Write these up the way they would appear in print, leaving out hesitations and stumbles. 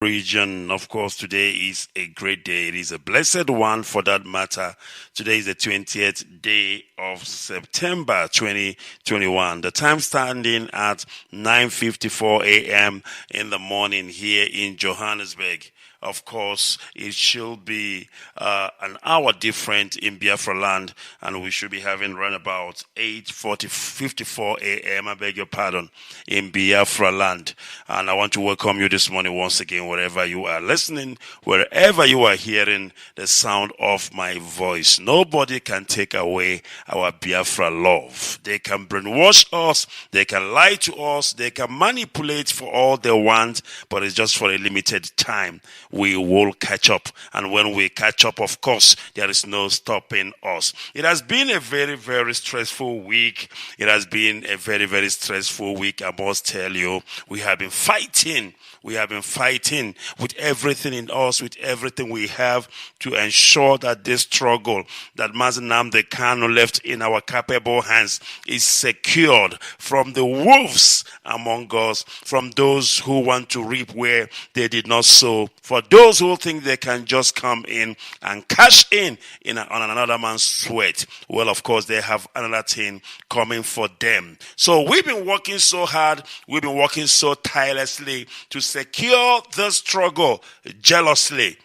region. Of course, today is a great day. It is a blessed one for that matter. Today is the 20th day of September 2021. The time standing at 9:54 a.m. in the morning here in Johannesburg. Of course, it should be an hour different in Biafra land, and we should be having run about 8:54 a.m. I beg your pardon, in Biafra land. And I want to welcome you this morning once again, wherever you are listening, wherever you are hearing the sound of my voice. Nobody can take away our Biafra love. They can brainwash us, they can lie to us, they can manipulate for all they want, but it's just for a limited time. We will catch up. And when we catch up, of course, there is no stopping us. It has been a very, very stressful week. It has been a very, very stressful week. I must tell you, we have been fighting. We have been fighting with everything in us, with everything we have to ensure that this struggle that Mazi Nnamdi Kanu left in our capable hands is secured from the wolves among us, from those who want to reap where they did not sow, for those who think they can just come in and cash in on another man's sweat. Well, of course, they have another thing coming for them. So we've been working so hard, we've been working so tirelessly to secure the struggle jealously.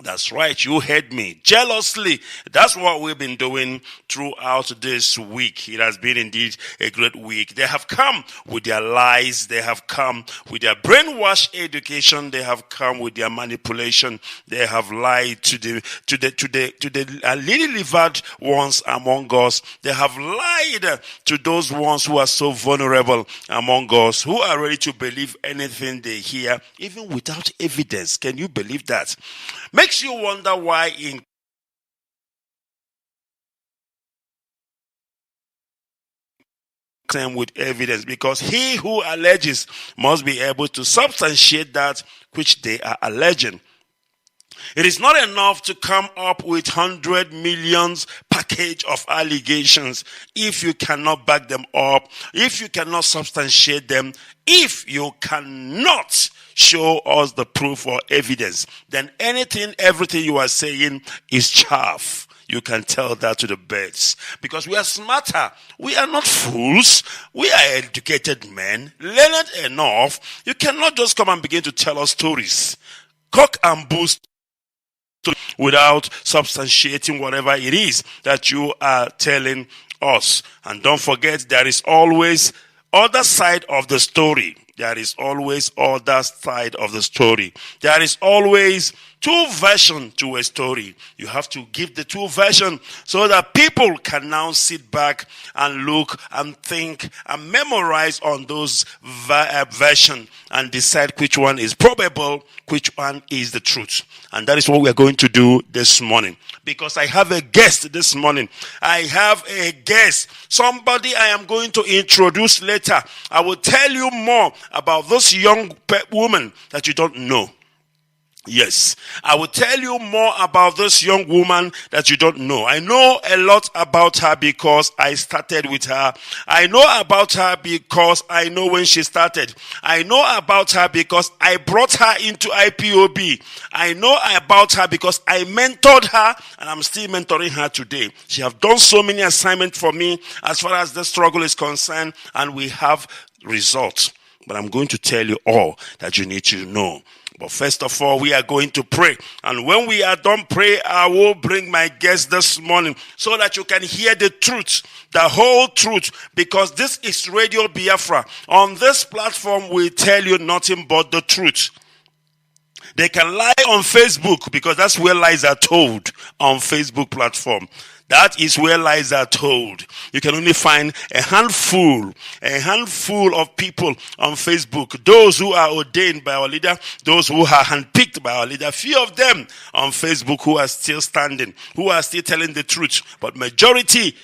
That's right, you heard me. Jealously. That's what we've been doing throughout this week. It has been indeed a great week. They have come with their lies. They have come with their brainwash education. They have come with their manipulation. They have lied to the lily-livered ones among us. They have lied to those ones who are so vulnerable among us, who are ready to believe anything they hear, even without evidence. Can you believe that? Makes you wonder why in claim with evidence, because he who alleges must be able to substantiate that which they are alleging. It is not enough to come up with 100 millions package of allegations if you cannot back them up, if you cannot substantiate them, if you cannot show us the proof or evidence, then everything you are saying is chaff. You can tell that to the birds. Because we are smarter. We are not fools. We are educated men, learned enough. You cannot just come and begin to tell us stories. Cock and bull without substantiating whatever it is that you are telling us. And don't forget, there is always other side of the story. There is always other side of the story. There is always two versions to a story. You have to give the two versions so that people can now sit back and look and think and memorize on those versions and decide which one is probable, which one is the truth. And that is what we are going to do this morning. Because I have a guest this morning. I have a guest. Somebody I am going to introduce later. I will tell you more about this young woman that you don't know. Yes, I will tell you more about this young woman that you don't know. I know a lot about her because I started with her. I know about her because I know when she started. I know about her because I brought her into IPOB. I know about her because I mentored her and I'm still mentoring her today. She have done so many assignments for me as far as the struggle is concerned, and we have results. But I'm going to tell you all that you need to know. But first of all, we are going to pray. And when we are done praying, I will bring my guest this morning so that you can hear the truth, the whole truth, because this is Radio Biafra. On this platform, we tell you nothing but the truth. They can lie on Facebook because that's where lies are told, on Facebook platform. That is where lies are told. You can only find a handful of people on Facebook. Those who are ordained by our leader, those who are handpicked by our leader. Few of them on Facebook who are still standing, who are still telling the truth. But majority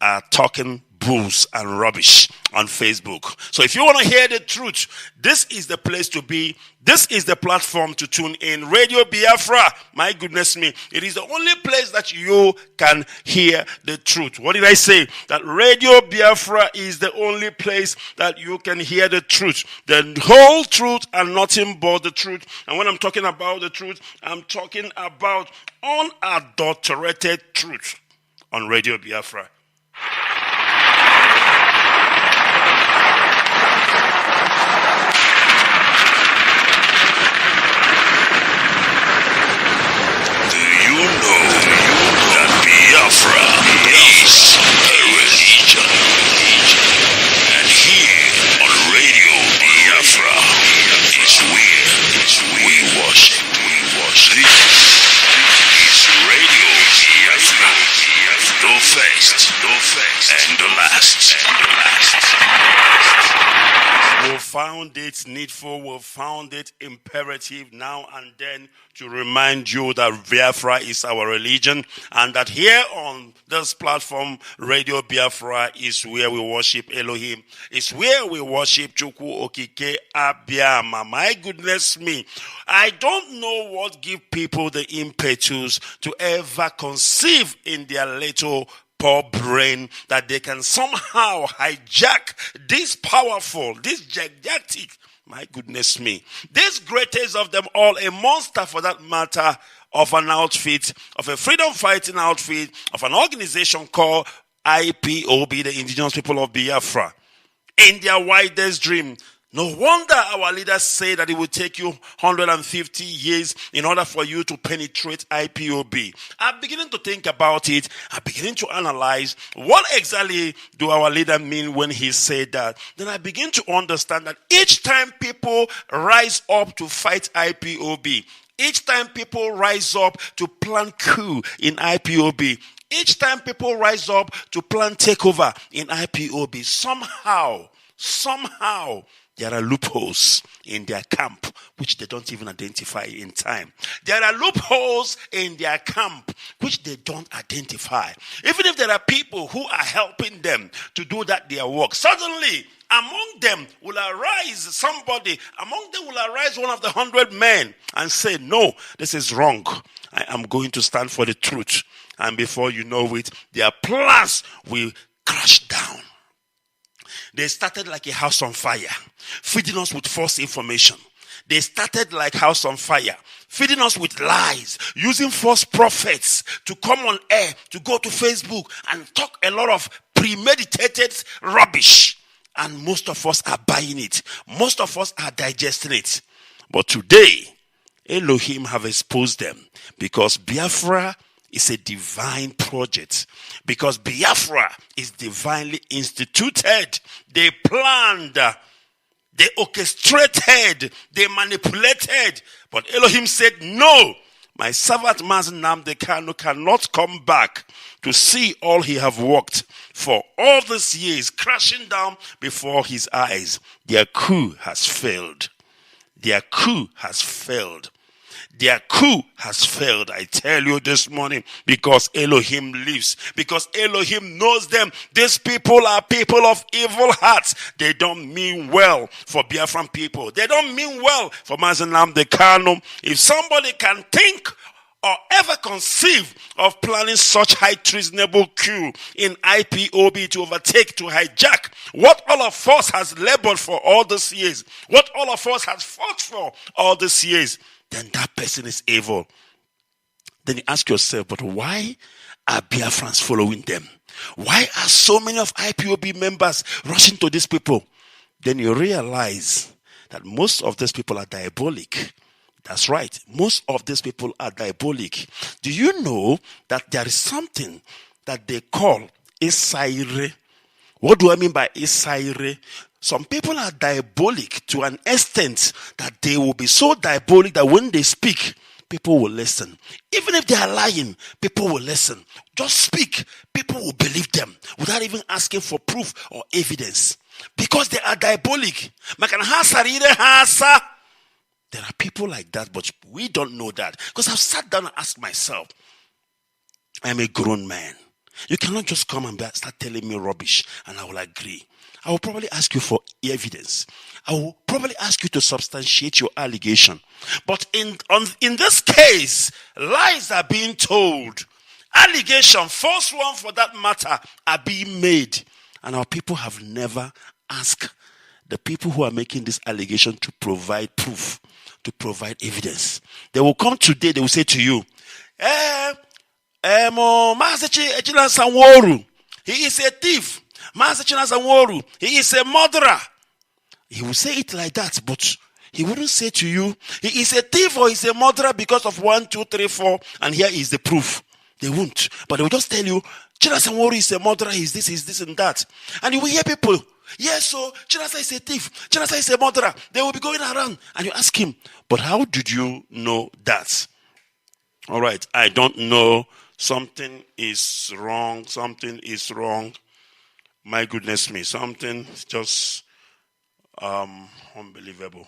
are talking bulls and rubbish on Facebook. So if you want to hear the truth, this is the place to be. This is the platform to tune in. Radio Biafra, my goodness me, it is the only place that you can hear the truth. What did I say? That Radio Biafra is the only place that you can hear the truth. The whole truth and nothing but the truth. And when I'm talking about the truth, I'm talking about unadulterated truth on Radio Biafra. Biafra is a religion, and here on Radio Biafra is where we worship. This is Radio Biafra, the first and the last. We found it needful, we found it imperative now and then to remind you that Biafra is our religion, and that here on this platform, Radio Biafra, is where we worship Elohim. It's where we worship Chukwu Okike Abiyama. My goodness me, I don't know what gives people the impetus to ever conceive in their little poor brain that they can somehow hijack this powerful, this gigantic, my goodness me, this greatest of them all, a monster for that matter, of an outfit, of a freedom fighting outfit, of an organization called Ipob, the Indigenous People of Biafra, in their widest dream. No wonder our leaders say that it will take you 150 years in order for you to penetrate Ipob. I'm beginning to think about it. I'm beginning to analyze what exactly do our leader mean when he said that. Then I begin to understand that each time people rise up to fight Ipob, each time people rise up to plan coup in Ipob, each time people rise up to plan takeover in Ipob, somehow, there are loopholes in their camp which they don't even identify in time. There are loopholes in their camp which they don't identify. Even if there are people who are helping them to do that their work, suddenly among them will arise one of the 100 men and say, no, this is wrong. I am going to stand for the truth. And before you know it, their plans will crash down. They started like a house on fire, feeding us with false information. They started like house on fire, feeding us with lies, using false prophets to come on air, to go to Facebook and talk a lot of premeditated rubbish. And most of us are buying it. Most of us are digesting it. But today, Elohim have exposed them, because Biafra is a divine project, because Biafra is divinely instituted. They planned, they orchestrated, they manipulated. But Elohim said, no, my servant Mazi Nnamdi Kanu cannot come back to see all he have worked for all these years crashing down before his eyes. Their coup has failed. Their coup has failed. Their coup has failed, I tell you this morning, because Elohim lives. Because Elohim knows them. These people are people of evil hearts. They don't mean well for Biafran people. They don't mean well for Mazi Nnamdi Kanu. If somebody can think or ever conceive of planning such high treasonable coup in Ipob to overtake, to hijack what all of us has labored for all these years, what all of us has fought for all these years, then that person is evil. Then you ask yourself, but why are Biafrans following them? Why are so many of Ipob members rushing to these people? Then you realize that most of these people are diabolic. That's right. Most of these people are diabolic. Do you know that there is something that they call Isaire? What do I mean by Isaire? Some people are diabolic to an extent that they will be so diabolic that when they speak, people will listen. Even if they are lying, people will listen. Just speak, people will believe them without even asking for proof or evidence. Because they are diabolic. There are people like that, but we don't know that. Because I've sat down and asked myself, I'm a grown man. You cannot just come and start telling me rubbish and I will agree. I will probably ask you for evidence. I will probably ask you to substantiate your allegation. But in this case, lies are being told. Allegation, false one for that matter, are being made. And our people have never asked the people who are making this allegation to provide proof, to provide evidence. They will come today, they will say to you, Mazi IKECHUKWU, he is a thief. Mazi IKECHUKWU, he is a murderer. He will say it like that, but he wouldn't say to you, he is a thief or he is a murderer because of 1, 2, 3, 4, and here is the proof. They won't. But they will just tell you, IKECHUKWU is a murderer, he's this, and that. And you will hear people, yes, so IKECHUKWU is a thief, IKECHUKWU is a murderer. They will be going around. And you ask him, but how did you know that? All right, I don't know. Something is wrong. Something is wrong. My goodness me, something just unbelievable.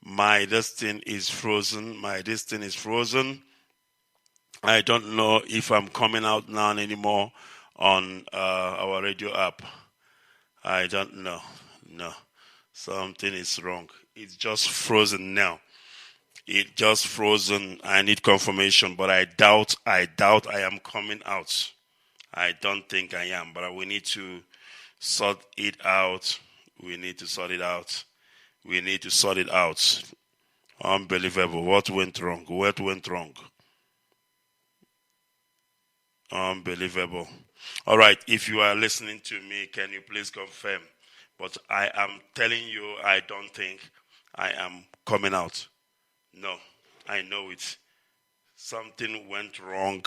My destiny is frozen. My destiny is frozen. I don't know if I'm coming out now anymore on our radio app. I don't know. No, something is wrong. It's just frozen now. It just frozen. I need confirmation, but I doubt I am coming out. I don't think I am, but we need to sort it out. We need to sort it out. We need to sort it out. Unbelievable. What went wrong? What went wrong? Unbelievable. All right, if you are listening to me, can you please confirm? But I am telling you, I don't think I am coming out. No, I know it. Something went wrong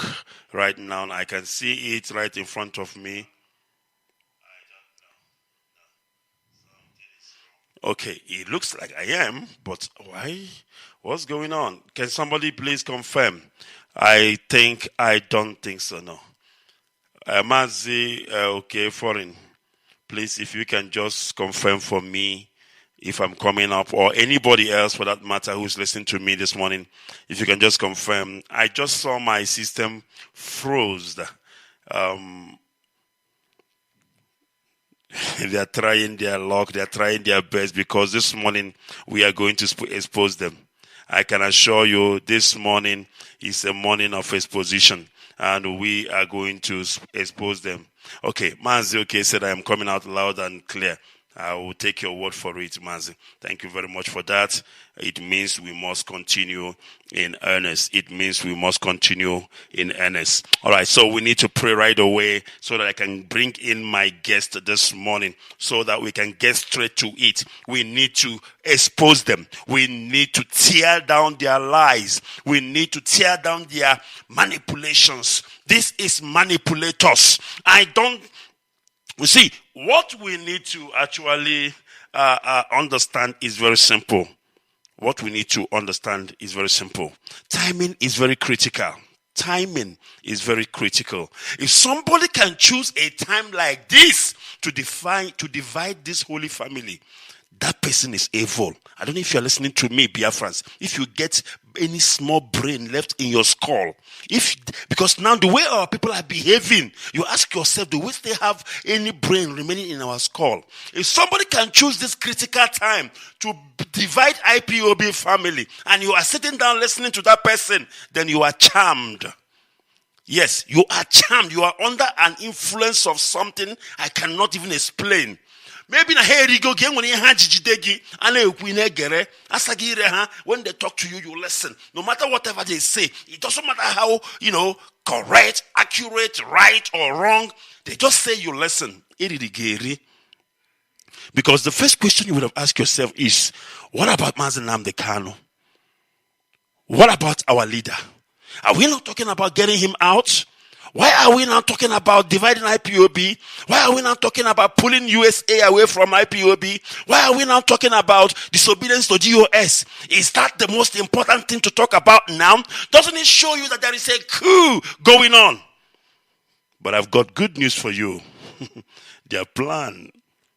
right now. I can see it right in front of me. I don't know. No, something is wrong. Okay, it looks like I am, but why? What's going on? Can somebody please confirm? I don't think so, no. Mazi, okay, foreign. Please, if you can just confirm for me if I'm coming up, or anybody else for that matter who's listening to me this morning, if you can just confirm. I just saw my system froze. They are trying their luck, they are trying their best, because this morning we are going to expose them. I can assure you this morning is a morning of exposition, and we are going to expose them. Okay, Mazi said I am coming out loud and clear. I will take your word for it, Mazi. Thank you very much for that. It means we must continue in earnest. It means we must continue in earnest. All right, so we need to pray right away so that I can bring in my guest this morning so that we can get straight to it. We need to expose them. We need to tear down their lies. We need to tear down their manipulations. This is manipulators. You see, what we need to actually understand is very simple. What we need to understand is very simple. Timing is very critical. Timing is very critical. If somebody can choose a time like this to divide this holy family, that person is evil. I don't know if you're listening to me, Biafrans. If you get any small brain left in your skull, because now the way our people are behaving, you ask yourself, do we still have any brain remaining in our skull? If somebody can choose this critical time to divide IPOB family, and you are sitting down listening to that person, then you are charmed. Yes, you are charmed. You are under an influence of something I cannot even explain. Maybe na here go again when when they talk to you, you listen. No matter whatever they say, it doesn't matter how, correct, accurate, right or wrong. They just say you listen. Because the first question you would have asked yourself is, what about Mazi Nnamdi Kanu? What about our leader? Are we not talking about getting him out? Why are we not talking about dividing IPOB? Why are we not talking about pulling USA away from IPOB? Why are we not talking about disobedience to GOS? Is that the most important thing to talk about now? Doesn't it show you that there is a coup going on? But I've got good news for you. Their plan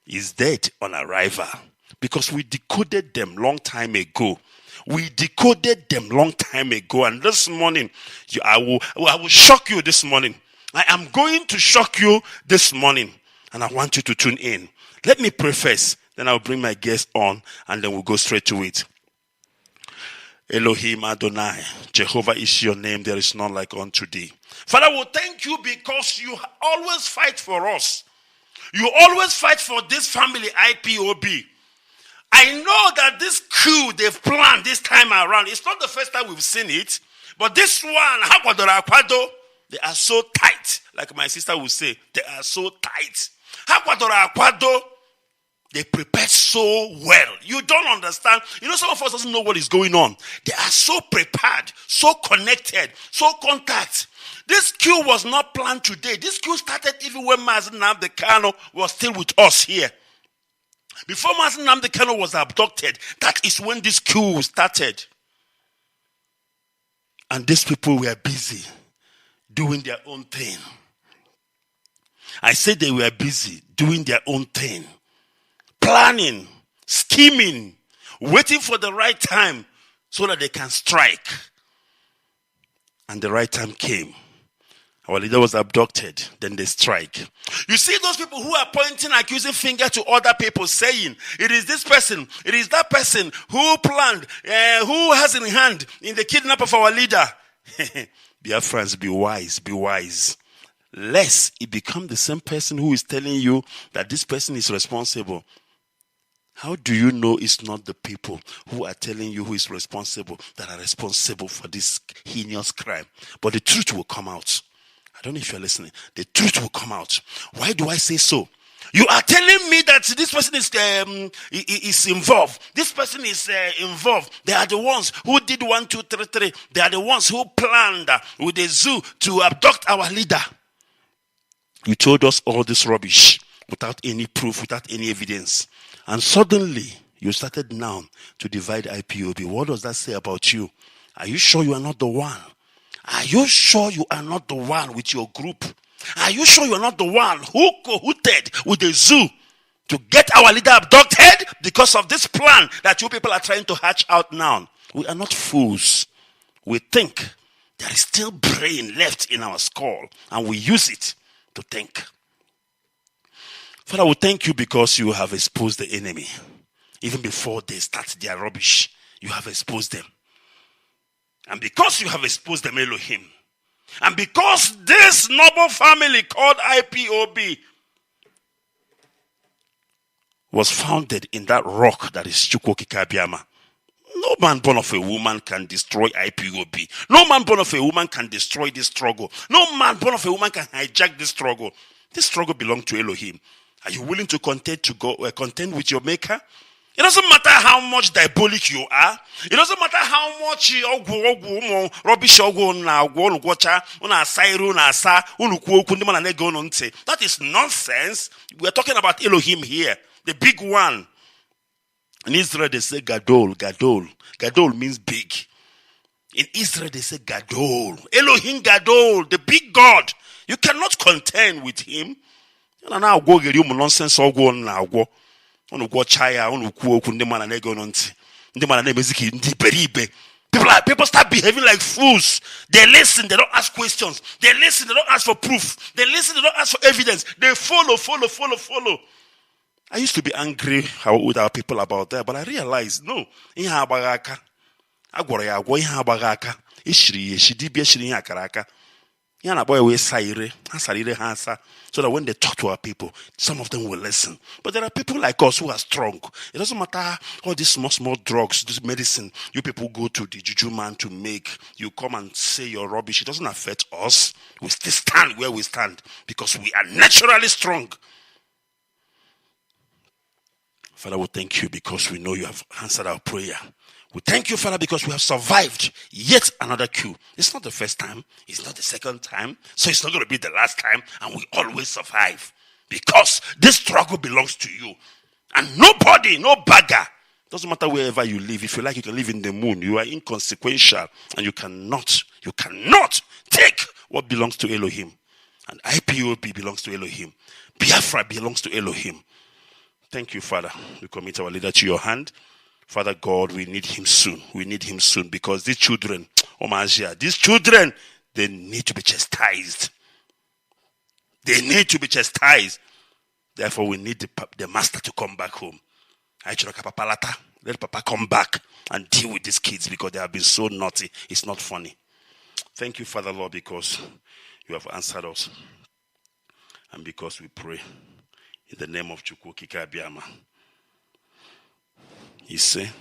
is dead on arrival, because we decoded them long time ago. We decoded them long time ago, and this morning, I will shock you this morning. I am going to shock you this morning, and I want you to tune in. Let me pray first, then I'll bring my guest on, and then we'll go straight to it. Elohim Adonai, Jehovah is your name, there is none like unto thee. Father, we thank you because you always fight for us. You always fight for this family, IPOB. I know that this coup they've planned this time around, it's not the first time we've seen it, but this one, they are so tight. Like my sister would say, they are so tight. They prepared so well. You don't understand. You know, some of us doesn't know what is going on. They are so prepared, so connected, so contact. This coup was not planned today. This coup started even when Mazi Kanu was still with us here. Before Mazi Kanu was abducted, that is when this coup started. And these people were busy doing their own thing. I said they were busy doing their own thing. Planning, scheming, waiting for the right time so that they can strike. And the right time came. Our leader was abducted, then they strike. You see those people who are pointing, accusing finger to other people, saying, it is this person, it is that person who planned, who has in hand in the kidnap of our leader. Biafrans, be wise, be wise. Lest it become the same person who is telling you that this person is responsible. How do you know it's not the people who are telling you who is responsible that are responsible for this heinous crime? But the truth will come out. I don't know if you're listening. The truth will come out. Why do I say so? You are telling me that this person is involved. This person is involved. They are the ones who did 1, 2, 3, 3. They are the ones who planned with the zoo to abduct our leader. You told us all this rubbish without any proof, without any evidence. And suddenly, you started now to divide IPOB. What does that say about you? Are you sure you are not the one? Are you sure you are not the one with your group? Are you sure you are not the one who cahooted with the zoo to get our leader abducted because of this plan that you people are trying to hatch out now? We are not fools. We think there is still brain left in our skull, and we use it to think. Father, we thank you because you have exposed the enemy. Even before they start their rubbish, you have exposed them. And because you have exposed them, Elohim, and because this noble family called IPOB was founded in that rock that is Chukwokikabiama, no man born of a woman can destroy IPOB. No man born of a woman can destroy this struggle. No man born of a woman can hijack this struggle. This struggle belongs to Elohim. Are you willing to contend with your maker? It doesn't matter how much diabolic you are. It doesn't matter how much rubbish that is nonsense. We are talking about Elohim here, the big one. In Israel they say Gadol, Gadol. Gadol means big. In Israel they say Gadol. Elohim Gadol, the big God. You cannot contend with him. Nonsense People start behaving like fools. They listen, they don't ask questions. They listen, they don't ask for proof. They listen, they don't ask for evidence. They follow. I used to be angry with our people about that, but I realized, no. So that when they talk to our people, some of them will listen. But there are people like us who are strong. It doesn't matter all these small drugs, this medicine you people go to the juju man to make. You come and say your rubbish. It doesn't affect us. We still stand where we stand because we are naturally strong. Father, we thank you because we know you have answered our prayer. We thank you, Father, because we have survived yet another coup. It's not the first time. It's not the second time. So it's not going to be the last time. And we always survive. Because this struggle belongs to you. And nobody, no bagger. Doesn't matter wherever you live. If you like, you can live in the moon. You are inconsequential. And you cannot take what belongs to Elohim. And IPOB belongs to Elohim. Biafra belongs to Elohim. Thank you, Father. We commit our leader to your hand. Father God, we need him soon. We need him soon because these children, these children, they need to be chastised. They need to be chastised. Therefore, we need the master to come back home. Let Papa come back and deal with these kids because they have been so naughty. It's not funny. Thank you, Father Lord, because you have answered us. And because we pray in the name of Chukwu Okike Abiama. Ise.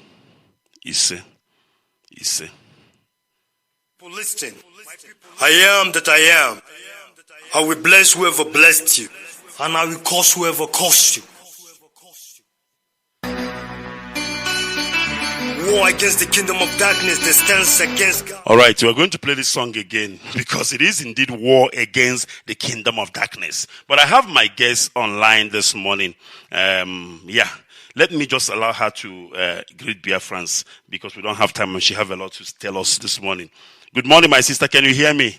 Listen, I am that I am. I will bless whoever blessed you, and I will curse whoever cursed you. War against the kingdom of darkness that stands against God. All right, we're going to play this song again because it is indeed war against the kingdom of darkness. But I have my guest online this morning. Let me just allow her to greet Biafrans because we don't have time and she have a lot to tell us this morning. Good morning, my sister. Can you hear me?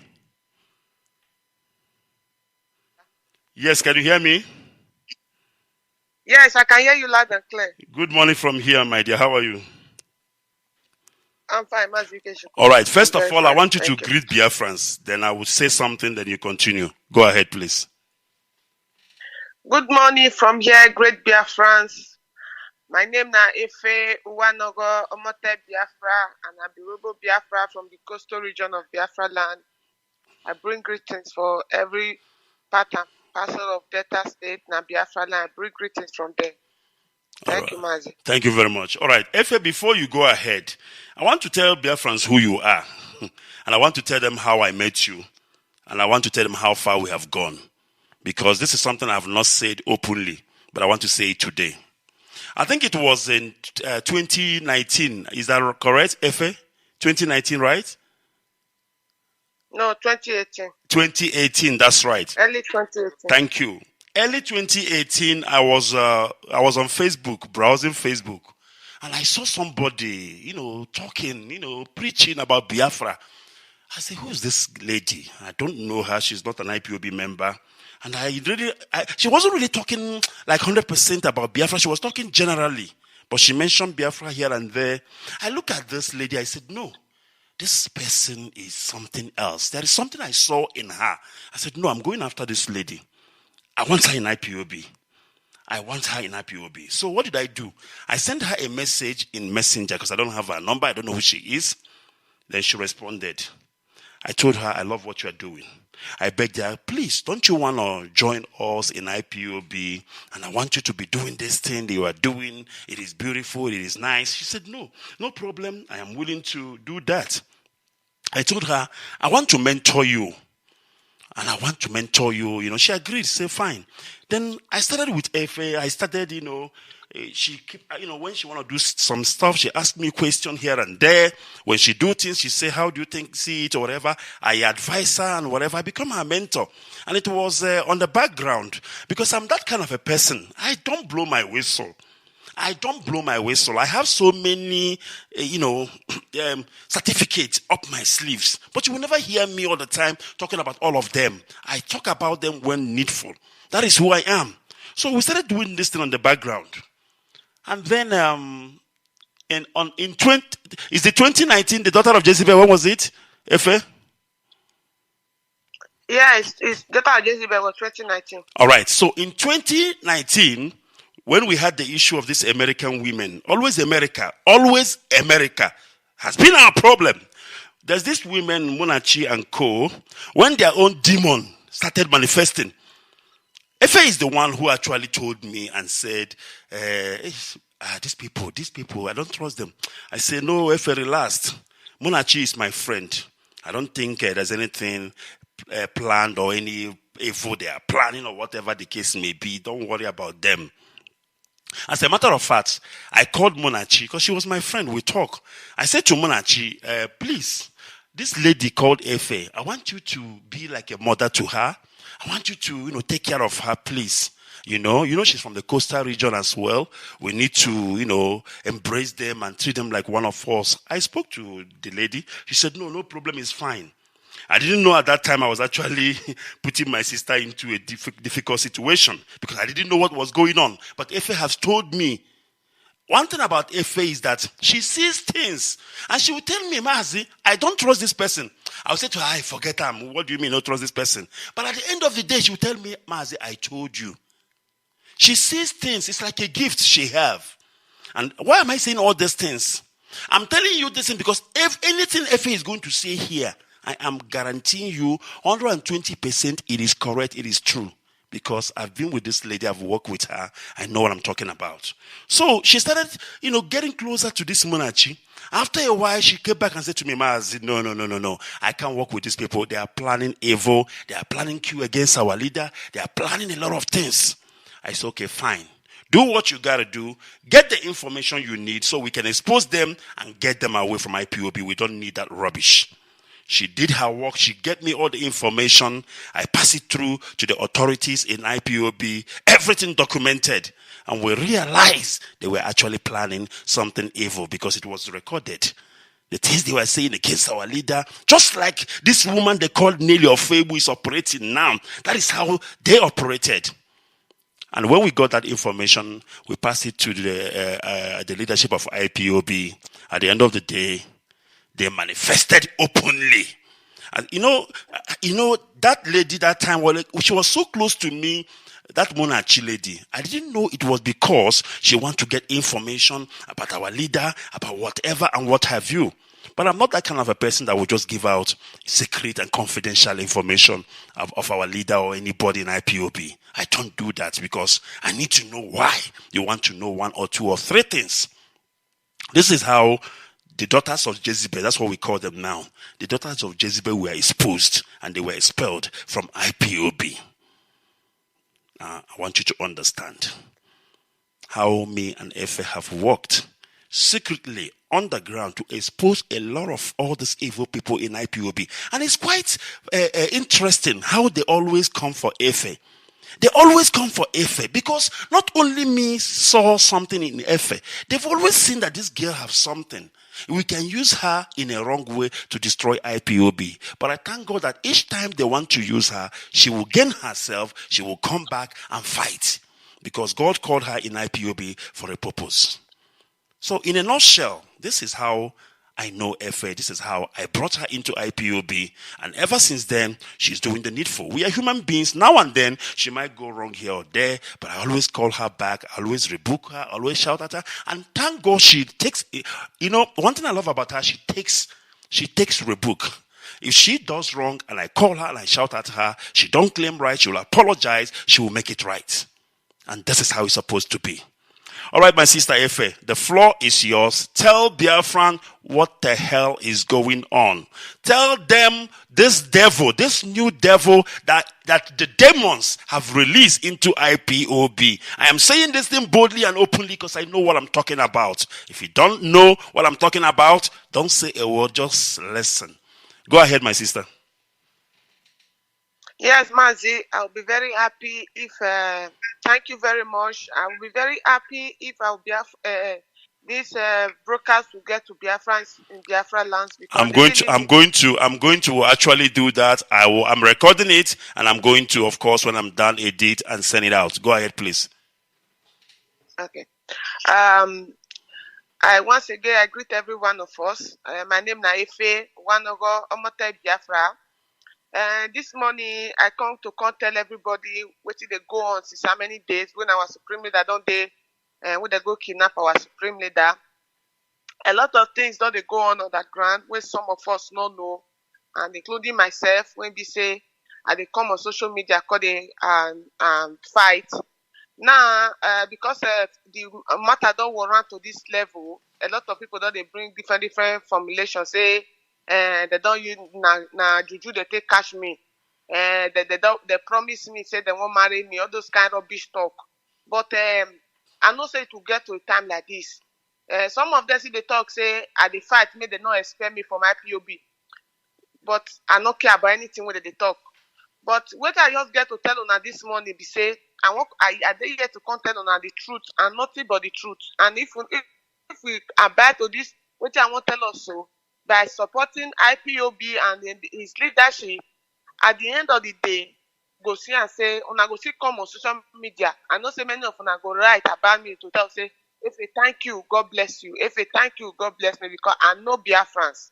Yes, can you hear me? Yes, I can hear you loud and clear. Good morning from here, my dear. How are you? I'm fine, Mazi IKECHUKWU. All right. First of all, I want you to greet Biafrans. Then I will say something, then you continue. Go ahead, please. Good morning from here, great Biafrans. My name na Efe Uwanogo Omote Biafra, and I be Robo Biafra from the coastal region of Biafra land. I bring greetings for every part and parcel of Delta State and Biafra land. I bring greetings from there. Thank you, Mazi. Thank you very much. All right. Efe, before you go ahead, I want to tell Biafrans who you are. And I want to tell them how I met you. And I want to tell them how far we have gone. Because this is something I have not said openly, but I want to say it today. I think it was in 2019. Is that correct, Efe? 2019, right? No, 2018. 2018, that's right. Early 2018. Thank you. Early 2018, I was on Facebook, browsing Facebook, and I saw somebody, talking, preaching about Biafra. I said, who is this lady? I don't know her. She's not an IPOB member. And she wasn't really talking like 100% about Biafra. She was talking generally, but she mentioned Biafra here and there. I look at this lady. I said, no, this person is something else. There is something I saw in her. I said, no, I'm going after this lady. I want her in IPOB. So what did I do? I sent her a message in Messenger because I don't have her number. I don't know who she is. Then she responded. I told her, I love what you are doing. I begged her, please, don't you want to join us in IPOB? And I want you to be doing this thing that you are doing. It is beautiful. It is nice. She said, no problem. I am willing to do that. I told her, I want to mentor you. And I want to mentor you. She agreed. Say, fine. Then I started with Efe. I started, she keep, when she want to do some stuff, she asked me questions here and there. When she do things, she say, how do you see it or whatever. I advise her and whatever. I become her mentor. And it was on the background because I'm that kind of a person. I don't blow my whistle. I have so many, certificates up my sleeves. But you will never hear me all the time talking about all of them. I talk about them when needful. That is who I am. So we started doing this thing on the background. And then is the 2019, the daughter of Jezebel, when was it, Efe? Yeah, it's daughter of Jezebel was 2019. All right. So in 2019, when we had the issue of these American women, always America has been our problem. There's this women, Munachi and Co., when their own demon started manifesting. Efe is the one who actually told me and said, these people, I don't trust them. I said, no, Efe, relax. Munachi is my friend. I don't think there's anything planned or any evil they are planning or whatever the case may be. Don't worry about them. As a matter of fact, I called Munachi because she was my friend. We talk. I said to Munachi, please, this lady called Efe, I want you to be like a mother to her. I want you to, take care of her, please. She's from the coastal region as well. We need to, embrace them and treat them like one of us. I spoke to the lady. She said, no problem, it's fine. I didn't know at that time I was actually putting my sister into a difficult situation because I didn't know what was going on. But Efe has told me One thing about Efe is that she sees things and she will tell me, Mazi, I don't trust this person. I'll say to her, I forget him. What do you mean not trust this person? But at the end of the day, she will tell me, Mazi, I told you. She sees things. It's like a gift she have. And why am I saying all these things? I'm telling you this thing because if anything Efe is going to say here, I am guaranteeing you 120% it is correct, it is true. Because I've been with this lady, I've worked with her, I know what I'm talking about. So she started, getting closer to this monarchy. After a while, she came back and said to me, Mazi, no. I can't work with these people. They are planning evil. They are planning coup against our leader. They are planning a lot of things. I said, okay, fine. Do what you got to do. Get the information you need so we can expose them and get them away from IPOB. We don't need that rubbish. She did her work. She get me all the information. I pass it through to the authorities in IPOB. Everything documented. And we realized they were actually planning something evil because it was recorded. The things they were saying against our leader, just like this woman they called Nelly of Fabu is operating now. That is how they operated. And when we got that information, we passed it to the leadership of IPOB. At the end of the day, they manifested openly. And that lady that time, she was so close to me, that monarchy lady. I didn't know it was because she wanted to get information about our leader, about whatever and what have you. But I'm not that kind of a person that will just give out secret and confidential information of our leader or anybody in IPOB. I don't do that because I need to know why you want to know one or two or three things. This is how the daughters of Jezebel, that's what we call them now. The daughters of Jezebel were exposed and they were expelled from IPOB. I want you to understand how me and Efe have worked secretly underground to expose a lot of all these evil people in IPOB. And it's quite interesting how they always come for Efe. They always come for Efe because not only me saw something in Efe, they've always seen that this girl has something. We can use her in a wrong way to destroy IPOB. But I thank God that each time they want to use her, she will gain herself, she will come back and fight. Because God called her in IPOB for a purpose. So in a nutshell, this is how I know Efe. This is how I brought her into IPOB. And ever since then, she's doing the needful. We are human beings. Now and then, she might go wrong here or there. But I always call her back. I always rebuke her. I always shout at her. And thank God she takes, one thing I love about her, she takes rebuke. If she does wrong and I call her and I shout at her, she don't claim right. She will apologize. She will make it right. And this is how it's supposed to be. All right, my sister Efe, the floor is yours. Tell Biafran what the hell is going on. Tell them this devil, this new devil that the demons have released into IPOB. I am saying this thing boldly and openly because I know what I'm talking about. If you don't know what I'm talking about, don't say a word, just listen. Go ahead, my sister. Yes, Mazi, I'll be very happy if, thank you very much. I will be very happy if this broadcast will get to Biafrans in Biafra lands. I'm going to actually do that. I'm recording it and I'm going to, of course, when I'm done, edit and send it out. Go ahead, please. Okay. Once again, I greet every one of us. My name is Efe Wanogo Omote Biafra. This morning, I come to tell everybody what they go on since how many days when our Supreme Leader when they go kidnap our Supreme Leader. A lot of things don't they go on that ground when some of us don't know, and including myself, when we say, they come on social media, call they fight. Now, because the matter don't warrant to this level, a lot of people don't they bring different formulations, say, they don't use na juju they take cash me. They promise me, say they won't marry me, all those kind of rubbish talk. But I know say it will get to a time like this. Some of them see they talk, say at the fight, may they not expect me from IPOB. But I don't care about anything when they talk. But what I just get to tell on this morning, be say I dey here to tell on the truth and nothing but the truth. And if we abide to this, what I want to tell us so, by supporting IPOB and his leadership, at the end of the day, go see and say, una go see come on social media. I know say many of una go write about me to tell say, If a thank you, God bless you. If a thank you, God bless me, because I know Biafrans.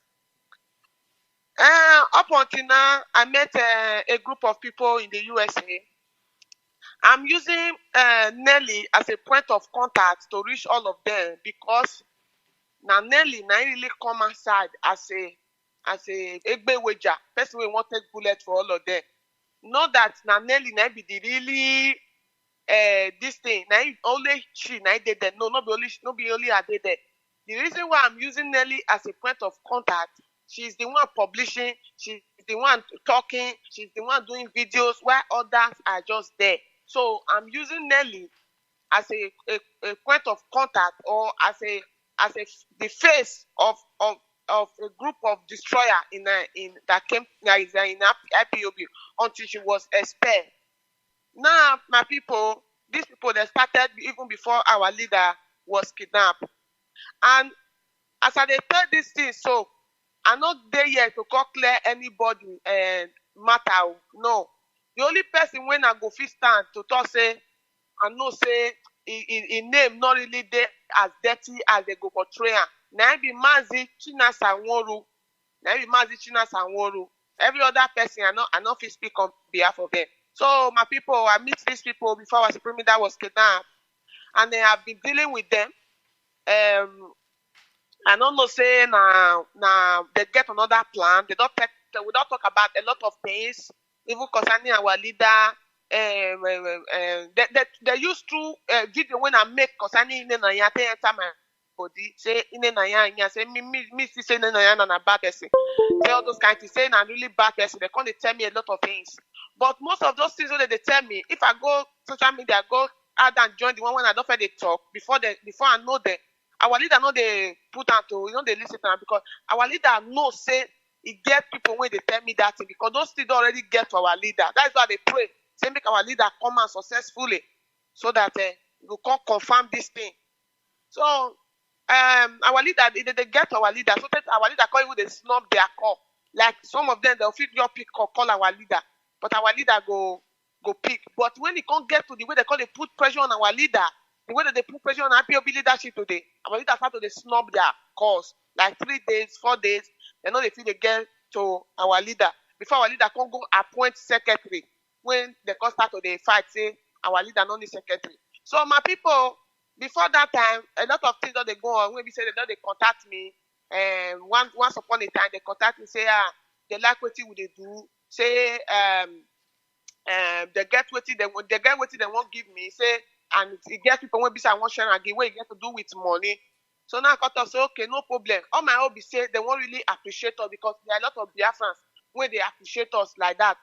Up until now, I met a group of people in the USA. I'm using Nelly as a point of contact to reach all of them, because now Nelly now really come outside as a Egbe Weja, person we want to take bullet for all of them. Not that now Nelly now be the really this thing. Now only she now did that. No, not be only I did that. The reason why I'm using Nelly as a point of contact, she's the one publishing, she's the one talking, she's the one doing videos, while others are just there. So I'm using Nelly as a point of contact, or as the face of a group of destroyer in that came in IPOB until she was expelled. Now, my people, these people, they started even before our leader was kidnapped. And as I tell this thing, so I'm not there yet to call clear anybody matter. No. The only person when I go fit stand to talk say, I know say in name not really there as dirty as they go portray. Now be Mazi Chinasanworu. Now be Mazi Chinasanworu. Every other person I know fit speak on behalf of them. So my people, I meet these people before our supreme leader was kidnapped, and they have been dealing with them. I don't know say now they get another plan. We don't talk about a lot of things, even concerning our leader. They used to video when I make concerning Naya enter my body. Say Naya, say me say Naya na bad person. Say all those kinds of things. Say na really bad person. They can't tell me a lot of things. But most of those things that they tell me, if I go social media, go add and join the one when I don't feel they talk before I know them. Our leader know they put on to, they listen to them, because our leader know say he get people when they tell me that thing, because those things already get to our leader. That's why they pray. Say make our leader come out successfully, so that we can confirm this thing. So our leader, they get to our leader, so that our leader call even they snub their call. Like some of them, they'll fit your pick call our leader, but our leader go pick. But when it can't get to the way they call they put pressure on our leader, the way that they put pressure on IPOB leadership today, our leader start to snub their calls. Like 3 days, 4 days, they know they feel they get to our leader. Before our leader can go appoint secretary, when they can start to the fight, say our leader no need secretary. So my people, before that time, a lot of things that they go on. When we say they contact me, once upon a time they contact me, say they like what they do, say they get what they won't give me, say, and it get people when be say I want share and give what it get to do with money. So now I got say okay, no problem. All my hobby say they won't really appreciate us, because there are a lot of Biafrans when they appreciate us like that.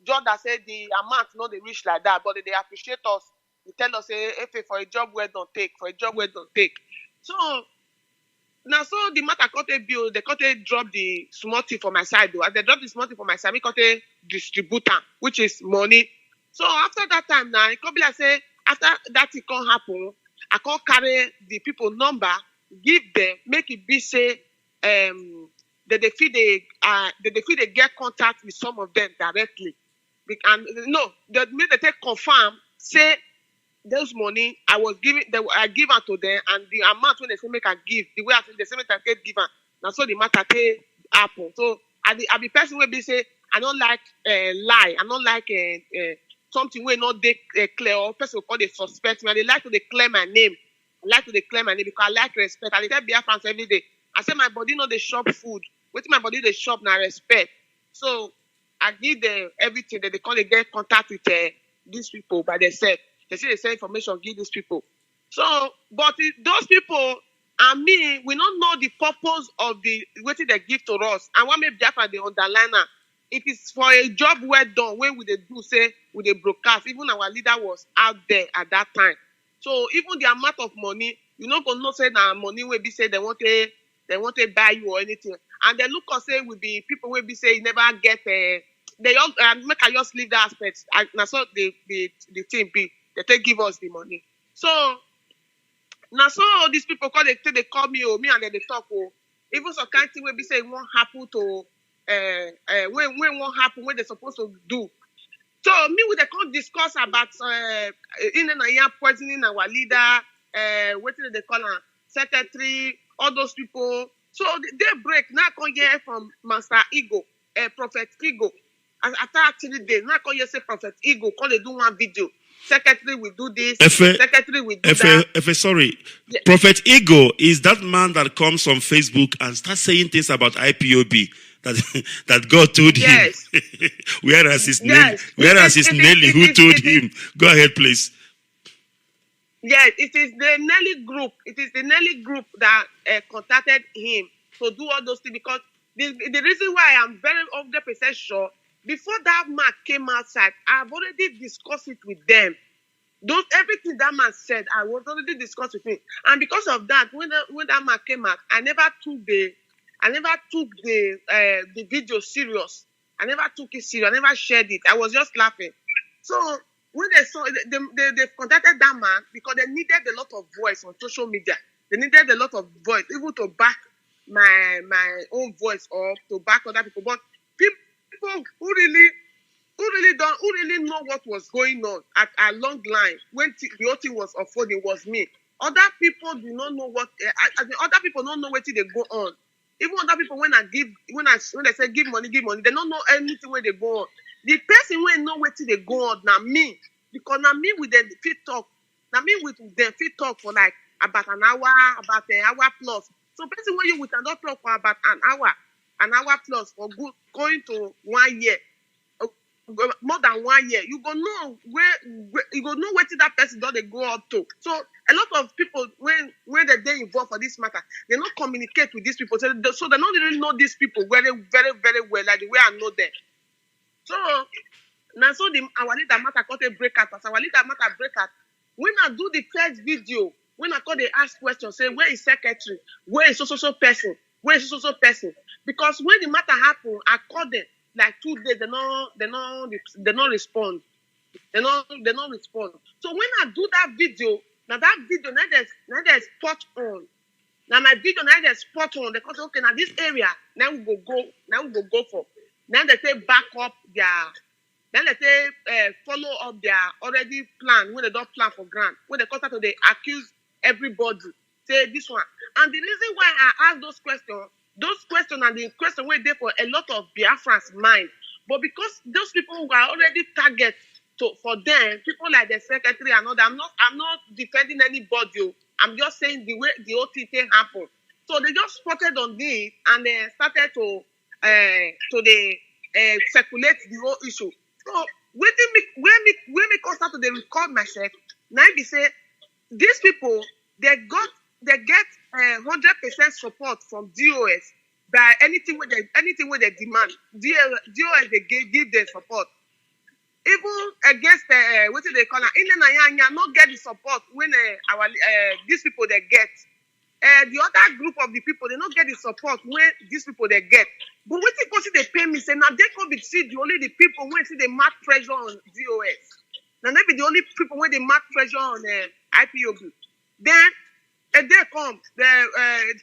John that said the amount no they reach like that, but they appreciate us. They tell us say if for a job we don't take, So now so the matter got a bill, they got a drop the small thing for my side though. As they drop the small thing for my side, we got a distributor, which is money. So after that time now, it could be like say after that it can't happen, I can't carry the people number, give them, make it be say that they feel they get contact with some of them directly. And no, they take confirm, say those money I was giving, I give out to them, and the amount when they say make I give, the way I say they say make I get given. Now so the matter take happen. So I be person will be say I don't like lie, I don't like something where not they clear, or person will call they suspect me. And they like to declare my name. I like to declare my name because I like respect. I tell Biafrans every day. I say my body not the shop food. Wait my body the shop now respect. So I give them everything that they call they get contact with these people by themselves. They say they send information, give these people. So, but those people and me, we don't know the purpose of the what they give to us. And what make Biafra the underliner. It is for a job well done. When we they do say with the broadcast, even our leader was out there at that time. So even the amount of money, you not gonna know say that money will be say they want to buy you or anything. And they look and say will be people will be say you never get they all make I just leave that aspect. Now so the team be they take give us the money. So now so these people call they call me me and then they talk even some kind of thing will be say it won't happen to when won't happen when they're supposed to do. So me we they can't discuss about in and poisoning our leader, what do they call her? Secretary, all those people. So they break. Now I can hear from Master Ego, Prophet Ego. After actually they now can hear say Prophet Ego, call they do one video. Secretary will do this. Secretary will do that. Sorry. Yeah. Prophet Ego is that man that comes on Facebook and starts saying things about IPOB that God told him. Whereas it's Nelly who told him. Go ahead, please. Yes, it is the Nelly group. It is the Nelly group that contacted him to do all those things, because the reason why I'm very 100% sure, before that man came outside, I've already discussed it with them. Everything that man said, I was already discussed with him. And because of that, when that man came out, I never took the video serious. I never took it serious. I never shared it. I was just laughing. So when they saw, they contacted that man because they needed a lot of voice on social media. They needed a lot of voice, even to back my own voice or to back other people. But people who really know what was going on at a long line when the whole thing was unfolding was me. Other people do not know what. Other people don't know what they go on. Even other people, when they say give money, they don't know anything where they go on. The person when know what they go on now me, because now me with them fit talk. Now me with them fit talk for like about an hour plus. So person when you with another talk for about an hour plus for good going to 1 year, more than 1 year, you go know where you go know what that person does they go up to. So a lot of people when they involved for this matter, they don't communicate with these people, so they don't really know these people very, very, very well, like the way I know them. So now our leader matter got a breakout. As our leader matter breakout, when I do the first video, when I call they ask questions, say where is secretary, where is so person, where is so person? Because when the matter happened, I called them like 2 days, they don't respond. They don't respond. So when I do that video, now there's spot on. Now my video now there's spot on. They say, okay, now this area, now we go for. Now they say back up their. Then they say follow up their already plan when they don't plan for grant. When they contact, they accuse everybody. Say this one. And the reason why I ask those questions are the question where they for a lot of Biafrans' mind. But because those people who are already target for them, people like the secretary and all that, I'm not defending anybody. I'm just saying the way the whole thing happened. So they just spotted on this and they started to circulate the whole issue. So when me start to record myself, now they say these people they get 100% support from DOS by anything where they demand. DOS they give them support. Even against what do they call it? Not get the support when these people they get. The other group of the people they not get the support when these people they get. But what they pay me say now they could see only the people when see the mark pressure on DOS. Now they be the only people when they mark pressure on IPOB. Then a day come,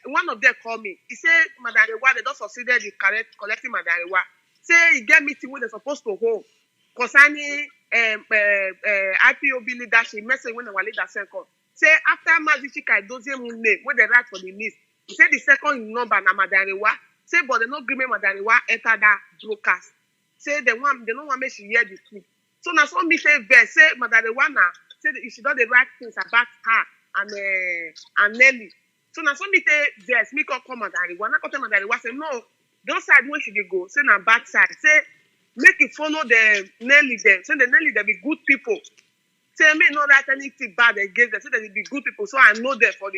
one of them call me. He said, Madam Rewa, they don't succeeded in collecting Madam Rewa. Say he get meeting where they're supposed to hold concerning IPOB leadership, message when our leader sent call. Say after Mazi IKECHUKWU name, when they write for the list, he said the second number na Madam Rewa. Say, but they not agreement Madam Rewa enter that broadcast. Say they don't want to make she hear the truth. So now some me say verse, say Madam Rewa now, say she done the right things about her and Nelly. So now some me say yes, me come Madam Rewa. Now come Madam Rewa say no, those side where should they go? Say na bad side. Say make it follow the Nelly them. Say the Nelly they be good people. Say me not write anything bad against them. Say they be good people. So I know them for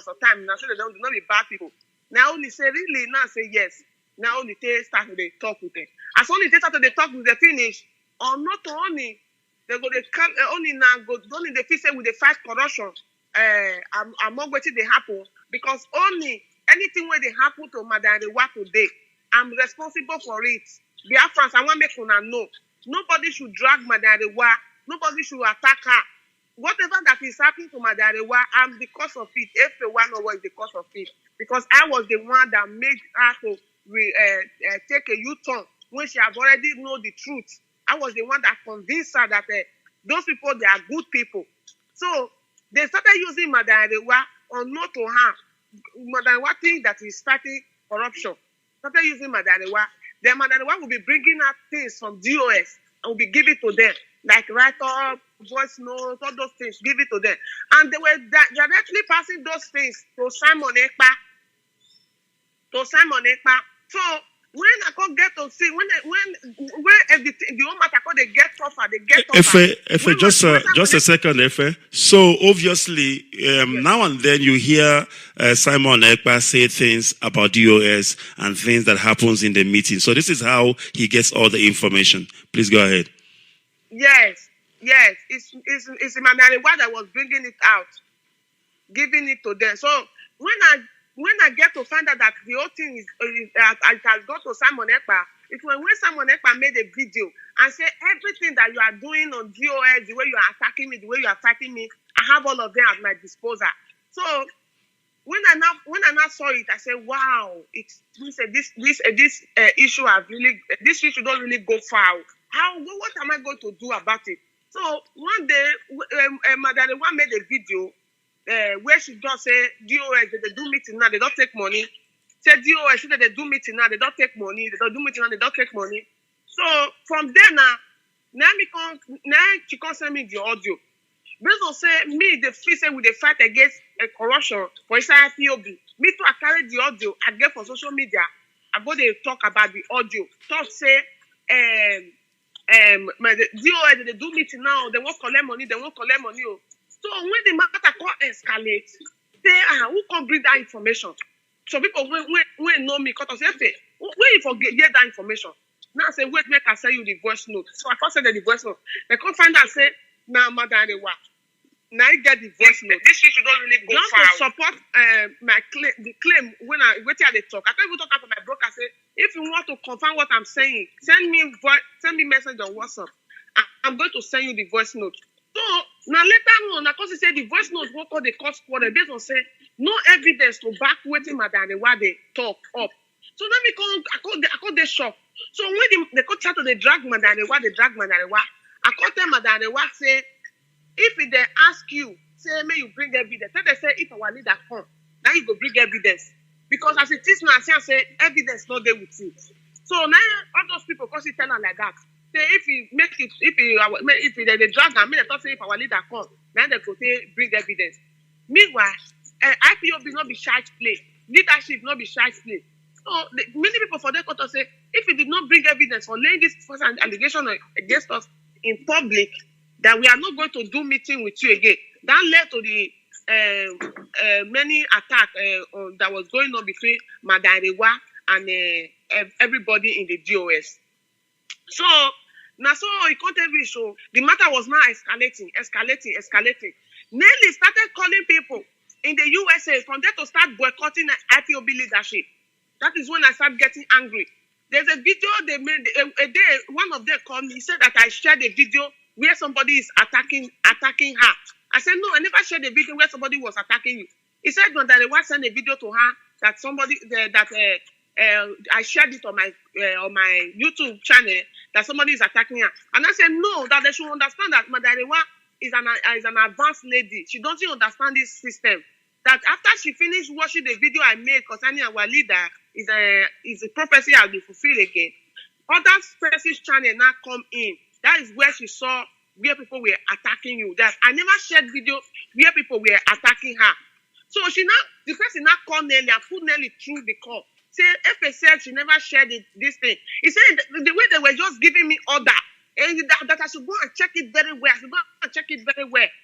some time. Now say they don't be bad people. Now only say really now say yes. Now only they start to talk with them. As only they start to talk with the finish, or not only they go they come only now go only the feel say with the fight corruption. I'm not waiting they happen because only anything where they happen to Madam Rewa today, I'm responsible for it. Biafrans, I want to make una know. Nobody should drag Madam Rewa. Nobody should attack her. Whatever that is happening to Madam Rewa, I'm the cause of it. If the one was the cause of it, because I was the one that made her to take a U-turn when she have already know the truth. I was the one that convinced her that those people they are good people. So They started using Madarewa on not to harm. Madarewa think that is starting corruption. Started using Madarewa. Then Madarewa will be bringing out things from DOS and will be giving to them, like write up, voice notes, all those things, give it to them. And they were directly passing those things to Simon Ekpa. So when I could get to see, when everything, the whole matter they get tougher, Efe, just a second, Efe. So obviously, now and then you hear Simon Ekpa say things about DOS and things that happens in the meeting. So this is how he gets all the information. Please go ahead. Yes. It's Madarewa that was bringing it out, giving it to them. So when I get to find out that the whole thing is I can go to Simon Ekpa, it was when Simon Ekpa made a video and said everything that you are doing on DOS, the way you are attacking me, the way you are fighting me, I have all of them at my disposal. So when I now saw it, I said, wow, this issue don't really go far. What am I going to do about it? So one day, Madarewa made a video where she just say DOS, they do meeting now, they don't take money. Say DOS, they do meeting now, they don't take money. They don't do meeting now, they don't take money. So from there now she can't send me the audio. Based on say me, the free say with the fight against corruption for inside Ipob. Me too, I carry the audio. I get for social media. I go there talk about the audio. Talk say the DOS, they do meeting now, they won't collect money. Oh. So when the matter can escalate, say, who can bring that information? So people when know me, because I say, when you forget that information, now I say, wait, make I send you the voice note. So I can't send the voice note. They can't find out, say, now, Madarewa. Now I get the voice note. This issue don't really go far. Just to support the claim when I wait till they talk. I can't even talk after my broker. Say, if you want to confirm what I'm saying, send me message on WhatsApp. I'm going to send you the voice note. So now later on, because he said the voice note what called the court quarter based on say no evidence to back waiting Madarewa they talk up. So then I call the shock. So when they could start to the drag Madarewa, I call them Madarewa say if they ask you, say may you bring evidence. Then they say if our leader come, now you go bring evidence. Because as it is now, I say evidence not there with you. So now all those people cause it tell them like that. Say if he make it, if they drag and they talk say if our leader come, now they go say bring evidence. Meanwhile, IPOB not be shy play, leadership not be shy play. So many people for their court say if he did not bring evidence for laying this false allegation against us in public, that we are not going to do meeting with you again. That led to the many attacks that was going on between Madarewa and everybody in the DOS. So now it can't be so the matter was now escalating. Nelly started calling people in the USA from there to start boycotting IPOB leadership. That is when I started getting angry. There's a video they made a day. One of them called me. He said that I shared a video where somebody is attacking her. I said no, I never shared a video where somebody was attacking you. He said no, that they want to send a video to her that somebody I shared it on my YouTube channel that somebody is attacking her. And I said no, that they should understand that Madarewa is an advanced lady. She doesn't understand this system. That after she finished watching the video I made concerning our leader is a prophecy I'll be fulfilled again. Other prophecies channel now come in. That is where she saw where people were attacking you. That I never shared video where people were attacking her. So the person now called Nelly and put Nelly through the call. Say, Efe said she never shared this thing. He said the way they were just giving me order, and that I should go and check it very well.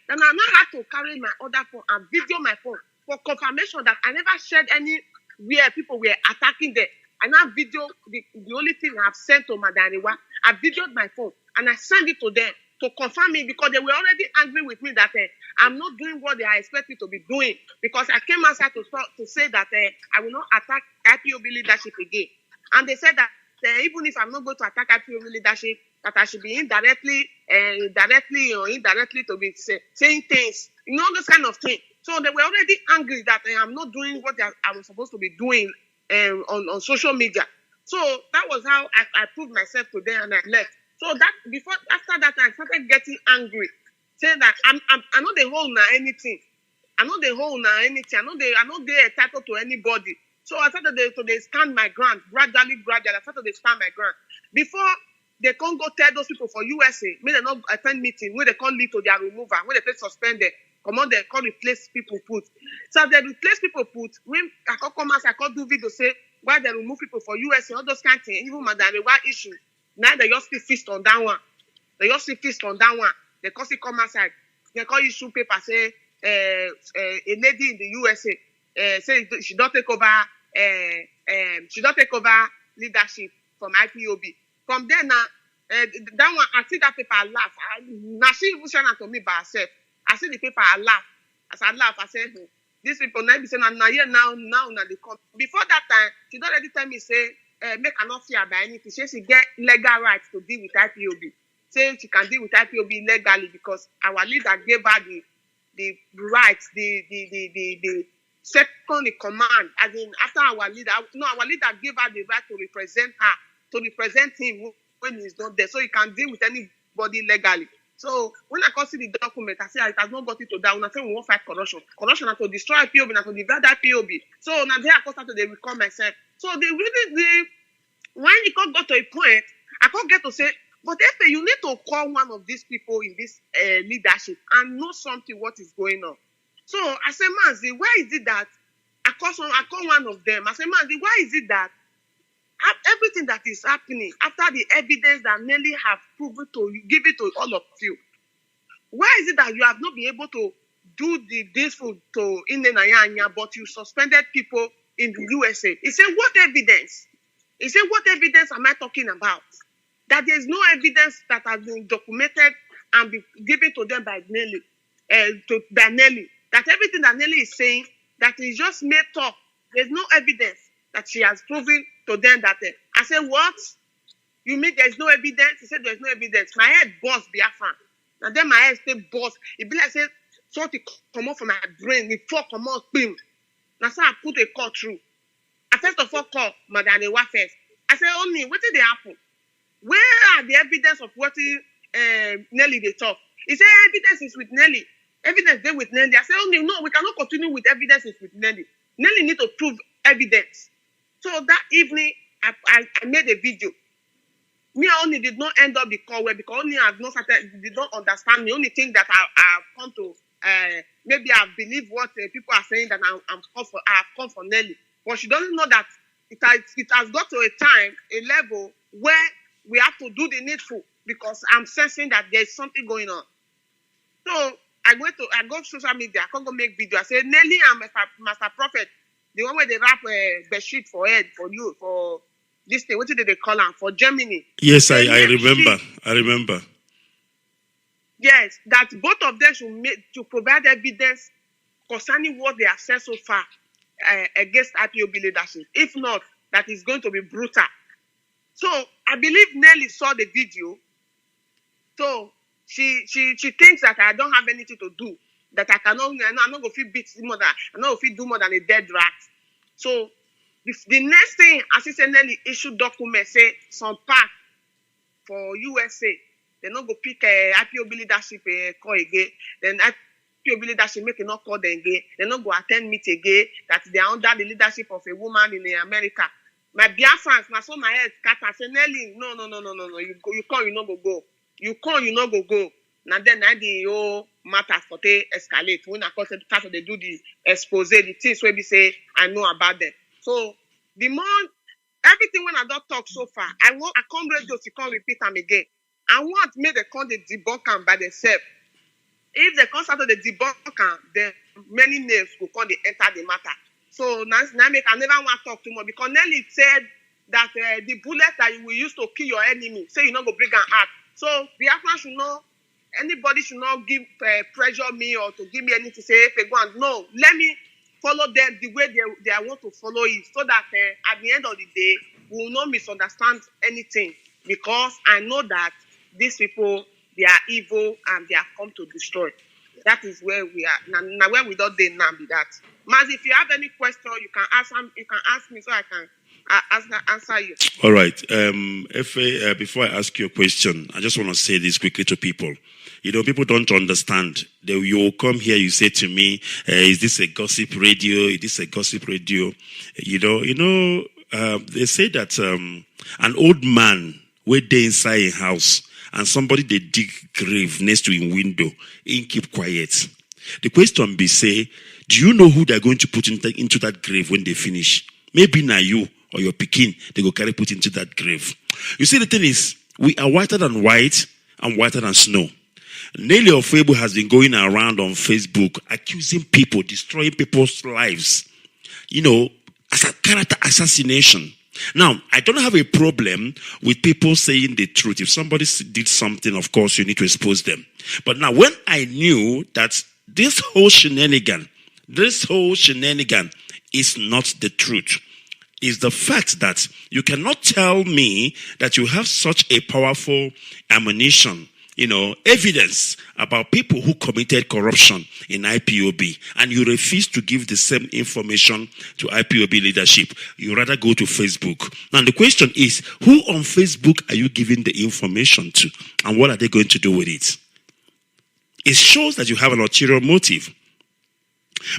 Then I now had to carry my order phone and video my phone for confirmation that I never shared anywhere people were attacking them. I now video the only thing I've sent to Madarewa. I videoed my phone and I sent it to them to confirm it because they were already angry with me that I'm not doing what they are expecting to be doing because I came outside to say that I will not attack IPOB leadership again. And they said that even if I'm not going to attack IPOB leadership, that I should be directly or indirectly to be saying things, those kind of things. So they were already angry that I'm not doing what I was supposed to be doing on social media. So that was how I proved myself to them and I left. So after that, I started getting angry saying that I know they hold now anything. I know they hold now anything. I know they entitled to anybody. So I started to stand my ground gradually. I started to stand my ground before they can't go tell those people for USA. May they not attend meeting where they can't lead to their removal, where they can suspend them. Come on, they can't replace people put. So they replace people put. When I can't come out, I can't do video say why they remove people for USA, all those kind of things. Even madam, why issue? Now they just still fist on that one. They just still fist on that one. They can't still come outside. They can't issue paper say a lady in the USA say she don't take over. She don't take over leadership from IPOB. From there now, that one I see that paper, I laugh. Now she even showing it to me by herself. I see the paper, I laugh. As I laugh, I say, these people now be saying, now they come. Before that time, she don't already tell me say, make her not fear by anything. She get legal rights to deal with IPOB. Say she can deal with IPOB legally because our leader gave her the rights, the second in command, as in after our leader gave her the right to represent her, to represent him when he's not there, so he can deal with anybody legally. So when I come see the document, I say it has not got it to that. When I say we won't fight corruption, corruption is to destroy IPOB, not to divide IPOB. So now there I come start to recall myself. So when it got to a point, I can't get to say, but if you need to call one of these people in this leadership and know something what is going on. So I say, Mazi, why is it that I call one of them? I say, Mazi, why is it that everything that is happening after the evidence that Nelly have proven to you, give it to all of you? Why is it that you have not been able to do this to Indenayanya, but you suspended people in the USA? He said, what evidence? He said, what evidence am I talking about? That there is no evidence that has been documented and be given to them by Nelly, by Nelly. That everything that Nelly is saying, that is just made talk. There's no evidence that she has proven to them that. I said, what? You mean there's no evidence? He said, there's no evidence. My head bust Biafra. And then my head still bust. It be like, say, something come out from my brain. The fuck come out, boom. Now, so I put a call through. I first of all call Madam Ewa first. I said, only, what did they happen? Where are the evidence of what Nelly they talk? He said, evidence is with Nelly. Evidence there with Nnamdi. I said, oh, no, we cannot continue with evidence with Nnamdi. Nnamdi need to prove evidence. So that evening, I made a video. Me only did not end up the call where because only I've not started, did not understand me. Only thing that I've come to, maybe I believe what people are saying that I've come for Nelly. But she doesn't know that it has got to a time, a level where we have to do the needful because I'm sensing that there's something going on. So I go to social media, I can't go make video. I say, Nelly and Master Prophet, the one where they wrap bedsheet for head for you, for this thing, what did they call them? For Germany. Yes, I remember. I remember. Yes, that both of them should provide evidence concerning what they have said so far against IPOB leadership. If not, that is going to be brutal. So I believe Nelly saw the video. So she thinks that I don't have anything to do, that I'm not going to beat more than, I'm not going to do more than a dead rat. So the next thing, as Nelly issued documents, say some pack for USA, they're not going to pick IPOB leadership call again. Then IPOB leadership make not call them again. They're not going to attend meet again. That they are under the leadership of a woman in America. My Biafrans, my son, my head scatter. Say Nelly, no. You call, you not go. You call, you not go. Now then, the whole matter for they escalate. When I call start they do the expose, the things where we say I know about them. So the more everything when I don't talk so far, I come radio to come repeat them again. I want me they come the debunk them by themselves. If they come start to the debunk them, then many names will come they enter the matter. So now I never want to talk too much because Nelly said that the bullet that you will use to kill your enemy, say you not go bring an act. So Biafra should not, anybody should not give pressure me or to give me anything to say if they go and no, let me follow them the way they want to follow it, so that at the end of the day we will not misunderstand anything because I know that these people they are evil and they have come to destroy. That is where we are now. Where we don't now be that. Mazi, if you have any question, you can ask me so I can answer you. All right. Before I ask you a question, I just want to say this quickly to people. people don't understand. You will come here, you say to me, is this a gossip radio? Is this a gossip radio? They say that an old man wait there inside a house and somebody they dig grave next to him window, he keep quiet. The question be say, do you know who they're going to put into that grave when they finish? Maybe now you or your pikin, they go carry put into that grave. You see, the thing is, we are whiter than white and whiter than snow. Nelly Ofebo has been going around on Facebook accusing people, destroying people's lives, as a character assassination. Now, I don't have a problem with people saying the truth. If somebody did something, of course, you need to expose them. But now, when I knew that this whole shenanigan is not the truth, is the fact that you cannot tell me that you have such a powerful ammunition, evidence about people who committed corruption in IPOB, and you refuse to give the same information to IPOB leadership. You rather go to Facebook. Now the question is, who on Facebook are you giving the information to, and what are they going to do with it? It shows that you have an ulterior motive.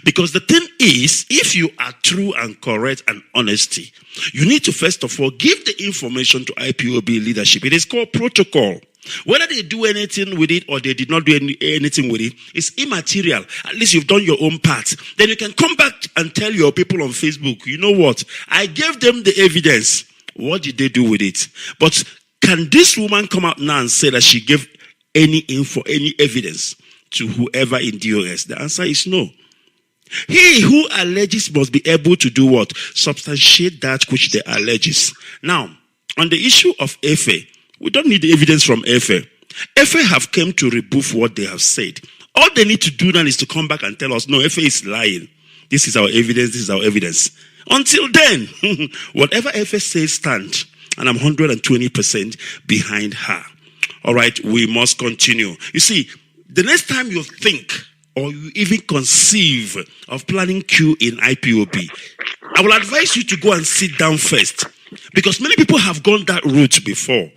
Because the thing is, if you are true and correct and honesty, you need to first of all give the information to IPOB leadership. It is called protocol. Whether they do anything with it or they did not do anything with it, it's immaterial. At least you've done your own part. Then you can come back and tell your people on Facebook, you know what? I gave them the evidence. What did they do with it? But can this woman come out now and say that she gave any evidence to whoever in DOS? The answer is no. He who alleges must be able to do what? Substantiate that which they alleges. Now, on the issue of Efe, we don't need evidence from Efe. Efe have come to rebuff what they have said. All they need to do now is to come back and tell us, no, Efe is lying. This is our evidence, this is our evidence. Until then, whatever Efe says stands, and I'm 120% behind her. All right, we must continue. You see, the next time you think or you even conceive of planning coup in IPOB, I will advise you to go and sit down first. Because many people have gone that route before.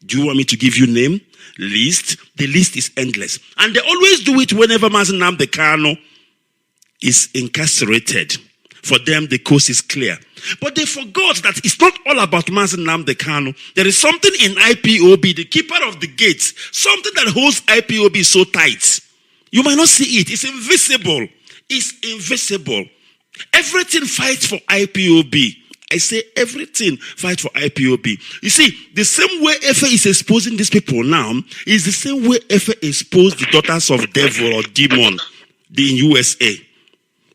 Do you want me to give you name? List? The list is endless. And they always do it whenever Mazi Kanu is incarcerated. For them, the coast is clear. But they forgot that it's not all about Mazi Kanu. There is something in IPOB, the keeper of the gates, something that holds IPOB so tight. You might not see it. It's invisible. It's invisible. Everything fights for IPOB. I say everything fights for IPOB. You see, the same way Efe is exposing these people now is the same way Efe exposed the daughters of devil or demon in USA.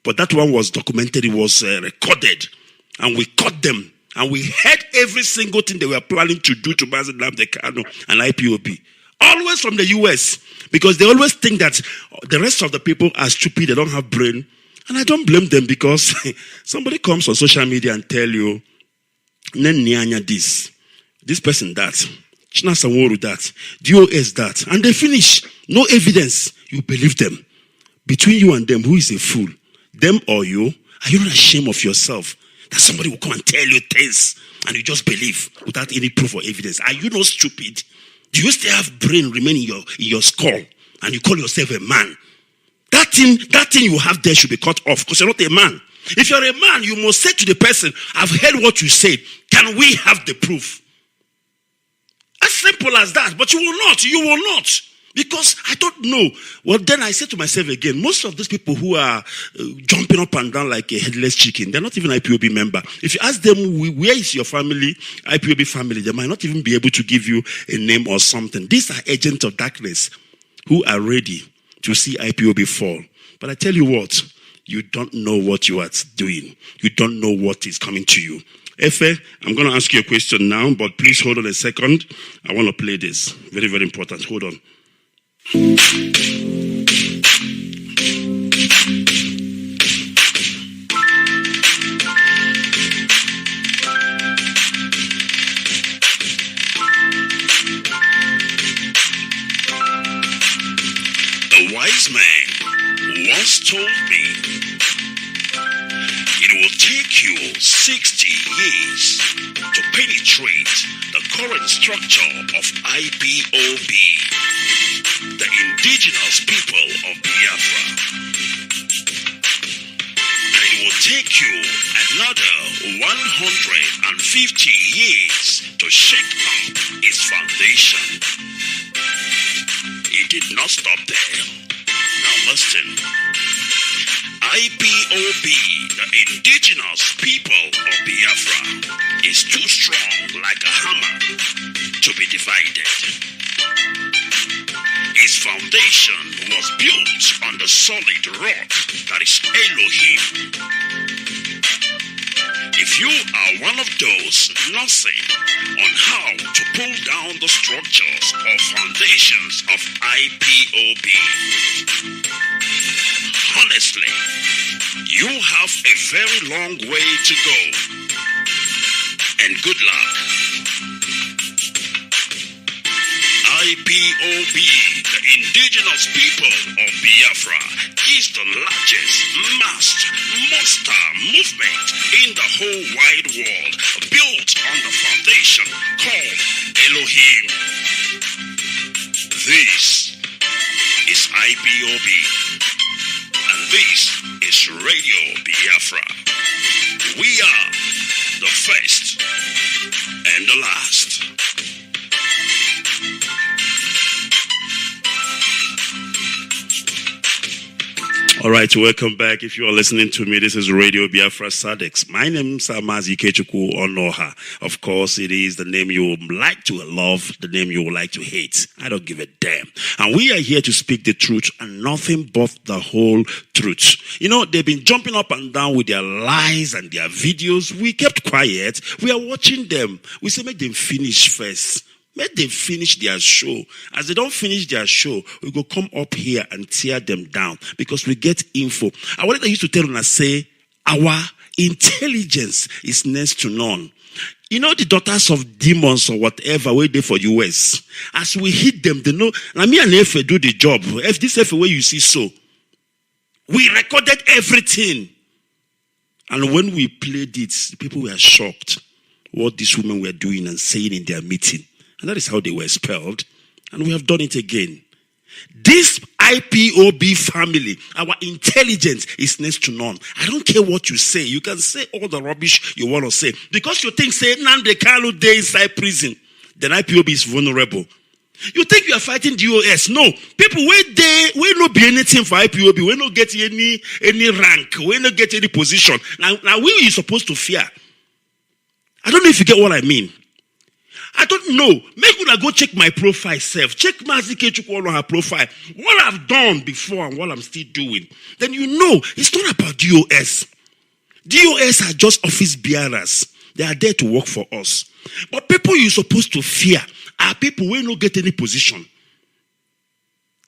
But that one was documented, it was recorded, and we caught them. And we heard every single thing they were planning to do to Mazi Kanu and IPOB. Always from the US. Because they always think that the rest of the people are stupid, they don't have brain. And I don't blame them, because somebody comes on social media and tell you, this person that, Chinasaworu that, DOS that, and they finish. No evidence. You believe them. Between you and them, who is a fool? Them or you? Are you not ashamed of yourself that somebody will come and tell you things and you just believe without any proof or evidence? Are you not stupid? Do you still have brain remaining in your skull and you call yourself a man? That thing you have there should be cut off, because you're not a man. If you're a man, you must say to the person, I've heard what you said. Can we have the proof? As simple as that. But you will not. Because I don't know. Well, then I say to myself again, most of those people who are jumping up and down like a headless chicken, they're not even IPOB member. If you ask them, where is your family, IPOB family, they might not even be able to give you a name or something. These are agents of darkness who are ready to see IPOB fall. But I tell you what, you don't know what you are doing. You don't know what is coming to you. Efe, I'm going to ask you a question now, but please hold on a second. I want to play this. Very, very important. Hold on. A wise man once told me, it will take you 60 years to penetrate the current structure of IPOB. The indigenous people of Biafra. And it will take you another 150 years to shake up its foundation. It did not stop there. Now listen. IPOB, the indigenous people of Biafra, is too strong like a hammer to be divided. Its foundation was built on the solid rock that is Elohim. If you are one of those nursing on how to pull down the structures or foundations of IPOB, honestly, you have a very long way to go. And good luck. IPOB, the indigenous people of Biafra, is the largest mass monster movement in the whole wide world, built on the foundation called Elohim. This is IPOB, and this is Radio Biafra. We are the first and the last. All right, welcome back. If you are listening to me, this is Radio Biafra SADEC. My name is Mazi IKECHUKWU ONUOHA. Of course, it is the name you would like to love, the name you would like to hate. I don't give a damn. And we are here to speak the truth and nothing but the whole truth. You know, they've been jumping up and down with their lies and their videos. We kept quiet. We are watching them. We say, make them finish first. Let them finish their show. As they don't finish their show, we go come up here and tear them down because we get info. I wanted to used to tell them, I say, our intelligence is next to none. You know, the daughters of demons or whatever, wait there for US. As we hit them, they know, now me and Efe do the job. If this Efe where you see so, we recorded everything. And when we played it, people were shocked what these women were doing and saying in their meeting. And that is how they were expelled. And we have done it again. This IPOB family, our intelligence is next to none. I don't care what you say. You can say all the rubbish you want to say. Because you think, say, Nnamdi Kanu day inside prison, then IPOB is vulnerable. You think you are fighting DOS. No. People, we no be anything for IPOB. We no get any rank. We no get any position. Now we are supposed to fear. I don't know if you get what I mean. I don't know. Make una go check my profile self. Check Mazi IKECHUKWU ONUOHA profile. What I've done before and what I'm still doing. Then you know, it's not about DOS. DOS are just office bearers. They are there to work for us. But people you're supposed to fear are people who don't get any position.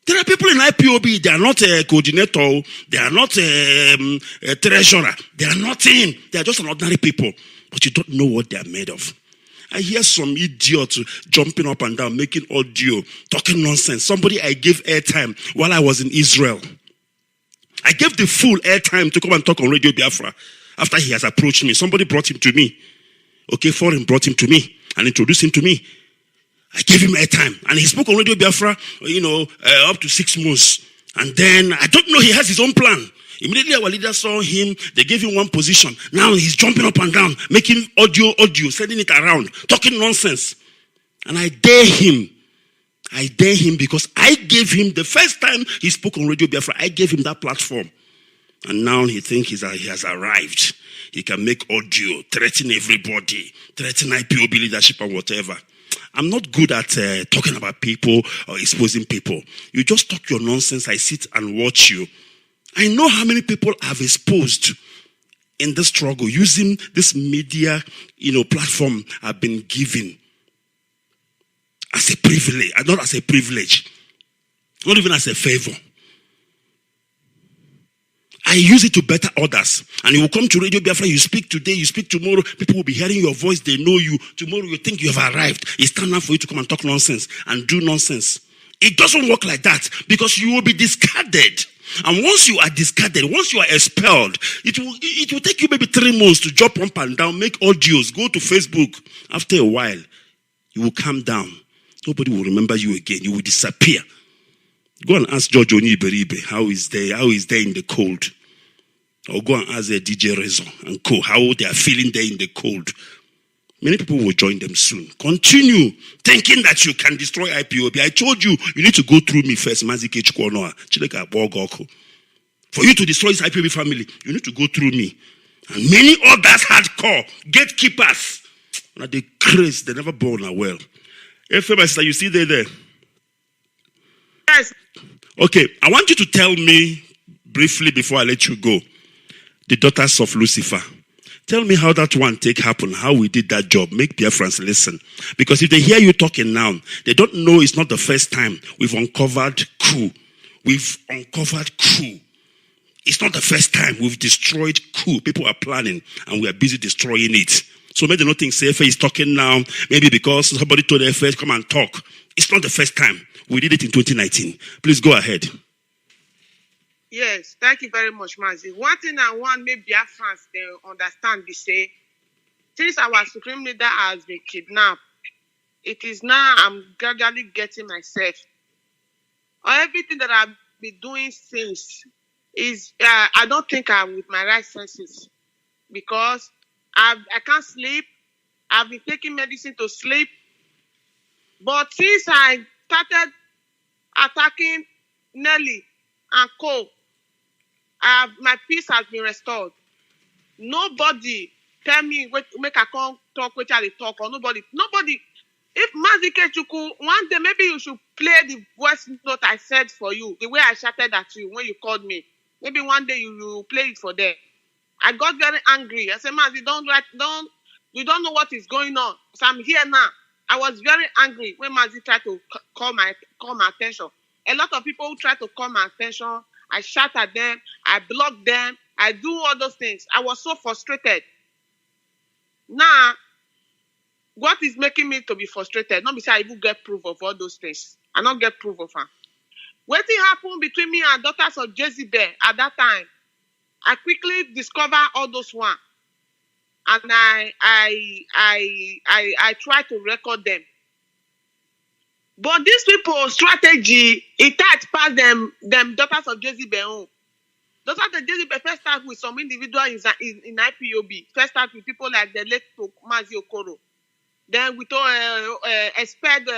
There are people in IPOB, they are not a coordinator, they are not a treasurer, they are nothing. They are just an ordinary people. But you don't know what they are made of. I hear some idiot jumping up and down, making audio, talking nonsense. Somebody I gave airtime while I was in Israel. I gave the full airtime to come and talk on Radio Biafra. After he has approached me, somebody brought him to me. Okay, foreign brought him to me and introduced him to me. I gave him airtime and he spoke on Radio Biafra, up to 6 months. And then, I don't know, he has his own plan. Immediately our leader saw him, they gave him one position. Now he's jumping up and down, making audio, sending it around, talking nonsense. And I dare him because I gave him, the first time he spoke on Radio Biafra, I gave him that platform. And now he thinks he has arrived. He can make audio, threaten everybody, threaten IPOB leadership and whatever. I'm not good at talking about people or exposing people. You just talk your nonsense, I sit and watch you. I know how many people I've exposed in the struggle using this media, platform I've been given as a privilege, not as a privilege, not even as a favor. I use it to better others. And you will come to Radio Biafra, you speak today, you speak tomorrow, people will be hearing your voice, they know you. Tomorrow you think you have arrived. It's time now for you to come and talk nonsense and do nonsense. It doesn't work like that because you will be discarded. And once you are discarded, once you are expelled, it will take you maybe 3 months to jump up and down, make audios, go to Facebook. After a while, you will calm down. Nobody will remember you again. You will disappear. Go and ask George Oniberibe how is they in the cold. Or go and ask DJ Rezo and Co. how they are feeling there in the cold. Many people will join them soon. Continue thinking that you can destroy IPOB. I told you, you need to go through me first. Mazi IKECHUKWU ONUOHA. For you to destroy this IPOB family, you need to go through me. And many others hardcore, gatekeepers. Now they crazy, they never born well. FM, my sister, you see there? Yes. Okay, I want you to tell me briefly before I let you go. The daughters of Lucifer. Tell me how that one take happen, how we did that job. Make Biafrans listen. Because if they hear you talking now, they don't know it's not the first time we've uncovered coup. We've uncovered coup. It's not the first time we've destroyed coup. People are planning and we are busy destroying it. So maybe they don't think Sefe is talking now. Maybe because somebody told Sefe, come and talk. It's not the first time. We did it in 2019. Please go ahead. Yes, thank you very much, Mazi. One thing I want maybe Biafrans they understand is say, since our supreme leader has been kidnapped, it is now I'm gradually getting myself. Everything that I've been doing since is I don't think I'm with my right senses because I can't sleep. I've been taking medicine to sleep, but since I started attacking Nelly and Co. My peace has been restored. Nobody tell me make I come talk which I talk or nobody. If Mazi IKECHUKWU, one day maybe you should play the voice note I said for you, the way I shouted at you when you called me. Maybe one day you will play it for them. I got very angry. I said, Mazi, you don't know what is going on. So I'm here now. I was very angry when Mazi tried to call my attention. A lot of people who try to call my attention, I shout at them, I block them, I do all those things. I was so frustrated. Now, what is making me to be frustrated? Not because I even get proof of all those things. I don't get proof of them. What happened between me and daughters of Jezebel at that time? I quickly discover all those one. And I try to record them. But these people's strategy, it tight past them daughters of Jezebel. Daughters of Jezebel first start with some individuals in IPOB. First start with people like the late Mazi Okoro. Then we expect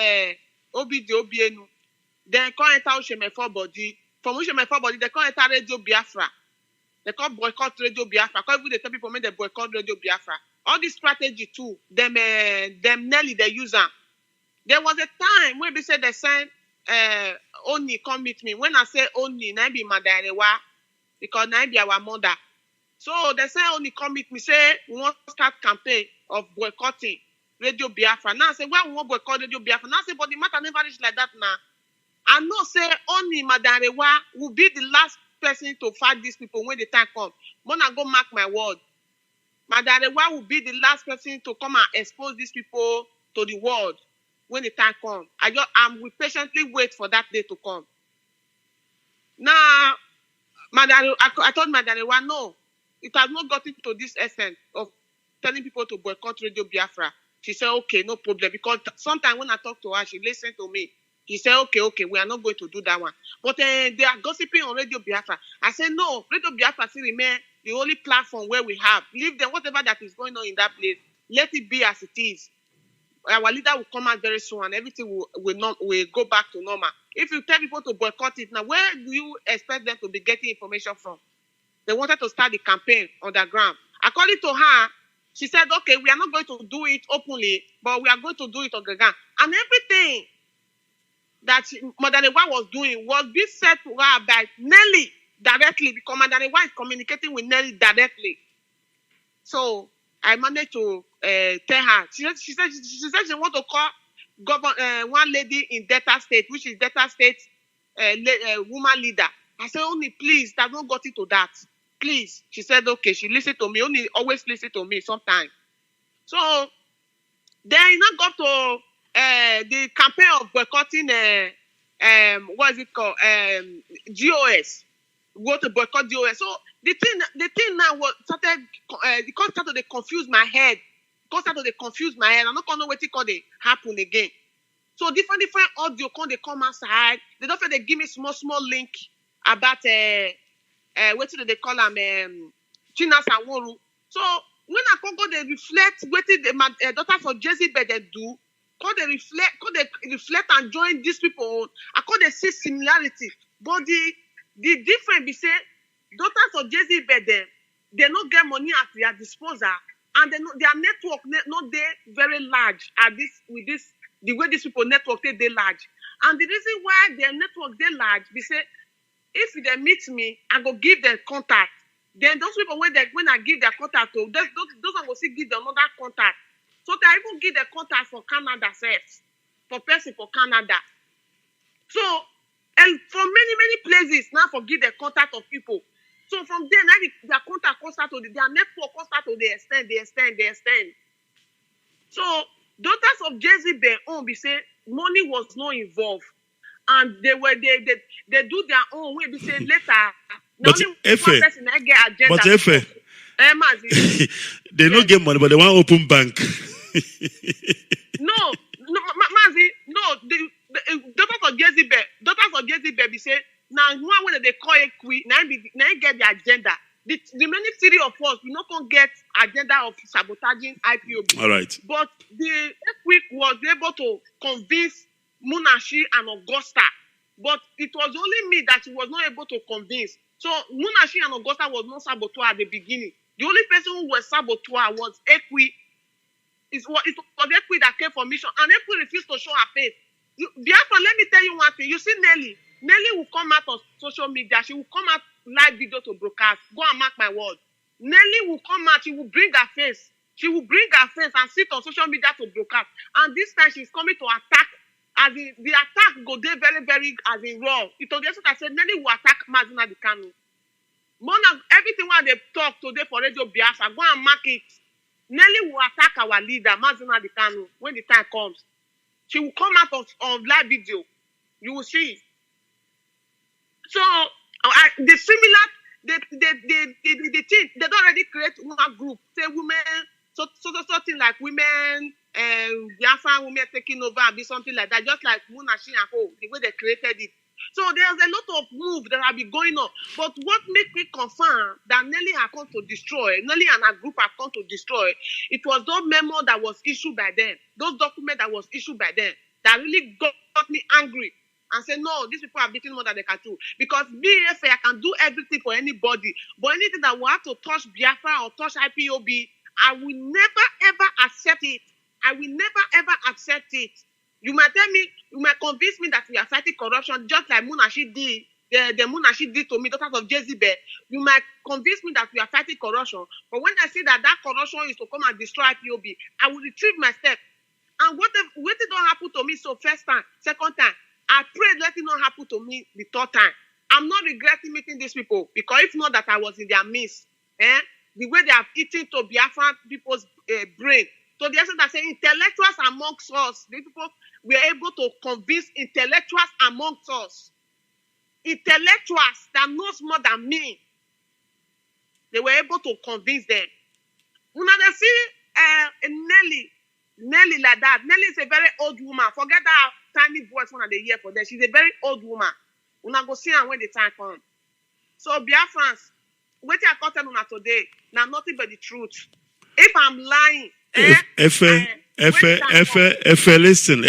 Obidi Obienu. Then come enter Ushemefo body. From Ushemefo body, they come enter Radio Biafra. They come boycott Radio Biafra. Because even they tell people they boycott Radio Biafra. All this strategy too, them Nelly they use them. There was a time when they said they sent Oni come meet me. When I say Oni, na be Madarewa, because na be our mother. So they say Oni come meet me, say we want to start campaign of boycotting Radio Biafra. Now I say, why we want boycott Radio Biafra? Now I say, but the matter never reach like that now. I know say Oni Madarewa will be the last person to fight these people when the time comes. When I go mark my word. Madarewa will be the last person to come and expose these people to the world when the time comes. We patiently wait for that day to come. Now, I told Madarewa, no, it has not gotten to this extent of telling people to boycott Radio Biafra. She said, okay, no problem. Because sometimes when I talk to her, she listened to me. She said, okay, we are not going to do that one. But they are gossiping on Radio Biafra. I said, no, Radio Biafra still remain the only platform where we have. Leave them, whatever that is going on in that place, let it be as it is. Our leader will come out very soon and everything will go back to normal. If you tell people to boycott it, now where do you expect them to be getting information from? They wanted to start the campaign on the ground. According to her, she said, okay, we are not going to do it openly, but we are going to do it on the ground. And everything that Madarewa was doing was being said to her by Nelly directly, because Madarewa is communicating with Nelly directly. So I managed to tell her. She said she want to call one lady in Delta State, which is Delta State woman leader. I said, only please, that not got into that. Please. She said, okay. She listened to me. Only always listen to me sometimes. So then I now got to the campaign of boycotting what is it called? GOS. Go to boycott GOS. So the thing now was started to confuse my head. I'm not gonna know what it could happen again. So different audio they come outside. They don't feel they give me small link about what do they call them Chinas and Woru. So when I come go they reflect what the daughters of Jezebel they do. They reflect and join these people. I call they see similarity. But the difference be say daughters of Jezebel they not get money at their disposal, and their network not they very large at this with this the way these people network they large. And the reason why their network they large be say if they meet me, I go give them contact. Then those people when I give their contact to those I go see give them another contact. So they even give the contact for Canada first, for person for Canada. So, and for many places, now forgive the contact of people. So from there, now their contact comes out to their network comes out to they extend. So, daughters of Jezebel, we say money was not involved. And they do their own way. We say later, but Efe, they don't get money, but they want open bank. No, Mazi, no. The daughters of Jezebel, be say now when they call it queen, now get the agenda. The remaining three of us, we not gonna get agenda of sabotaging IPOB. All right. But the quick was able to convince Munashi and Augusta, but it was only me that she was not able to convince. So Munashi and Augusta was not saboteur at the beginning. The only person who was saboteur was Ekwi. It was Ekwi that came for mission, and Ekwi refused to show her face. Biafra, let me tell you one thing. You see Nelly. Nelly will come out on social media. She will come out live video to broadcast. Go and mark my word. Nelly will come out. She will bring her face. She will bring her face and sit on social media to broadcast. And this time she's coming to attack. As in, the attack go there very, very as in raw. It was just I said Nelly will attack Mazi Kanu. Everything what they talk today for Radio Biafra, go and mark it. Nelly will attack our leader, Mazi Kanu, when the time comes. She will come out of live video. You will see. So the similar, the thing they don't already create one group. Say women, something like women, Biafra women taking over and be something like that. Just like Munashi and Ho, the way they created it. So there's a lot of moves that have been going on. But what makes me confirm that Nelly had come to destroy, Nelly and her group have come to destroy, it was those memo that was issued by them, those documents that was issued by them, that really got me angry and said, no, these people are beating more than they can do. Because BFA, I can do everything for anybody, but anything that will have to touch Biafra or touch IPOB, I will never ever accept it. I will never ever accept it. You might tell me, you might convince me that we are fighting corruption, just like Munashi did, the Munashi did to me, daughters of Jezebel. You might convince me that we are fighting corruption. But when I see that corruption is to come and destroy IPOB, I will retrieve my step. And what don't happen to me so first time, second time, I pray let it not happen to me the third time. I'm not regretting meeting these people, because if not that I was in their midst, the way they have eaten to Biafran people's brain. So the essence that say intellectuals amongst us, the people we are able to convince intellectuals amongst us. Intellectuals that knows more than me. They were able to convince them. When I see Nelly like that, Nelly is a very old woman. Forget that tiny voice when they hear for them. She's a very old woman. When I go see her when the time comes. So Biafrans, what I got tell you today, now nothing but the truth. If I'm lying, listen,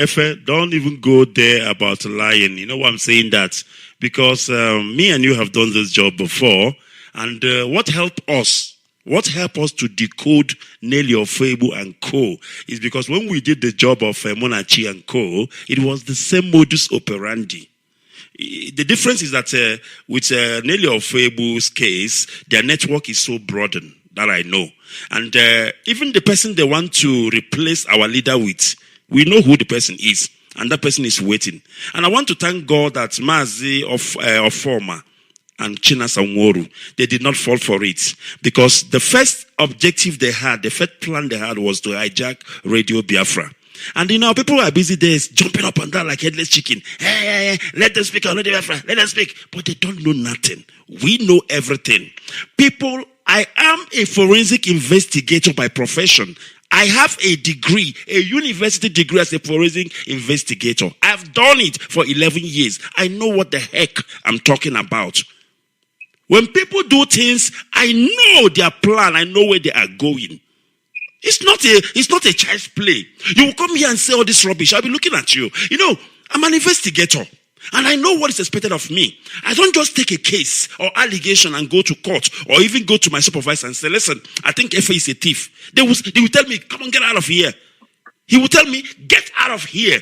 don't even go there about lying. You know why I'm saying that? Because me and you have done this job before, and what helped us to decode Nelly Ofebu and Co. is because when we did the job of Munachi and Co., it was the same modus operandi. The difference is that with Nelly Ofebu's case, their network is so broadened. That I know. And even the person they want to replace our leader with, we know who the person is. And that person is waiting. And I want to thank God that Mazi of former and Chinas and Woru, they did not fall for it. Because the first objective they had, the first plan they had was to hijack Radio Biafra. And you know, people are busy there jumping up and down like headless chicken. Hey, let them speak on Radio Biafra, let them speak. But they don't know nothing. We know everything. I am a forensic investigator by profession. I have a degree, a university degree as a forensic investigator. I've done it for 11 years. I know what the heck I'm talking about. When people do things, I know their plan. I know where they are going. It's not a child's play. You will come here and say all this rubbish. I'll be looking at you. You know, I'm an investigator. And I know what is expected of me. I don't just take a case or allegation and go to court or even go to my supervisor and say, listen, I think Efe is a thief. They will tell me, come on, get out of here. He will tell me, get out of here.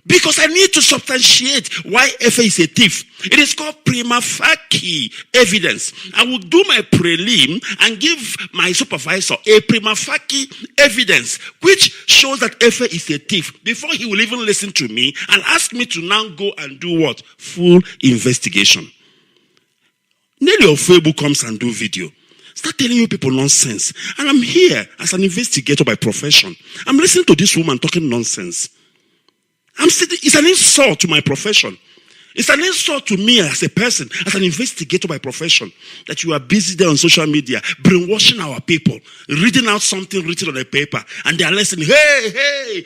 Because I need to substantiate why Efe is a thief. It is called prima facie evidence. I will do my prelim and give my supervisor a prima facie evidence which shows that Efe is a thief before he will even listen to me and ask me to now go and do what? Full investigation. Nelly Ofebu comes and do video. Start telling you people nonsense. And I'm here as an investigator by profession. I'm listening to this woman talking nonsense. It's an insult to my profession. It's an insult to me as a person, as an investigator by profession, that you are busy there on social media, brainwashing our people, reading out something written on a paper, and they are listening, hey,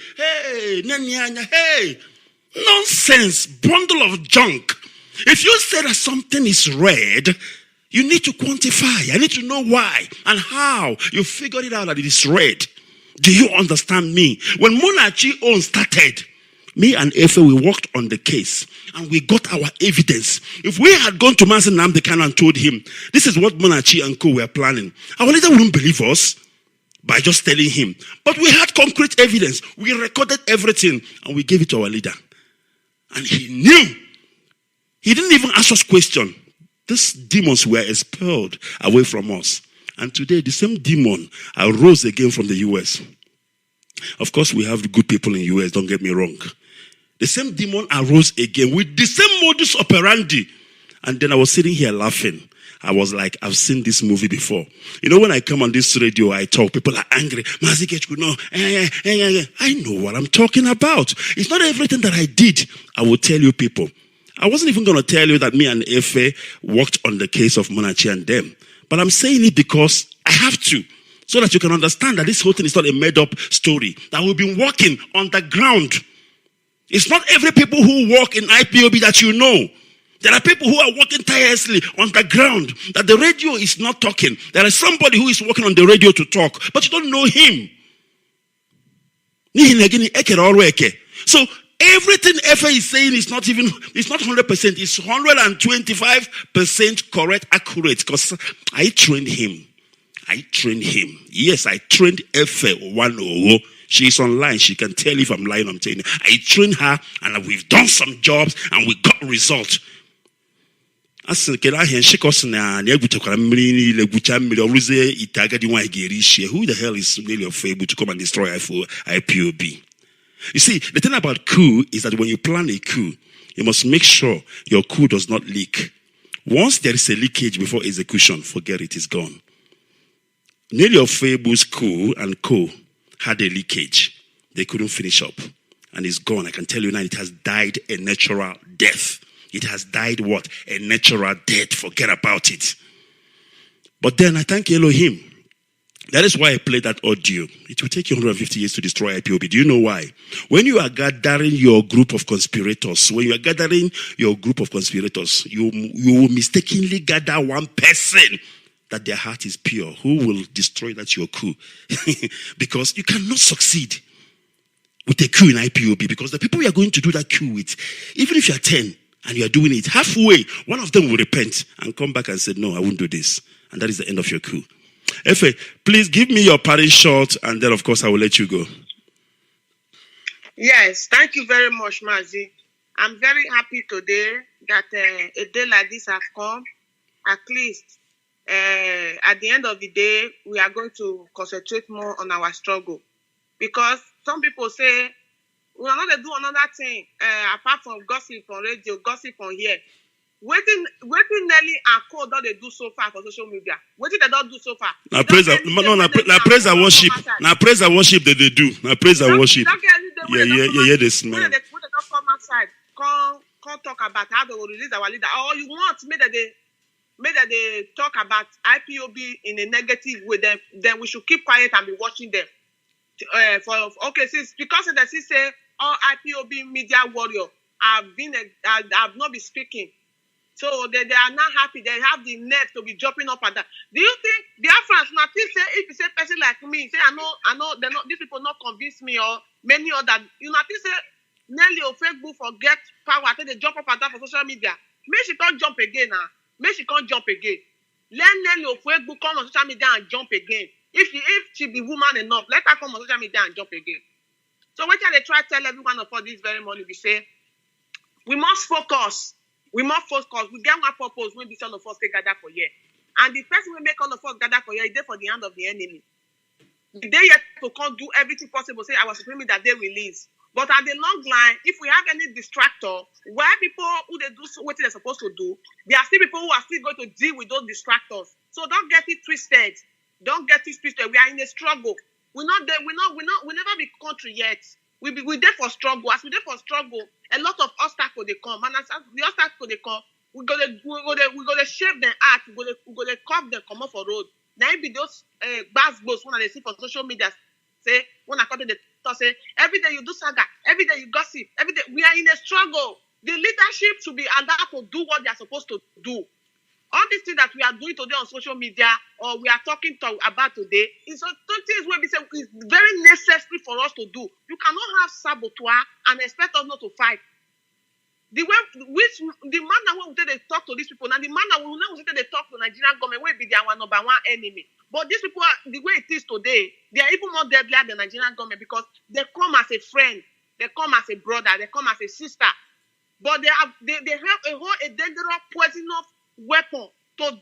nyanya, hey. Nonsense, bundle of junk. If you say that something is red, you need to quantify. I need to know why and how you figured it out that it is red. Do you understand me? When Monarchy own started, me and Efe, we worked on the case and we got our evidence. If we had gone to Mazi Nnamdi Kanu and told him, this is what Monarchy and co were planning, our leader wouldn't believe us by just telling him. But we had concrete evidence. We recorded everything and we gave it to our leader. And he knew. He didn't even ask us question. These demons were expelled away from us. And today, the same demon arose again from the US. Of course, we have good people in the US, don't get me wrong. The same demon arose again with the same modus operandi. And then I was sitting here laughing. I was like, I've seen this movie before. You know, when I come on this radio, I talk, people are angry. Mazi IKECHUKWU, no. I know what I'm talking about. It's not everything that I did. I will tell you people. I wasn't even going to tell you that me and Efe worked on the case of Monarchy and them. But I'm saying it because I have to. So that you can understand that this whole thing is not a made-up story. That we've been working on the ground. It's not every people who work in IPOB that you know. There are people who are working tirelessly on the ground. That the radio is not talking. There is somebody who is working on the radio to talk. But you don't know him. So everything Efe is saying is not 100%. It's 125% correct, accurate. Because I trained him. Yes, I trained Sep 20Th. She is online. She can tell if I'm lying. I'm telling you. I trained her and we've done some jobs and we got results. Who the hell is really able to come and destroy IPOB? You see, the thing about coup is that when you plan a coup, you must make sure your coup does not leak. Once there is a leakage before execution, forget it, it's gone. Nearly of Fabu's coup and co had a leakage. They couldn't finish up. And it's gone. I can tell you now, it has died a natural death. It has died what? A natural death. Forget about it. But then I thank Elohim. That is why I played that audio. It will take you 150 years to destroy IPOB. Do you know why? When you are gathering your group of conspirators, you will mistakenly gather one person that their heart is pure, who will destroy that your coup. Because you cannot succeed with a coup in IPOB, because the people you are going to do that coup with, even if you are 10 and you are doing it, halfway, one of them will repent and come back and say, no, I won't do this. And that is the end of your coup. Efe, please give me your parting shot, and then, of course, I will let you go. Yes, thank you very much, Mazi. I'm very happy today that a day like this has come. At least, at the end of the day, we are going to concentrate more on our struggle. Because some people say, we are not going to do another thing apart from gossip on radio, gossip on here. Waiting Nelly and Co don't they do so far for social media? Waiting they don't do so far. Now praise and worship. Now praise and worship they do. Now praise and worship. Yeah. They smell. When they don't come outside, come talk about how they will release our leader. Or you want me that they talk about IPOB in a negative way, then we should keep quiet and be watching them. Since because the say all IPOB media warrior have not been speaking. So they are not happy. They have the net to be jumping up and down. Do you think Biafrans now say if you say person like me, say I know these people not convince me or many other, you know, say Nelly or Facebook forget power, I think they jump up and down for social media. Maybe she can't jump again now. Maybe she can't jump again. Let Nelly or Facebook come on social media and jump again. If she be woman enough, let her come on social media and jump again. So what they try to tell everyone of us this very morning, we say we must focus. We must focus. We get one purpose when all of us gather for here. And the person will make all of us gather for here is there for the hand of the enemy. They yet to come do everything possible, say our supreme that they release. But at the long line, if we have any distractor, where people who they do what they're supposed to do, there are still people who are still going to deal with those distractors. So don't get it twisted. Don't get it twisted. We are in a struggle. We're not there. We never be country yet. We there for struggle. As we there for struggle, a lot of obstacles they come. And as the obstacles they come, we gonna shave them out. We gonna curve them, come off for road. Now it be those bad boys when they see for social media say when I come to the talk say every day you do saga, every day you gossip, every day we are in a struggle. The leadership should be allowed to do what they are supposed to do. All these things that we are doing today on social media or we are talking about today is things where we say is very necessary for us to do. You cannot have saboteur and expect us not to fight. The manner when they talk to these people, and the manner when they talk to Nigerian government will be their number one enemy. But these people, the way it is today, they are even more deadlier than Nigerian government because they come as a friend, they come as a brother, they come as a sister. But they have a dangerous, poisonous weapon to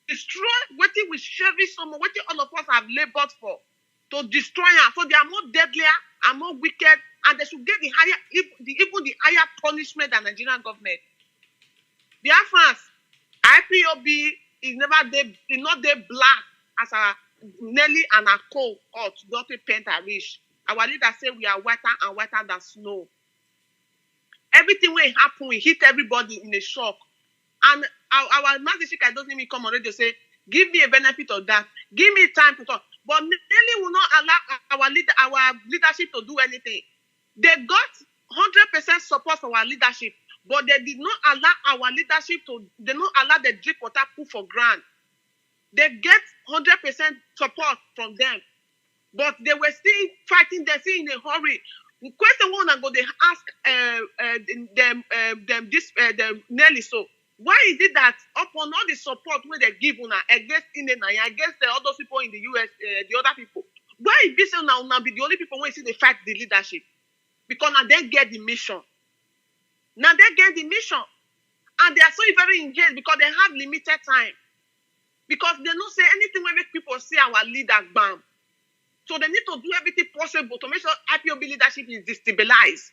destroy what we cherish so much, what all of us have labored for, to destroy her. So they are more deadlier and more wicked, and they should get the higher punishment than Nigerian government. Biafrans, IPOB is not there black as a Nelly and a cohort, not a paint a rich. Our leaders say we are whiter and whiter than snow. Everything will happen, we hit everybody in a shock. And our Mazi IKECHUKWU doesn't even come on radio say, give me a benefit of that. Give me time to talk. But Nelly will not allow our leadership to do anything. They got 100% support for our leadership, but they did not allow our leadership they not allow the drink water put for grant. They get 100% support from them, but they were still fighting. They're still in a hurry. Question one and go they ask them Nelly so. Why is it that upon all the support when they give against against the other people in the US, the other people, why is this now be the only people when see they fight the leadership? Because now they get the mission. Now they get the mission. And they are so very engaged because they have limited time. Because they don't say anything when make people see our leader bam. So they need to do everything possible to make sure IPOB leadership is destabilized.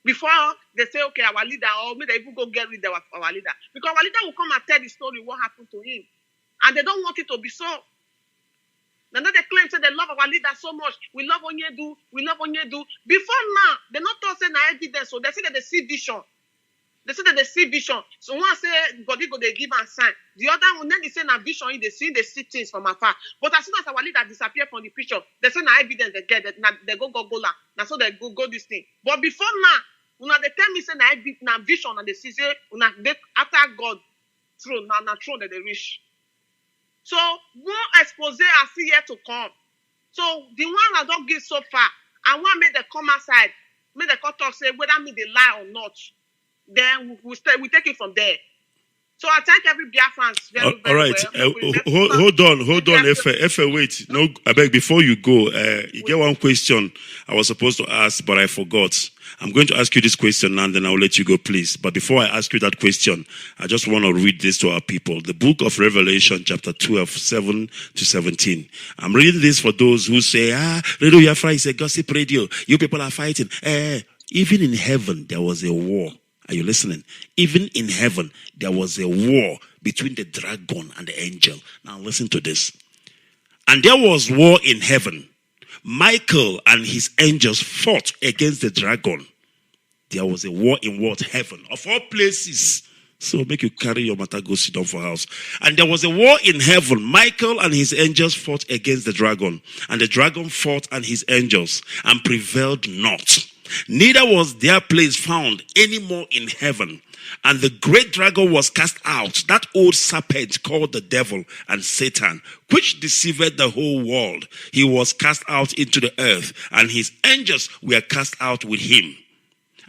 Before they say, okay, our leader, or maybe they even go get rid of our leader. Because our leader will come and tell the story what happened to him. And they don't want it to be so. Now they claim say they love our leader so much. We love Onyedu, we love Onyedu. Before now, they not talk say na evidence. So they say that they see vision. They say that they see vision. So one say body go they give and sign. The other one then they say na vision, they see things from afar. But as soon as our leader disappear from the picture, they say na evidence they get that they go now so they go this thing. But before now, when they tell me say na vision and they see say after God throne, na throne that they reach. So more expose are still yet to come. So the one that don't give so far, and one made the come outside, made the talk say whether me they lie or not. Then we take it from there. So I thank every Biafrans very, very all right. well. Hold on. If wait. No, I beg before you go. You get one question I was supposed to ask, but I forgot. I'm going to ask you this question now, and then I'll let you go, please. But before I ask you that question, I just want to read this to our people. The book of Revelation, chapter 12, 7 to 17. I'm reading this for those who say, Radio Biafra is a gossip radio. You people are fighting. Even in heaven, there was a war. Are you listening? Even in heaven, there was a war between the dragon and the angel. Now listen to this. And there was war in heaven. Michael and his angels fought against the dragon. There was a war in what? Heaven. Of all places, So make you carry your matter, go sit down for house. And there was a war in heaven. Michael and his angels fought against the dragon. And the dragon fought and his angels and prevailed not. Neither was their place found any more in heaven. And the great dragon was cast out, that old serpent called the devil and Satan, which deceived the whole world. He was cast out into the earth, and his angels were cast out with him.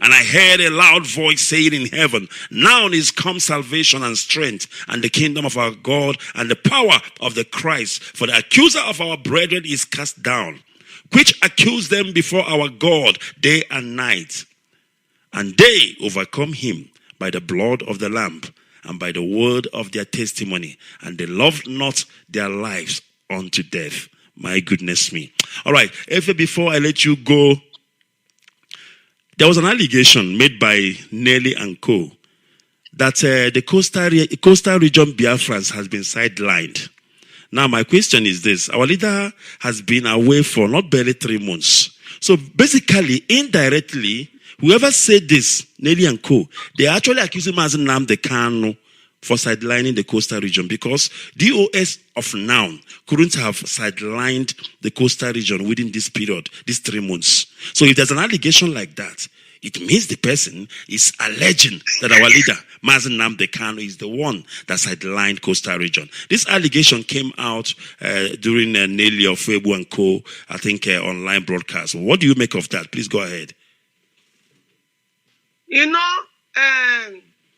And I heard a loud voice saying in heaven, now is come salvation and strength and the kingdom of our God and the power of the Christ. For the accuser of our brethren is cast down, which accused them before our God day and night. And they overcome him by the blood of the Lamb and by the word of their testimony. And they loved not their lives unto death. My goodness me. All right, before I let you go, there was an allegation made by Nelly and Co. that the coastal region Biafrans has been sidelined. Now, my question is this. Our leader has been away for not barely 3 months. So, basically, indirectly, whoever said this, Nelly and Co., they actually accuse him as Nnamdi Kanu for sidelining the coastal region because DOS of now couldn't have sidelined the coastal region within this period, these 3 months. So if there's an allegation like that, it means the person is alleging that our leader, Mazi Nnamdi Kanu, is the one that sidelined coastal region. This allegation came out during Nelly Ofebu and Co., I think, online broadcast. What do you make of that? Please go ahead. You know,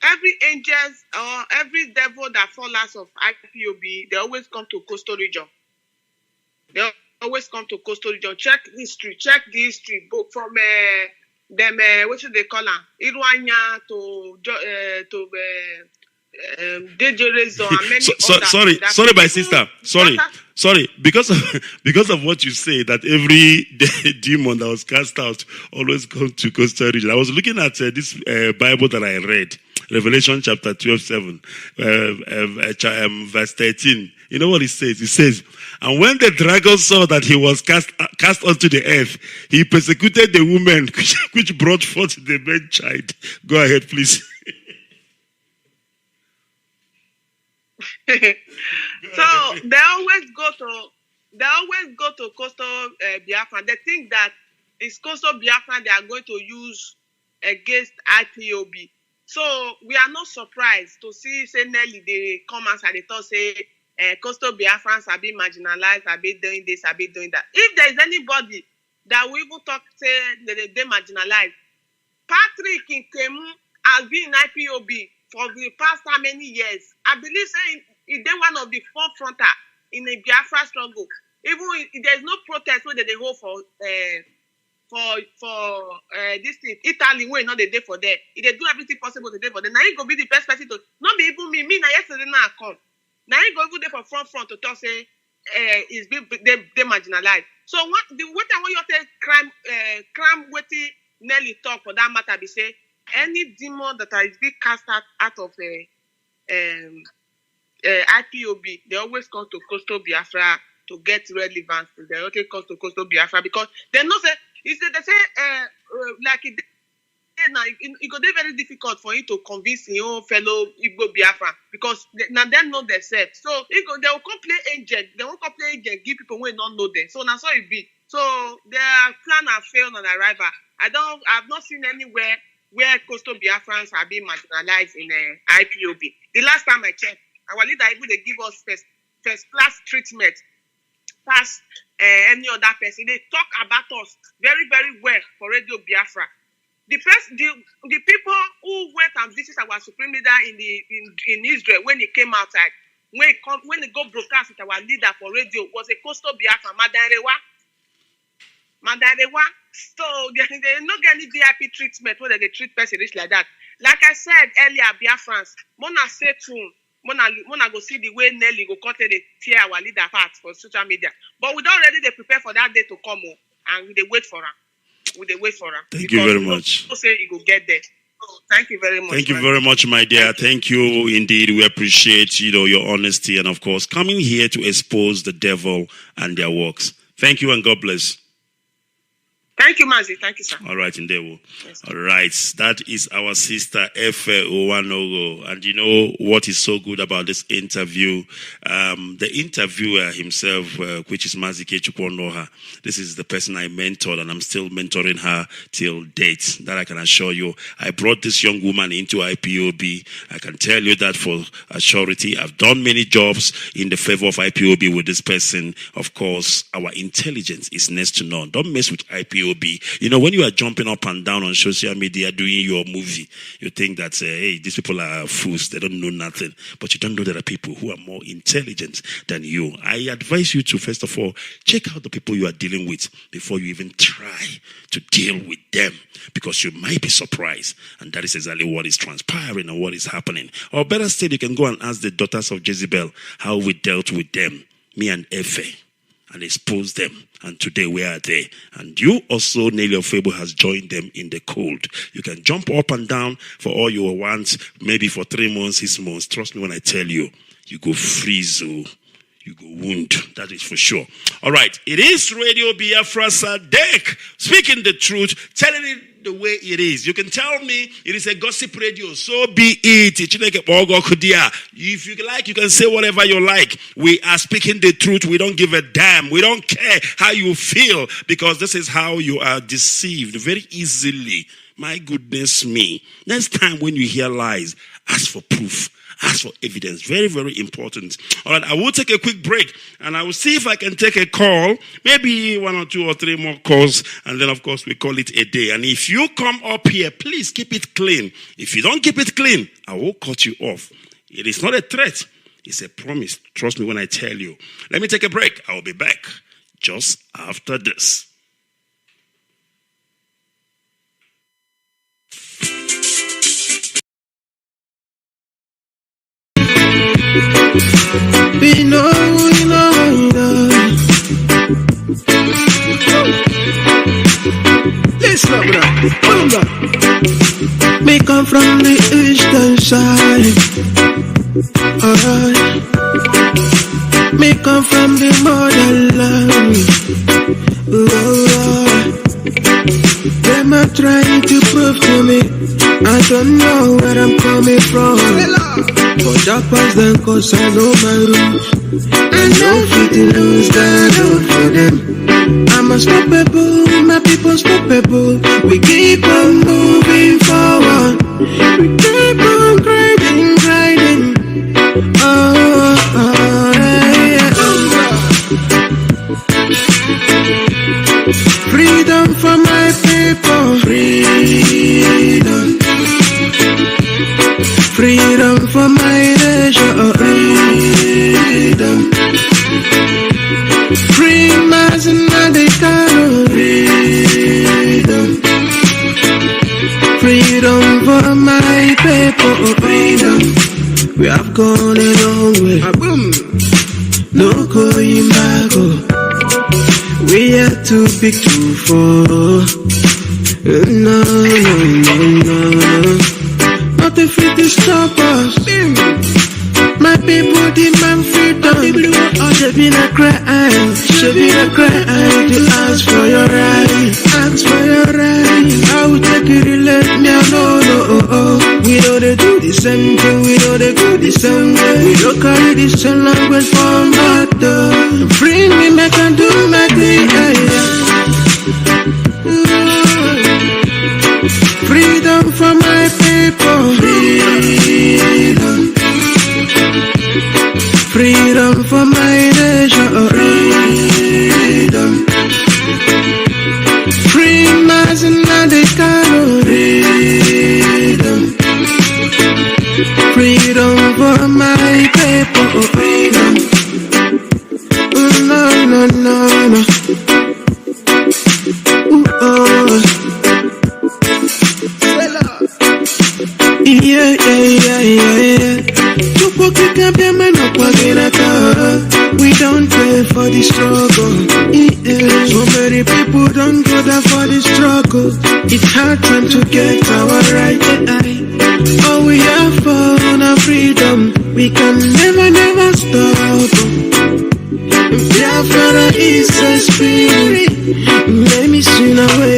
every angels or every devil that follows of IPOB, they always come to coastal region. They always come to coastal region. Check the history, book from them. What should they call them? Irwanya to Dejerezo and many others. Sorry, my sister. Sorry. Because of what you say, that every demon that was cast out always come to coastal region. I was looking at this Bible that I read. Revelation chapter 12:7, verse 13. You know what it says? It says, and when the dragon saw that he was cast onto the earth, he persecuted the woman which brought forth the man child. Go ahead, please. So they always go to coastal Biafra. They think that it's coastal Biafra they are going to use against IPOB. So we are not surprised to see say Nelly they come and they talk say coastal Biafrans are being marginalized, are being doing this, are being doing that. If there is anybody that will even talk say they marginalized, Patrick Nkemu has been in IPOB for the past how many years? I believe saying he's one of the forefronter in the Biafra struggle. Even if there's no protest where they hold for this thing, Italy, where not the day for there. If they do everything possible today for them, now you go be the best person to not be even me now yesterday now I come. Now you go even there for front to talk say is they marginalized. So what I want you to say crime waiting Nelly talk for that matter be say any demon that is being cast out of IPOB, they always come to coastal Biafra to get relevance. They always come to coastal Biafra because they know say they say like it go be very difficult for you to convince your fellow Igbo Biafra because now they know themselves. So they will come play agent. They won't come play agent. Give people who don't know them. So now so it be. So their plan have failed on arrival. I've not seen anywhere where coastal Biafrans are being marginalized in IPOB. The last time I checked, our leader even they give us first class treatment past any other person. They talk about us very, very well for Radio Biafra. The people who went and visited our supreme leader in Israel when he came outside, when they go broadcast with our leader for radio, was a coastal Biafra, Madarewa. So they not get any VIP treatment where they treat person rich like that. Like I said earlier, Biafrans, Mona say to Mona go see the way Nelly go cut the tear our leader apart for social media. But we don't already prepare for that day to come and we wait for her. Thank you very much. Say you go get there. So, thank you very much. Thank you very much, my dear. Thank you indeed. We appreciate your honesty and of course coming here to expose the devil and their works. Thank you and God bless. Thank you, Mazi. Thank you, sir. All right, Ndewo. Yes. All right, that is our sister Efe Owanogo. And you know what is so good about this interview? The interviewer himself, which is Mazi IKECHUKWU ONUOHA, this is the person I mentored, and I'm still mentoring her till date. That I can assure you. I brought this young woman into IPOB. I can tell you that for a surety. I've done many jobs in the favor of IPOB with this person. Of course, our intelligence is next to none. Don't mess with IPOB. You know, when you are jumping up and down on social media doing your movie, you think that, hey, these people are fools. They don't know nothing. But you don't know there are people who are more intelligent than you. I advise you to, first of all, check out the people you are dealing with before you even try to deal with them, because you might be surprised. And that is exactly what is transpiring and what is happening. Or better still, you can go and ask the daughters of Jezebel how we dealt with them, me and Efe, and expose them. And today, where are they? And you also, Nelly of Fable, has joined them in the cold. You can jump up and down for all you want, maybe for 3 months, 6 months. Trust me when I tell you, you go freeze, you go wound. That is for sure. All right. It is Radio Biafra SADEC, speaking the truth, telling it the way it is. You can tell me it is a gossip radio, so be it. If you like, you can say whatever you like. We are speaking the truth. We don't give a damn. We don't care how you feel, because this is how you are deceived very easily. My goodness me. Next time when you hear lies, ask for proof. Ask for evidence. Very, very important. All right, I will take a quick break, and I will see if I can take a call, maybe 1 or 2 or 3 more calls, and then, of course, we call it a day. And if you come up here, please keep it clean. If you don't keep it clean, I will cut you off. It is not a threat. It's a promise. Trust me when I tell you. Let me take a break. I will be back just after this. We know. Listen up, brother. Me come from the eastern side. Alright. Me come from the motherland. Them are trying to prove to me I don't know where I'm coming from. But that pass them cause I know my roots. I know fit to lose that road for them. I'm unstoppable, my people stoppable. We keep on moving forward. We keep on grinding. Yeah. Freedom for my people. Freedom for my nation. Free Mazi Kanu. Freedom for my people. We have gone a long way. No going back. We are too big to fall. No. Nothing fit to stop us. My people demand freedom. Should be a crime to ask for your right. Ask for your right. I will take it and let me know. We know they do the same thing. We know they go the same way. We don't carry the same language from matter. Free me, make and do my thing. Freedom for my people. Freedom for my nation. Free Mazi Kanu. Freedom for my people. No. Yeah. We don't pay for the struggle. So many people don't go there for the struggle. It's hard time to get our right. All we have for our freedom, we can never stop. Biafra is a spirit. Let me see away.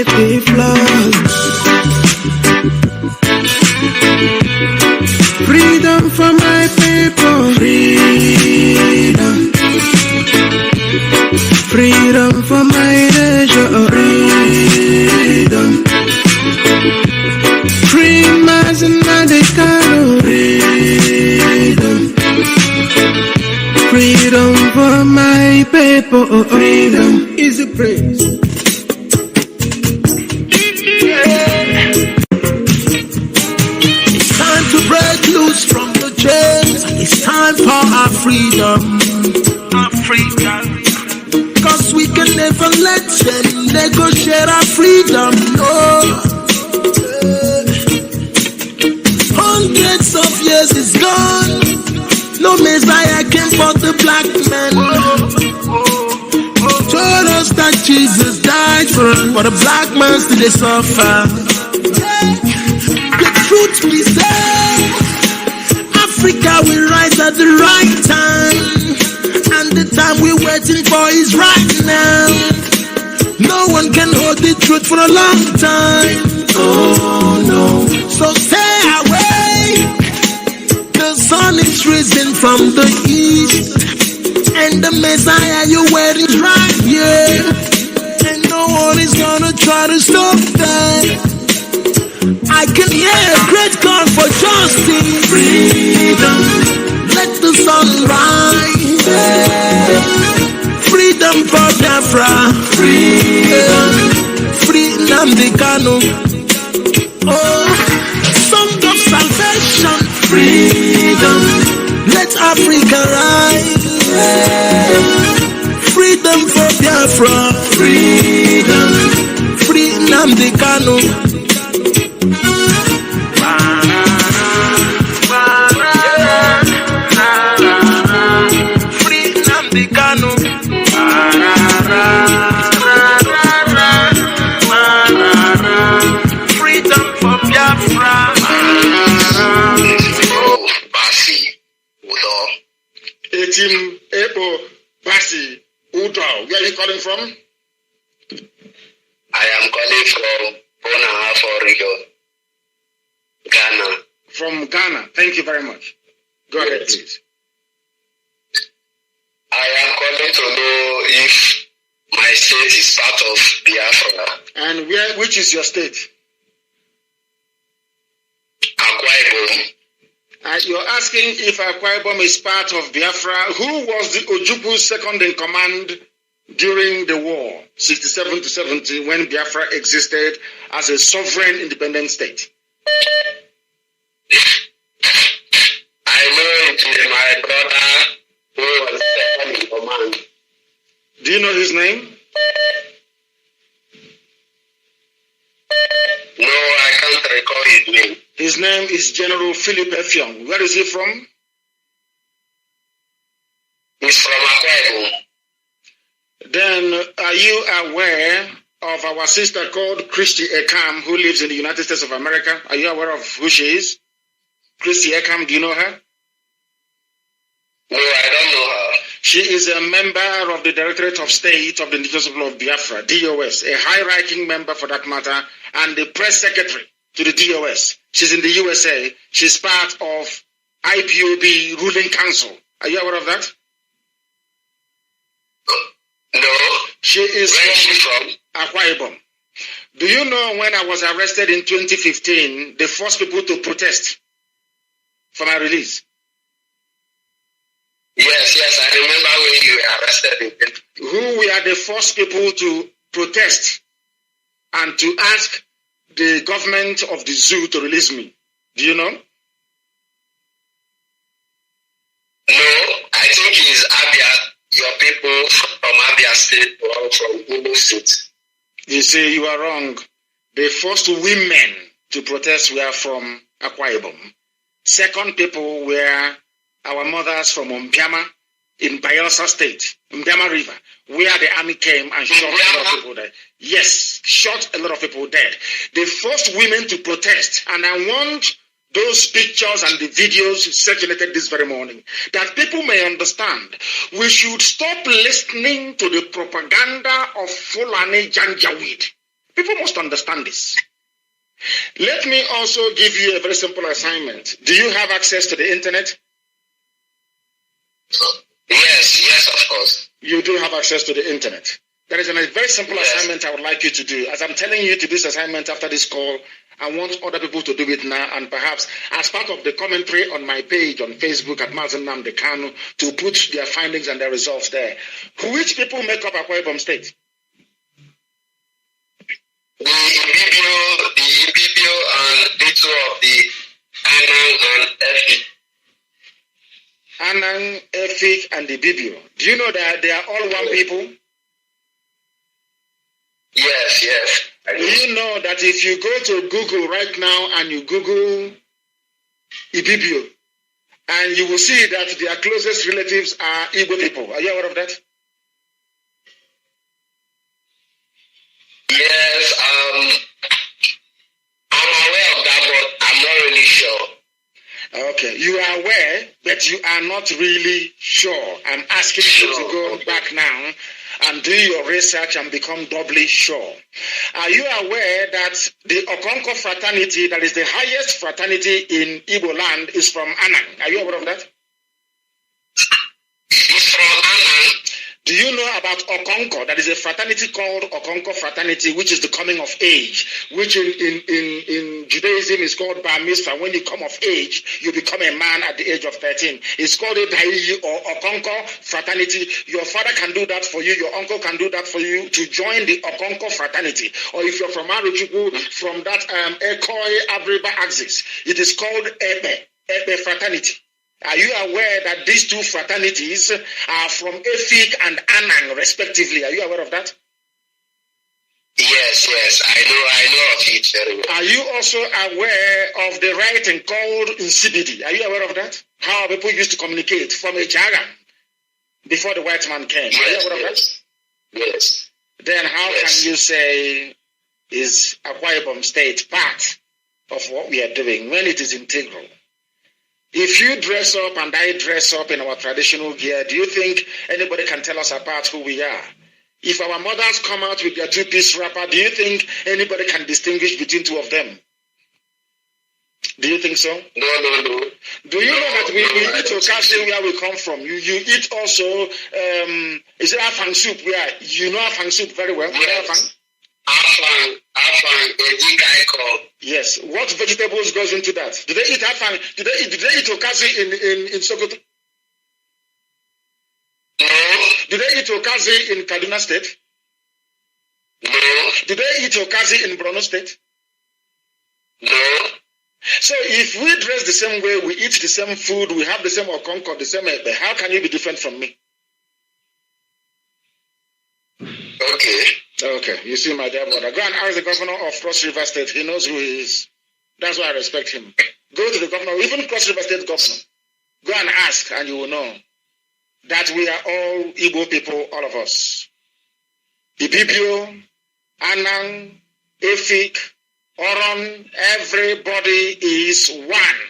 Freedom for my people. Freedom. Freedom for my nation. Freedom. Free Mazi Kanu. Freedom. Freedom for my people. Freedom is a praise. It's time to break loose from the chains. It's time for our freedom. Our freedom. Cause we can never let them negotiate our freedom, no. Hundreds of years is gone. No Messiah came for the black man. Told us that Jesus died for the black man still they suffer. The truth we say, Africa will rise at the right time. And the time we're waiting for is right now. No one can hold the truth for a long time. Oh no. So stay away. The sun is risen from the east. And the Messiah you're waiting is right here. And no one is gonna try to stop that. I can hear a great call for justice. Freedom. Let the sun rise. Freedom for Biafra. Freedom. Free Nnamdi Kanu. Oh, song of salvation. Freedom. Let Africa rise. Freedom for Biafra. Freedom. Free Nnamdi Kanu. Where are you calling from? I am calling from Onuoha region, Ghana. From Ghana. Thank you very much. Go ahead, please. I am calling to know if my state is part of Biafra. And which is your state? Akwa Ibom. You're asking if Akwa Ibom is part of Biafra. Who was the Ojukwu second in command during the war, 67 to 70, when Biafra existed as a sovereign independent state? I know it is my brother who was second in command. Do you know his name? No, I can't recall his name. His name is General Philip Effiong. Where is he from? He's from Akwa Ibom. Then, are you aware of our sister called Christy Ekam, who lives in the United States of America? Are you aware of who she is? Christy Ekam, do you know her? No, I don't know her. She is a member of the Directorate of State of the Indigenous People of Biafra, DOS, a high-ranking member for that matter, and the press secretary to the DOS. She's in the USA. She's part of IPOB ruling council. Are you aware of that? No. She is Where is she from? Akwa Ibom. Do you know when I was arrested in 2015, the first people to protest for my release? Yes, I remember when you were arrested. Who were the first people to protest and to ask the government of the zoo to release me? Do you know? No, I think it is Abia. Your people from Abia State or from Imo State. You see, you are wrong. The first women to protest were from Akwa Ibom. Second people were our mothers from Mpiama in Bayelsa State, Mpiama River, where the army came and shot a lot of people dead. Yes, shot a lot of people dead. The first women to protest, and I want those pictures and the videos circulated this very morning, that people may understand. We should stop listening to the propaganda of Fulani Janjaweed. People must understand this. Let me also give you a very simple assignment. Do you have access to the internet? Yes, of course. You do have access to the internet. There is a very simple assignment I would like you to do. As I'm telling you to do this assignment after this call, I want other people to do it now, and perhaps as part of the commentary on my page on Facebook at Mazi Kanu to put their findings and their results there. Which people make up Akwa Ibom State? The Ibibio and the two of the Anang and Efik. Anang, Efik, and the Ibibio. Do you know that they are all one people? Yes. Do you know that if you go to Google right now and you Google Ibibio, and you will see that their closest relatives are Igbo people? Are you aware of that? Yes, I'm aware of that, but I'm not really sure. Okay, you are aware, but you are not really sure. I'm asking you to go back now and do your research and become doubly sure. Are you aware that the Okonko fraternity, that is the highest fraternity in Igbo land, is from Anang? Are you aware of that? It's from Anang. Do you know about Okonko? That is a fraternity called Okonko Fraternity, which is the coming of age, which in Judaism is called Bar Mitzvah. When you come of age, you become a man at the age of 13. It's called a Dai or Okonko Fraternity. Your father can do that for you. Your uncle can do that for you to join the Okonko Fraternity. Or if you're from Aruchukwu, from that Ekoi Abriba axis, it is called Ebe Fraternity. Are you aware that these two fraternities are from Efik and Anang, respectively? Are you aware of that? Yes, I know of it very well. Are you also aware of the writing called Insibidi? Are you aware of that? How people used to communicate from a jargon before the white man came. Are you aware of that? Yes. Then how can you say is Akwa Ibom State part of what we are doing when it is integral? If you dress up and I dress up in our traditional gear, do you think anybody can tell us apart who we are? If our mothers come out with their two-piece wrapper, do you think anybody can distinguish between two of them? Do you think so? No. Do you know that we eat okazi where we come from? You eat also, is it afang soup? Where you know afang soup very well? Yes. Afang, a guy called. Yes. What vegetables goes into that? Do they eat afang? Do they eat okazi in Sokoto? No. Do they eat okazi in Kaduna State? No. Do they eat okazi in Borno State? No. So if we dress the same way, we eat the same food, we have the same okonko, the same ebe, how can you be different from me? Okay, you see my dear brother. Go and ask the governor of Cross River State. He knows who he is. That's why I respect him. Go to the governor, even Cross River State governor. Go and ask and you will know that we are all Igbo people, all of us. Ibibio, Anang, Efik, Oron, everybody is one.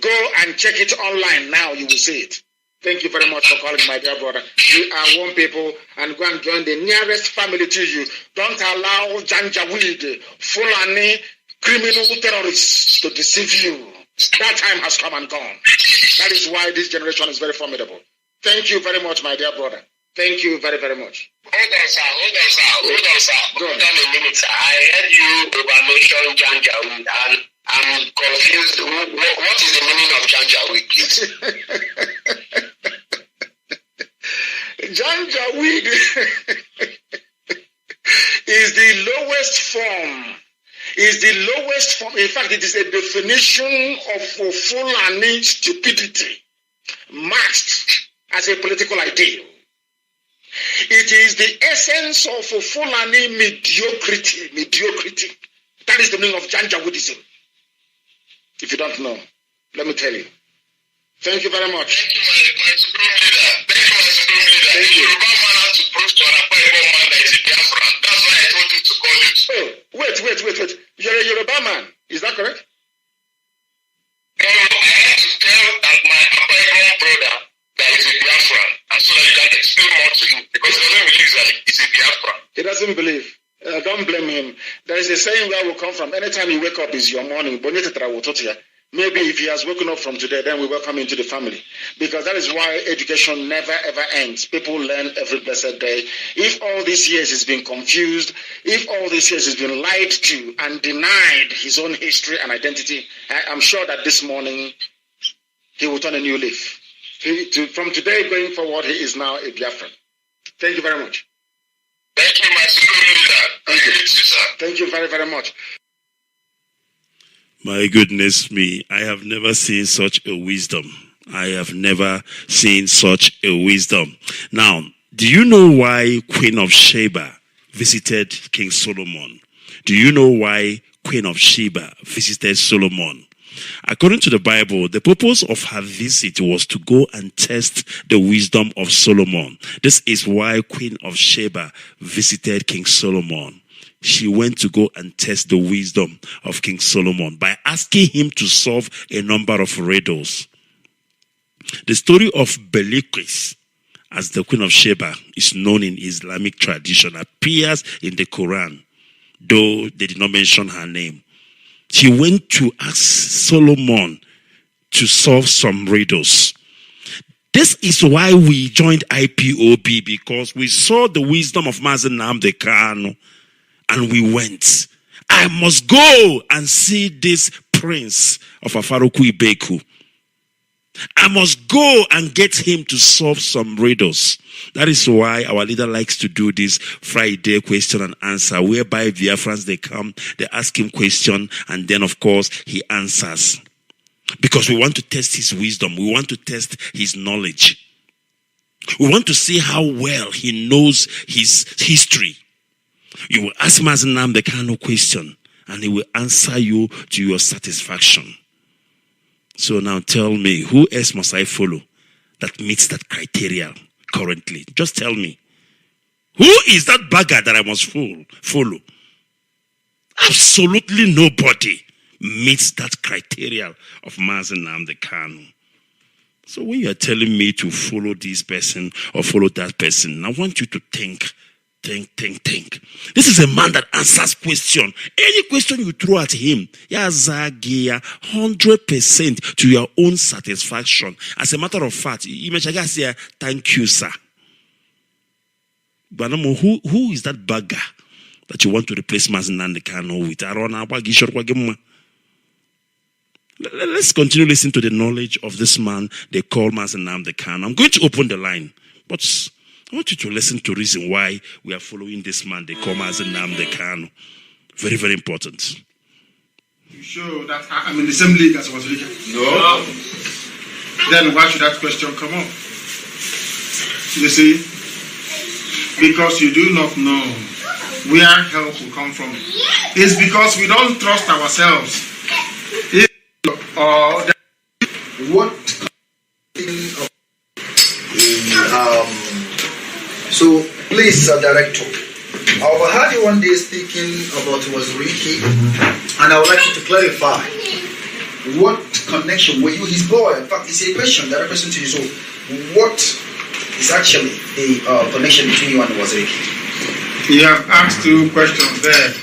Go and check it online now, you will see it. Thank you very much for calling, my dear brother. We are one people, and go and join the nearest family to you. Don't allow Janjaweed, Fulani, criminal terrorists to deceive you. That time has come and gone. That is why this generation is very formidable. Thank you very much, my dear brother. Thank you very, very much. Hold on, sir. Hold on a minute, sir. I heard you over-mention Janjaweed, and I'm confused. What is the meaning of Janjaweed, please? Janjaweed is the lowest form. In fact, it is a definition of Fulani stupidity masked as a political ideal. It is the essence of Fulani mediocrity. That is the meaning of Janjaweedism. If you don't know, let me tell you. Thank you very much. Thank you, my supreme leader. Thank you. Yoruba man had to prove to an Akwa man that is a Biafran. That's why I told you to call it. Oh, wait. You're a Yoruba man. Is that correct? No, I had to tell my Akwa brother that he's a Biafran. And so that you can explain more to him. Because he doesn't believe that he's a Biafran. He doesn't believe. don't blame him. There is a saying where we come from. Anytime you wake up is your morning. Maybe if he has woken up from today, then we welcome him to the family. Because that is why education never ever ends. People learn every blessed day. If all these years he's been confused, if all these years he's been lied to and denied his own history and identity, I'm sure that this morning he will turn a new leaf. From today going forward, he is now a Biafran. Thank you very much. Thank you, my senior leader. Thank you, sir. Thank you very, very much. My goodness me, I have never seen such a wisdom. I have never seen such a wisdom. Now, do you know why Queen of Sheba visited King Solomon? Do you know why Queen of Sheba visited Solomon? According to the Bible, the purpose of her visit was to go and test the wisdom of Solomon. This is why Queen of Sheba visited King Solomon. She went to go and test the wisdom of King Solomon by asking him to solve a number of riddles. The story of Belqis, as the Queen of Sheba is known in Islamic tradition, appears in the Quran, though they did not mention her name. She went to ask Solomon to solve some riddles. This is why we joined IPOB, because we saw the wisdom of Mazi Kanu, and we went. I must go and see this prince of Afaruku Ibeku. I must go and get him to solve some riddles. That is why our leader likes to do this Friday question and answer, whereby Biafrans, they come, they ask him question, and then of course he answers. Because we want to test his wisdom. We want to test his knowledge. We want to see how well he knows his history. You will ask Mazi Kanu question, and he will answer you to your satisfaction. So now tell me, who else must I follow that meets that criteria currently? Just tell me. Who is that bagger that I must follow? Absolutely nobody meets that criteria of Mazi Kanu. So when you are telling me to follow this person or follow that person, I want you to think. This is a man that answers question. Any question you throw at him, 100% to your own satisfaction. As a matter of fact, you may say, thank you, sir. But who is that bagger that you want to replace Mazi Kanu with? Let's continue listening to the knowledge of this man they call Mazi Kanu. I'm going to open the line, but I want you to listen to the reason why we are following this man they call Mazi Kanu. Very, very important. You show that I'm in the same league as Wazirika? No. Then why should that question come up? You see? Because you do not know where help will come from. It's because we don't trust ourselves. So, please, Director, I overheard you one day speaking about Waziriki, and I would like you to clarify what connection were you his boy? In fact, it's a question, direct question to you. So, what is actually the connection between you and Waziriki? You have asked two questions there.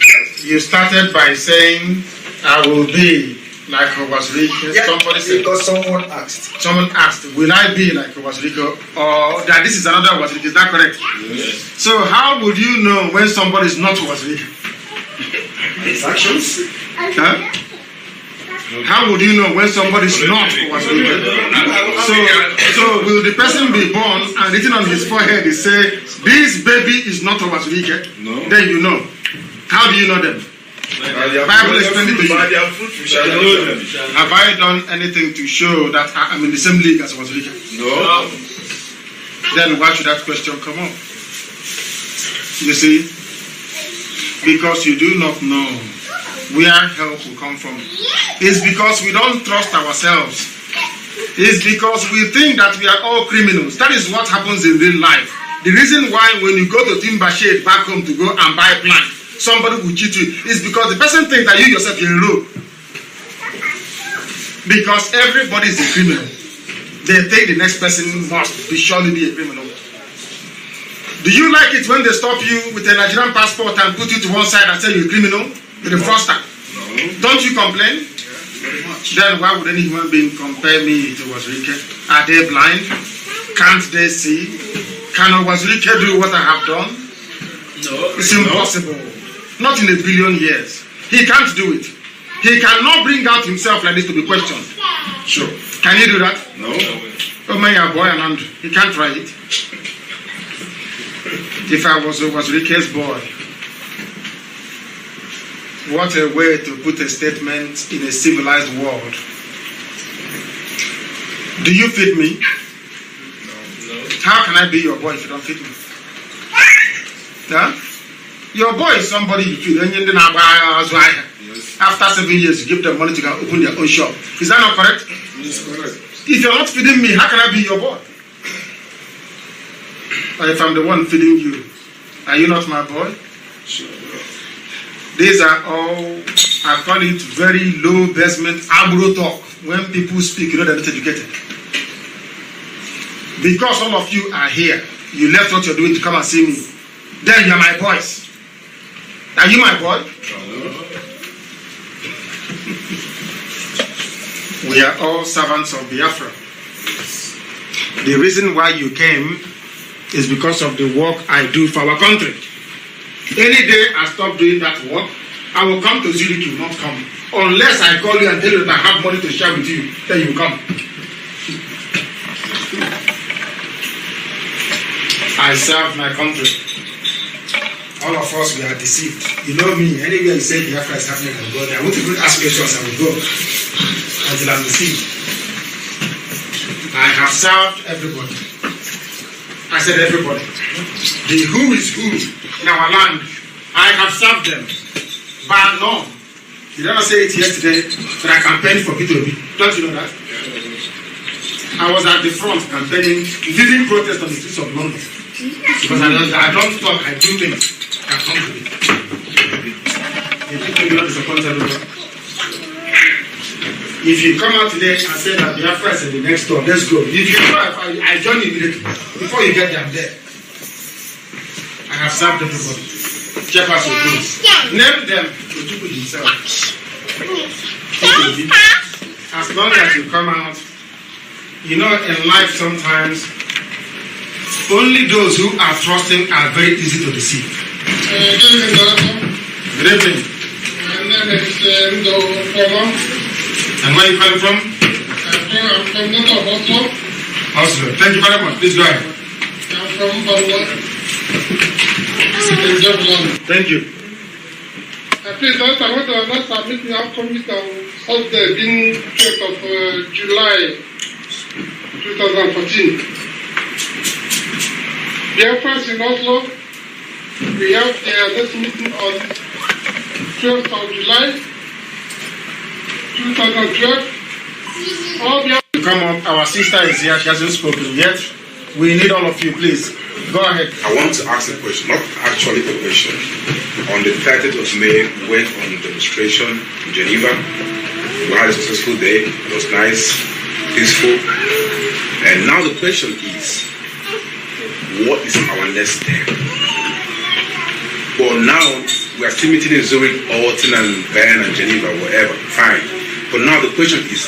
You started by saying, I will be like Waziriki. Yeah, somebody said, because someone asked. Someone asked, will I be like Waziriki? Or that this is another Waziriki? Is that correct? Yes. So how would you know when somebody is not Waziriki? His actions. Huh? How would you know when somebody is not Waziriki? So will the person be born and written on his forehead is say, this baby is not Waziriki? No. Then you know. How do you know them? Bible explained it to you. Have I done anything to show that I'm in the same league as Wazirika? No. Then why should that question come up? You see? Because you do not know where help will come from. It's because we don't trust ourselves. It's because we think that we are all criminals. That is what happens in real life. The reason why when you go to Timber Shade back home to go and buy plant, somebody will cheat you, is because the person thinks that you yourself are a rogue. Because everybody is a criminal. They think the next person must surely be a criminal. Do you like it when they stop you with a Nigerian passport and put you to one side and say you're a criminal? You're a fraudster. No. Don't you complain? Very much. Then why would any human being compare me to Wazirike? Are they blind? Can't they see? Can Wazirike do what I have done? No. It's impossible. Not in a billion years. He can't do it. He cannot bring out himself like this to be questioned. Sure. Can he do that? No. Oh my boy, and he can't try it. If I was Wazirike's boy, what a way to put a statement in a civilized world. Do you fit me? No. How can I be your boy if you don't fit me? Huh? Your boy is somebody you feed. After 7 years, you give them money to go open their own shop. Is that not correct? Yes, correct. If you're not feeding me, how can I be your boy? Or if I'm the one feeding you, are you not my boy? Sure. These are all, I call it very low basement agro talk. When people speak, you know they're not educated. Because all of you are here, you left what you're doing to come and see me. Then you're my boys. Are you my boy? No. We are all servants of Biafra. The reason why you came is because of the work I do for our country. Any day I stop doing that work, I will come to Zurich, you will not come. Unless I call you and tell you that I have money to share with you, then you will come. I serve my country. All of us, we are deceived. You know me, anywhere you say Biafra is happening, I will go there. I won't even ask questions, I will go until I'm deceived. I have served everybody. I said everybody. The who is who in our land, I have served them. But no, you never say it yesterday that I campaigned for P2B. Don't you know that? I was at the front campaigning, leading protest on the streets of London. Because I don't talk, I do things. I come to it. You think you're not disappointed with that? If you come out today and say that Biafra is in the next door, let's go. If you know, I join immediately. Before you get there, I'm there. I have served everybody. Check out your things. Name them to people themselves. As long as you come out, you know, in life sometimes, only those who are trusting are very easy to deceive. Good evening. My name is Nnamdi. And where are you coming from? I'm from Oslo. Oslo. Thank you very much. Please go ahead. I'm from Orlu. Thank you. Please, I want to announce our meeting upcoming on Thursday, being 12th of July 2014. Biafrans in Oslo, we have this meeting on 12th of July 2012. Come up, our sister is here, she hasn't spoken yet. We need all of you, please. Go ahead. I want to ask a question, not actually a question. On the 30th of May, we went on demonstration in Geneva. We had a successful day. It was nice, peaceful. And now the question is, what is our next step? But now, we are still meeting in Zurich, Alton, and Bern, and Geneva, whatever. Fine. But now the question is,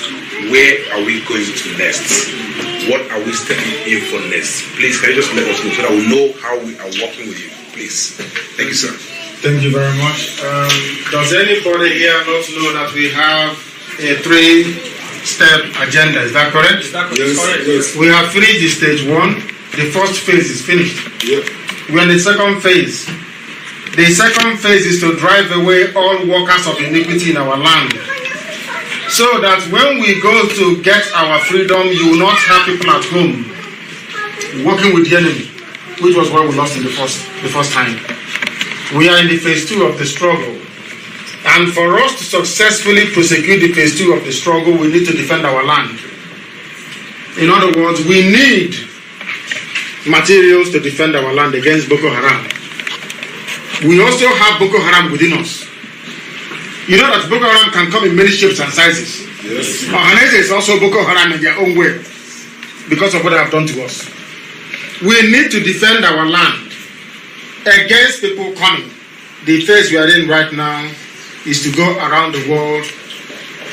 where are we going to next? What are we stepping in for next? Please, can you just let us know so that we know how we are working with you? Please. Thank you, sir. Thank you very much. Does anybody here not know that we have a 3-step agenda? Is that correct? Yes. We have finished the stage 1. The first phase is finished. Yep. We're in the second phase. The second phase is to drive away all workers of iniquity in our land. So that when we go to get our freedom, you will not have people at home working with the enemy, which was what we lost in the first time. We are in the phase 2 of the struggle. And for us to successfully prosecute the phase 2 of the struggle, we need to defend our land. In other words, we need materials to defend our land against Boko Haram. We also have Boko Haram within us. You know that Boko Haram can come in many shapes and sizes. Yes. Ohanese is also Boko Haram in their own way because of what they have done to us. We need to defend our land. against people coming. The phase we are in right now is to go around the world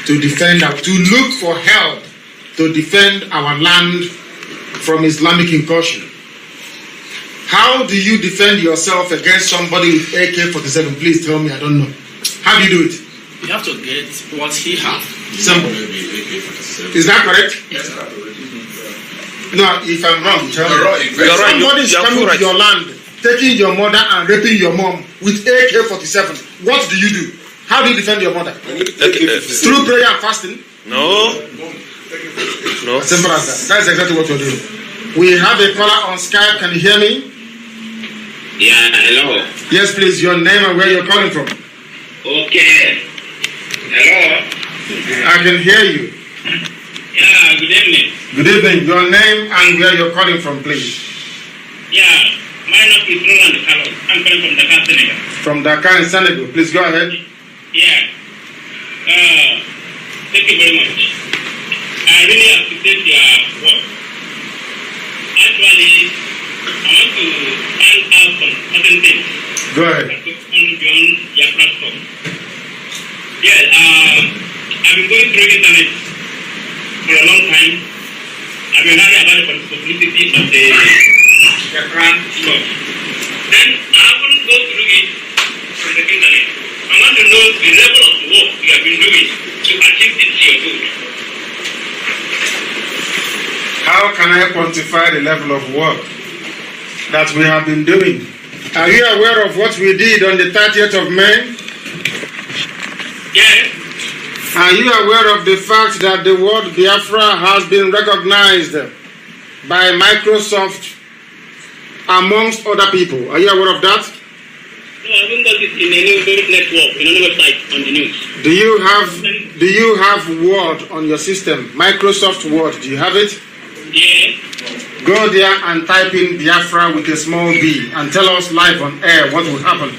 to defend, to look for help to defend our land from Islamic incursion. How do you defend yourself against somebody with AK-47? Please tell me, I don't know. How do you do it? You have to get what he has. Simple. Is that correct? Yes. No, if I'm wrong, tell me. Somebody is coming to your land, taking your mother and raping your mom with AK-47. What do you do? How do you defend your mother? Through prayer and fasting? No. Simple as that. That's exactly what you're doing. We have a caller on Skype. Can you hear me? Yeah, hello. Yes, please. Your name and where you're calling from. Okay. Hello. I can hear you. Yeah, good evening. Good evening. Your name and where you're calling from, please. Yeah, my name is Roland Carlos. I'm calling from Dakar, Senegal. From Dakar in Senegal. Please go ahead. Yeah. Thank you very much. I really appreciate your work. Actually, I want to find out some certain things. Go ahead. Beyond your platform. Yeah, I've been going through internet for a long time. I've been hearing about the publicity of the Biafra stuff. Then I haven't go through it from the internet. I want to know the level of work you have been doing to achieve this your goal. How can I quantify the level of work that we have been doing? Are you aware of what we did on the 30th of May? Yes. Are you aware of the fact that the word Biafra has been recognized by Microsoft amongst other people? Are you aware of that? No, I haven't got it in any network, in any website on the news. Do you have Word on your system? Microsoft Word, do you have it? Yeah. Go there and type in Biafra with a small b and tell us live on air what will happen.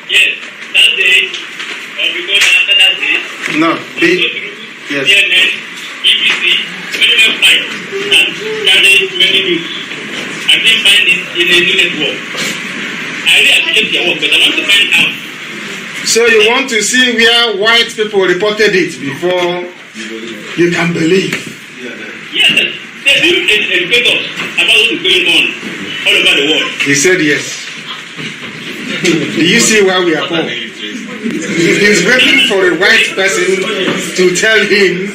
Yes, that day, or before after that day. No, yes. CNN, BBC, many websites that carry many news. I didn't find it in any network. I really appreciate your work, but I want to find out. So you want to see where white people reported it before you can believe? Yes. They will educate us about what is going on all over the world. He said yes. Do you see why we are poor? He's waiting for a white person to tell him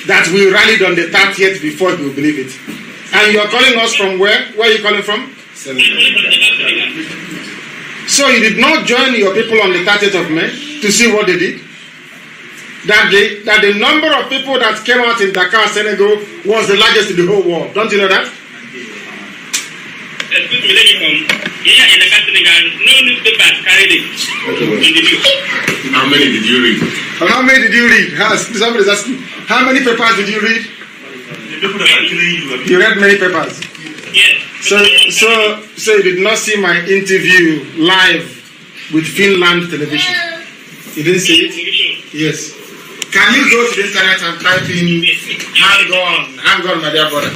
that we rallied on the 30th before he will believe it. And you are calling us from where? Where are you calling from? So you did not join your people on the 30th of May to see what they did? That the number of people that came out in Dakar, Senegal was the largest in the whole world. Don't you know that? Excuse me, let me come. Here in Dakar, Senegal, no newspapers carried it on the news. How many did you read? How many did you read? Somebody's asking. How many papers did you read? You read many papers. Yes. So you did not see my interview live with Finland television. You didn't see it? Yes. Can you go to the internet and type in, hang on, my dear brother.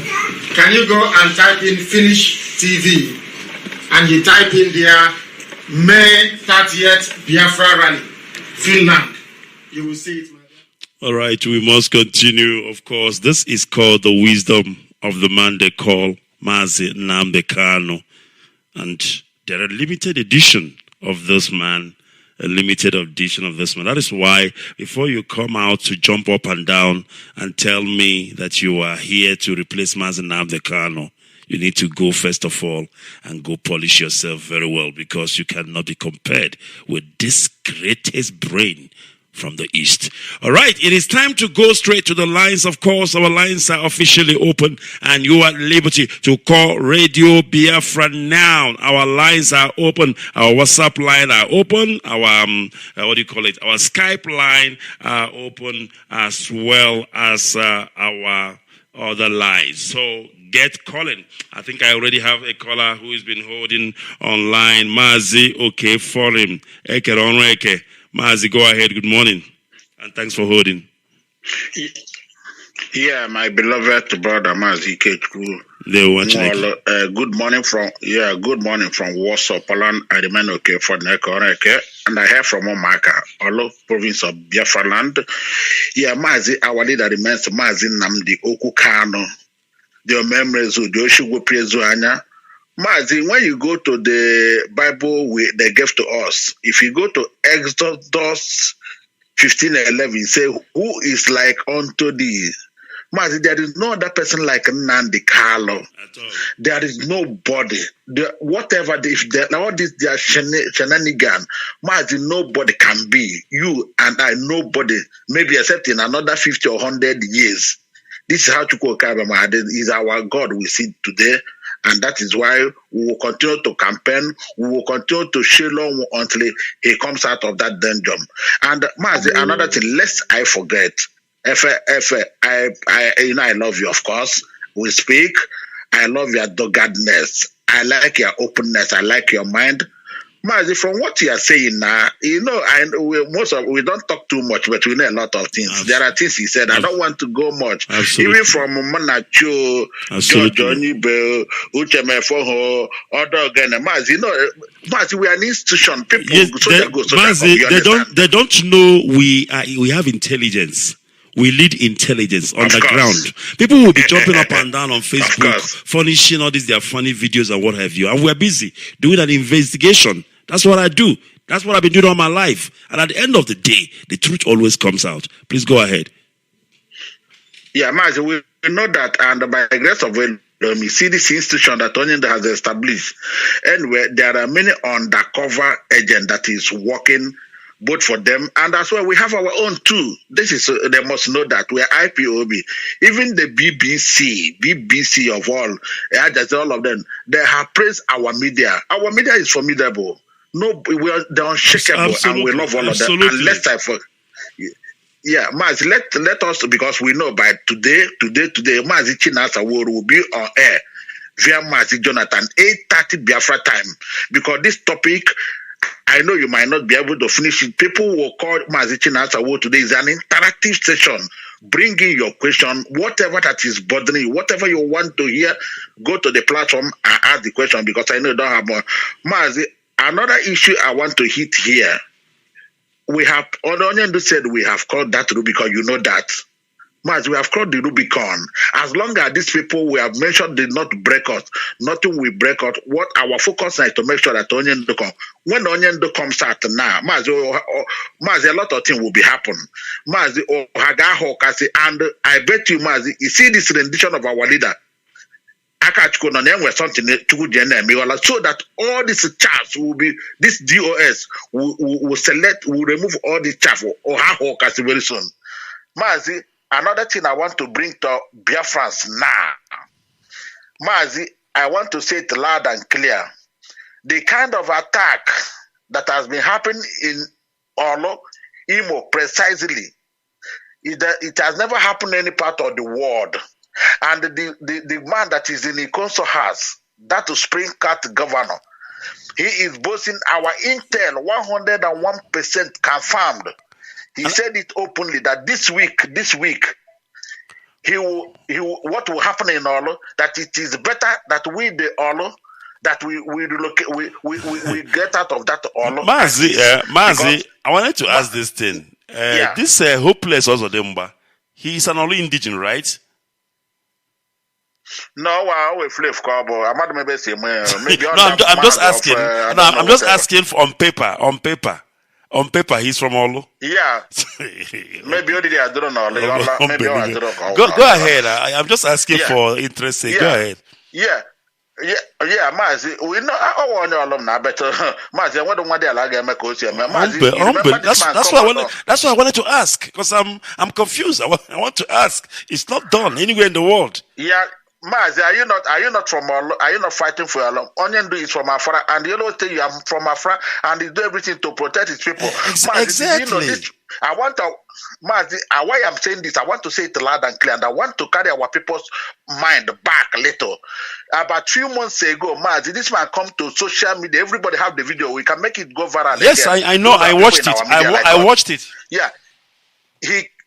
Can you go and type in Finnish TV and you type in there May 30th Biafra rally, Finland. You will see it, my dear. All right, we must continue, of course. This is called the wisdom of the man they call Mazi Nnamdi. And there are limited edition of this man. A limited edition of this one. That is why before you come out to jump up and down and tell me that you are here to replace Mazi Nnamdi, you need to go first of all and go polish yourself very well, because you cannot be compared with this greatest brain from the East. All right, it is time to go straight to the lines. Of course, our lines are officially open and you are at liberty to call Radio Biafra now. Our lines are open. Our WhatsApp line are open. Our, our Skype line are open, as well as our other lines. So get calling. I think I already have a caller who has been holding online. Mazi, okay, for him. Eke. Mazi, go ahead. Good morning. And thanks for holding. Yeah, my beloved brother Mazi IKECHUKWU Good morning from Warsaw, Poland. I remain okay for Neko, and I hear from Omaka, Orlu, province of Biafra land. Yeah, Mazi, our leader remains Mazi Nnamdi Kanu. Their memories of Joshua Prezuanya. Mazi, when you go to the Bible they gave to us, if you go to Exodus 15:11, say, who is like unto thee? Mazi, there is no other person like Nnamdi Carlo. There is nobody. Whatever, all this their shenanigan, Mazi, nobody can be. You and I, nobody. Maybe except in another 50 or 100 years. This is how Chukwuka is our God we see today. And that is why we will continue to campaign. We will continue to show long until he comes out of that dungeon. And Mazi, another thing, lest I forget. I love you, of course. We speak. I love your doggedness. I like your openness. I like your mind. Mazi, from what you are saying now, we don't talk too much, but we know a lot of things. Absolutely. There are things he said. I don't want to go much. Absolutely. Even from Manacho, Johnny Bell, Uchemefoho, other again. Mazi, we are an institution. People, they don't know we have intelligence. We lead intelligence on the ground. People will be jumping up and down on Facebook, furnishing all these their funny videos and what have you. And we're busy doing an investigation. That's what I do. That's what I've been doing all my life. And at the end of the day, the truth always comes out. Please go ahead. Yeah, Mazi, we know that, and by the grace of God, we see this institution that Onion has established. Anyway, there are many undercover agents that is working both for them, and as well we have our own too. This is they must know that we are IPOB. Even the BBC of all, all of them, they have praised our media. Our media is formidable. No, they're unshakable, and we love all of them. And let's Mazi, let us, because we know by today, Mazi Chinasa will be on air via Mazi Jonathan 8:30 Biafra time, because this topic, I know you might not be able to finish it. People will call Mazi Chinasa today is an interactive session. Bring in your question, whatever that is bothering you, whatever you want to hear, go to the platform and ask the question, because I know you don't have more. Mazi, another issue I want to hit here. We have, Onion said we have called that Rubicon, you know that. Mazi, we have crossed the Rubicon. As long as these people we have mentioned did not break us, nothing will break us. What our focus is to make sure that Onion do come. When Onion do comes out now, Mazi, a lot of things will be happen. Mazi, and I bet you, Mazi, you see this rendition of our leader. So that all these charts will be, this DOS will select, will remove all these charts or very soon. Mazi, another thing I want to bring to Biafrans now. Mazi, I want to say it loud and clear. The kind of attack that has been happening in Orlu, Imo, precisely, it has never happened in any part of the world. And the man that is in Ikonso has, that to Spring Cat governor, he is boasting our intel 101% confirmed. He said it openly that this week, what will happen in Orlu, that it is better that we the Orlu, that we relocate, we get out of that Orlu. Mazi, I wanted to ask this thing. This hopeless Ozodemba, he is an Orlu indigenous, right? No, I'm just asking. I'm just asking on paper. On paper, he's from Orlu. Yeah. Maybe I don't know. Go ahead. I'm just asking for interest sake. Go ahead. Yeah, Mazi. We know I want your alumni, but Mazi, I want to That's why I wanted to ask, because I'm confused. I want to ask. It's not done anywhere in the world. Yeah. Mazi, are you not from Orlu? Are you not fighting for Orlu? Onion is from Afra, and you know tell you I'm from Afra, and he do everything to protect his people. Exactly. Mazi, you know this, I want to, Mazi, why I'm saying this, I want to say it loud and clear, and I want to carry our people's mind back a little. About 2 months ago, Mazi, this man come to social media. Everybody have the video. We can make it go viral. Yes, again. I know. I watched it. I watched it. Yeah.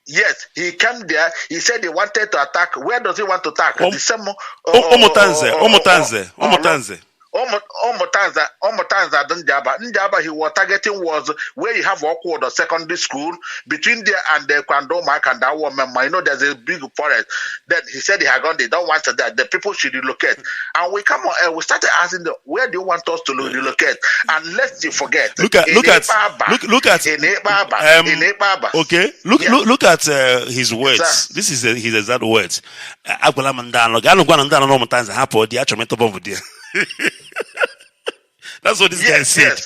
Yes, he came there. He said he wanted to attack. Where does he want to attack? The same. Omotanze. Omotanza Njaba he was targeting was where you have awkward secondary school between there and the Kwandoma and that woman. You know, there's a big forest. Then he said he had gone. They don't want that. The people should relocate. And we come on and we started asking them, where do you want us to relocate? And let's you forget. Look at okay. Look at his words. Yes, this is his exact words. That's what this guy said.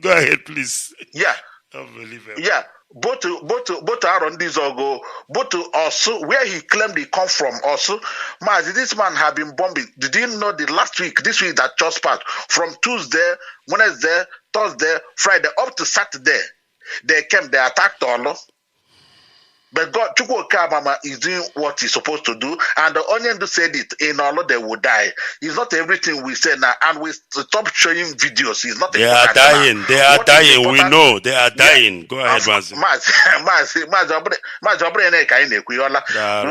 Go ahead, please. Yeah. Unbelievable. Yeah. Both Aaron Dizogo, both to Orlu, where he claimed he come from Orlu. Mazi, this man have been bombing. Did you know the last week, this week that just passed, from Tuesday, Wednesday, Thursday, Friday, up to Saturday, they attacked Orlu. But God, Chukwu Mama is doing what he's supposed to do, and the onion said it in Orlu they will die. It's not everything we say now, and we stop showing videos. It's not. They are dying. They are dying. We know they are dying. Yeah. Go ahead, Mazi.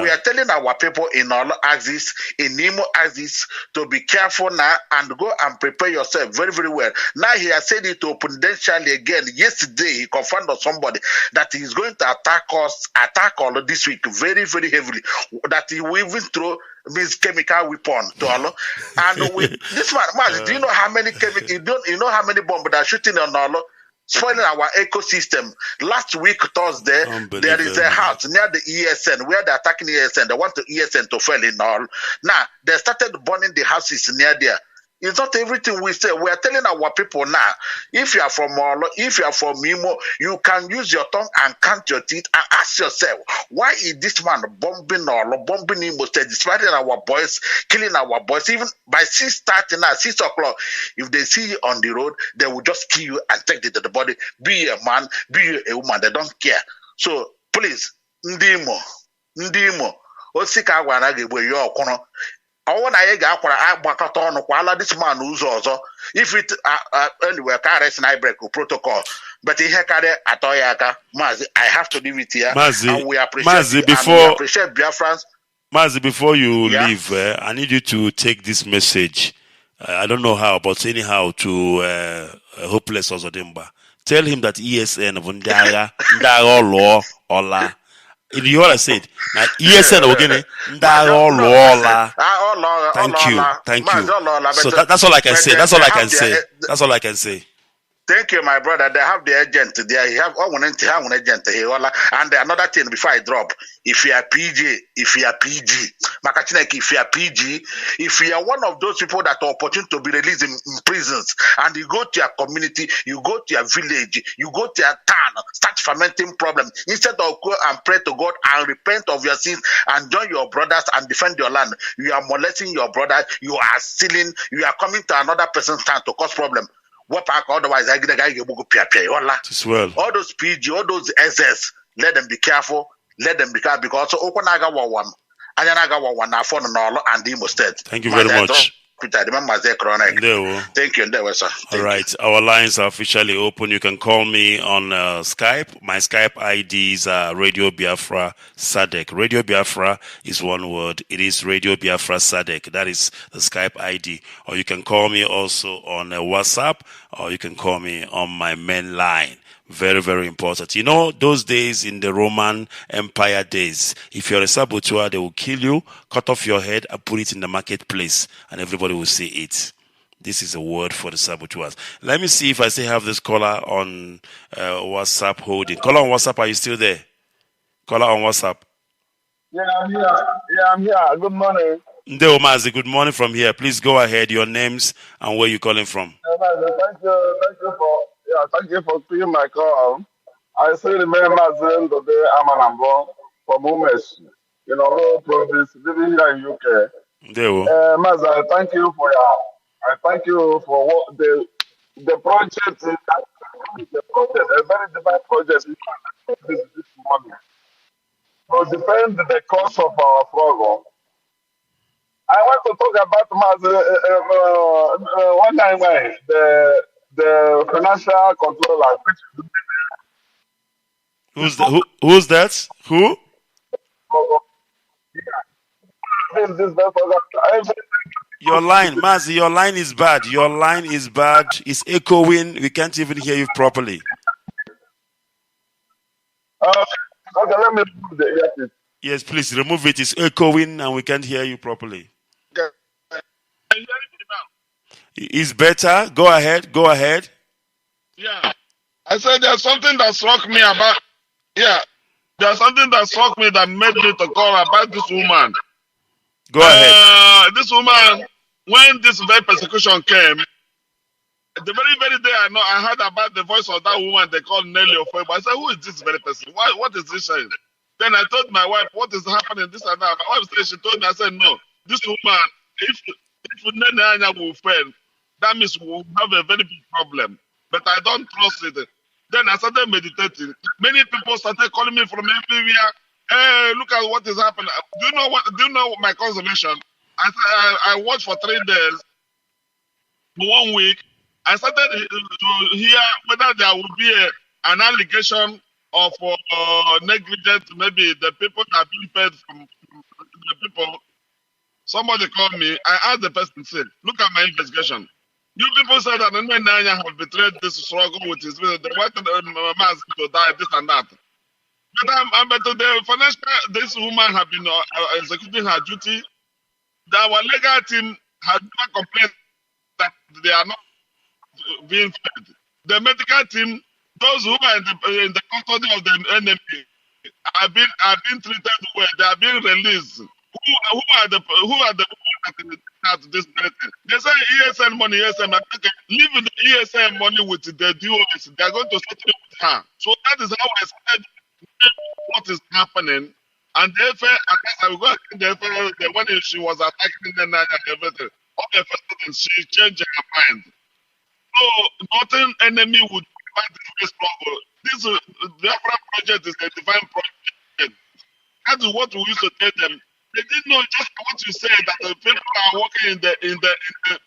We are telling our people in Orlu axis, in Imo axis, to be careful now and go and prepare yourself very, very well. Now he has said it confidentially again. Yesterday he confirmed on somebody that he's going to attack us. Attack all this week very, very heavily. That he will even throw means chemical weapon to Orlu. And with this man, do you know how many chemical? You know how many bombs that are shooting on Orlu, spoiling our ecosystem. Last week Thursday, there is a house near the ESN where they're attacking ESN. They want the ESN to fail in Orlu. Now they started burning the houses near there. It's not everything we say. We are telling our people now, if you are from Orlu, if you are from Imo, you can use your tongue and count your teeth and ask yourself, why is this man bombing Orlu, bombing Imo State, despite our boys, killing our boys, even by 6:30 now, 6 o'clock, if they see you on the road, they will just kill you and take the body. Be a man, be a woman, they don't care. So, please, Ndimo, Osika Wanagi, you're Kono. I want to get this man who's also if it anyway carries an break protocol, but he carry atoyaka Mazi. I have to leave it here. Mazi, and we appreciate Mazi, before we appreciate Biafrans. Mazi, before you leave, I need you to take this message. I don't know how, but anyhow to Hopeless Ozodimba. Tell him that ESN of Ndaga Law Ola. You know what I said? Now, ESN again, Thank you. So that's all I can say. That's all I can say. Thank you, my brother. They have the agent there. He have one agent here. And another thing before I drop, if you are PG, Makachinek, if you are PG, if you are one of those people that are opportune to be released in prisons, and you go to your community, you go to your village, you go to your town, start fermenting problems, instead of go and pray to God and repent of your sins and join your brothers and defend your land, you are molesting your brothers, you are stealing, you are coming to another person's town to cause problem. Otherwise, I get a guy all those PG, all those SS, let them be careful, because Okanaga one, Ayanaga one, now for and Imo State. Thank you very much. Thank you, sir. All right, our lines are officially open. You can call me on Skype. My Skype ID is Radio Biafra SADEC. Radio Biafra is one word. It is Radio Biafra SADEC. That is the Skype ID. Or you can call me also on WhatsApp, or you can call me on my main line. Very, very important. You know, those days in the Roman Empire days, if you're a saboteur, they will kill you, cut off your head, and put it in the marketplace, and everybody will see it. This is a word for the saboteurs. Let me see if I still have this caller on WhatsApp holding. Caller on WhatsApp, are you still there? Caller on WhatsApp. Yeah, I'm here. Good morning. Ndeo Mazi, good morning from here. Please go ahead, your names and where you're calling from. Thank you for taking my call. I still remember today Amanambo from Umesh, province, living here in UK. Maz, I thank you for what the project, a very divine project this morning. To defend the cause of our struggle. I want to talk about Maz one time the financial controller. Who's that? Who? Your line, Mazi, your line is bad. Your line is bad. It's echoing. We can't even hear you properly. Okay, let me remove the earpiece. Yes, please remove it. It's echoing and we can't hear you properly. It's better. Go ahead. Go ahead. Yeah. I said there's something that struck me about. Yeah. There's something that struck me that made me to call about this woman. Go ahead. This woman, when this very persecution came, the very day I heard about the voice of that woman they called Nelly Ofoebo. I said, who is this very person? What is this saying? Then I told my wife, what is happening? This and that. My wife said, she told me, I said, no, this woman, if Nene will fail, that means we will have a very big problem. But I don't trust it. Then I started meditating. Many people started calling me from everywhere. Hey, look at what is happening. Do you know my consolation? I watched for 3 days, 1 week. I started to hear whether there would be an allegation of negligence. Maybe the people that are being paid from the people. Somebody called me. I asked the person, said, look at my investigation. You people said that Nnamdi have betrayed this struggle with his the white man to die, this and that. But the financial, this woman have been executing her duty. Our legal team has never complained that they are not being fed. The medical team, those who are in the custody of the enemy, have been treated well. They are being released. Who are the that this meeting? They say ESN money, ESN. Okay, leave the ESN money with the DOS. They are going to settle with her. So that is how I started what is happening. And therefore, I will go against the when she was attacking the night and everything. All of a sudden, she changed her mind. So nothing enemy would fight this struggle. This Biafra project is a divine project. That is what we used to tell them. They didn't know just what you said that the people are working in the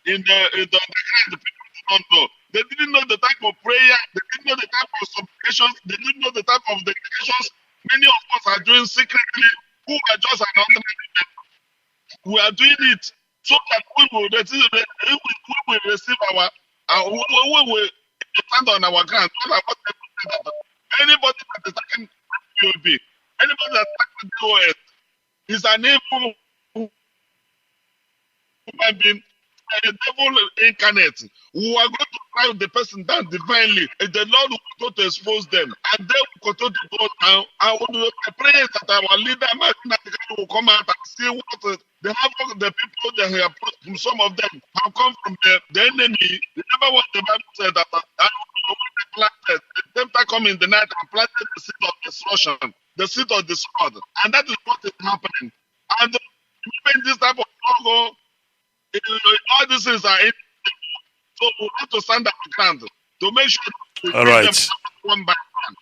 underground. The people did not know. They didn't know the type of prayer. They didn't know the type of supplications. They didn't know the type of dedications many of us are doing secretly. Who are just an ordinary people. We are doing it so that we will receive our we will stand on our ground. Anybody that is attacking POB, anybody that is attacking DOS. Is an evil human being, a devil incarnate. We are going to drive the person down divinely. And the Lord will go to expose them. And they will continue to go down. I pray that our leader will come out and see what they have. The people that have put, some of them have come from the enemy. Remember what the Bible said that planted, the tempter come in the night and planted the seed of destruction. The seed of the sword, and that is what is happening. And even this type of struggle, all these things are in. So we have to stand our ground to make sure we all right. them one by one.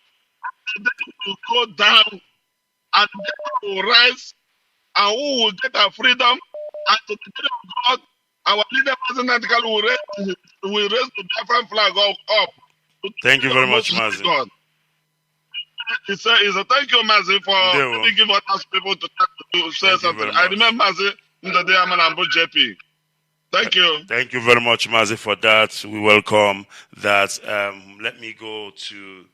And then we will go down, and then we will rise, and we will get our freedom. And to the glory of God, our leader, President Kanu, will raise the Biafran flag up. Thank you very much, Mazi. God. It's a thank you, Mazi, for giving us people to say something. I remember Mazi in the day I'm an JP. Thank you. Thank you very much, Mazi, for that. We welcome that. Let me go to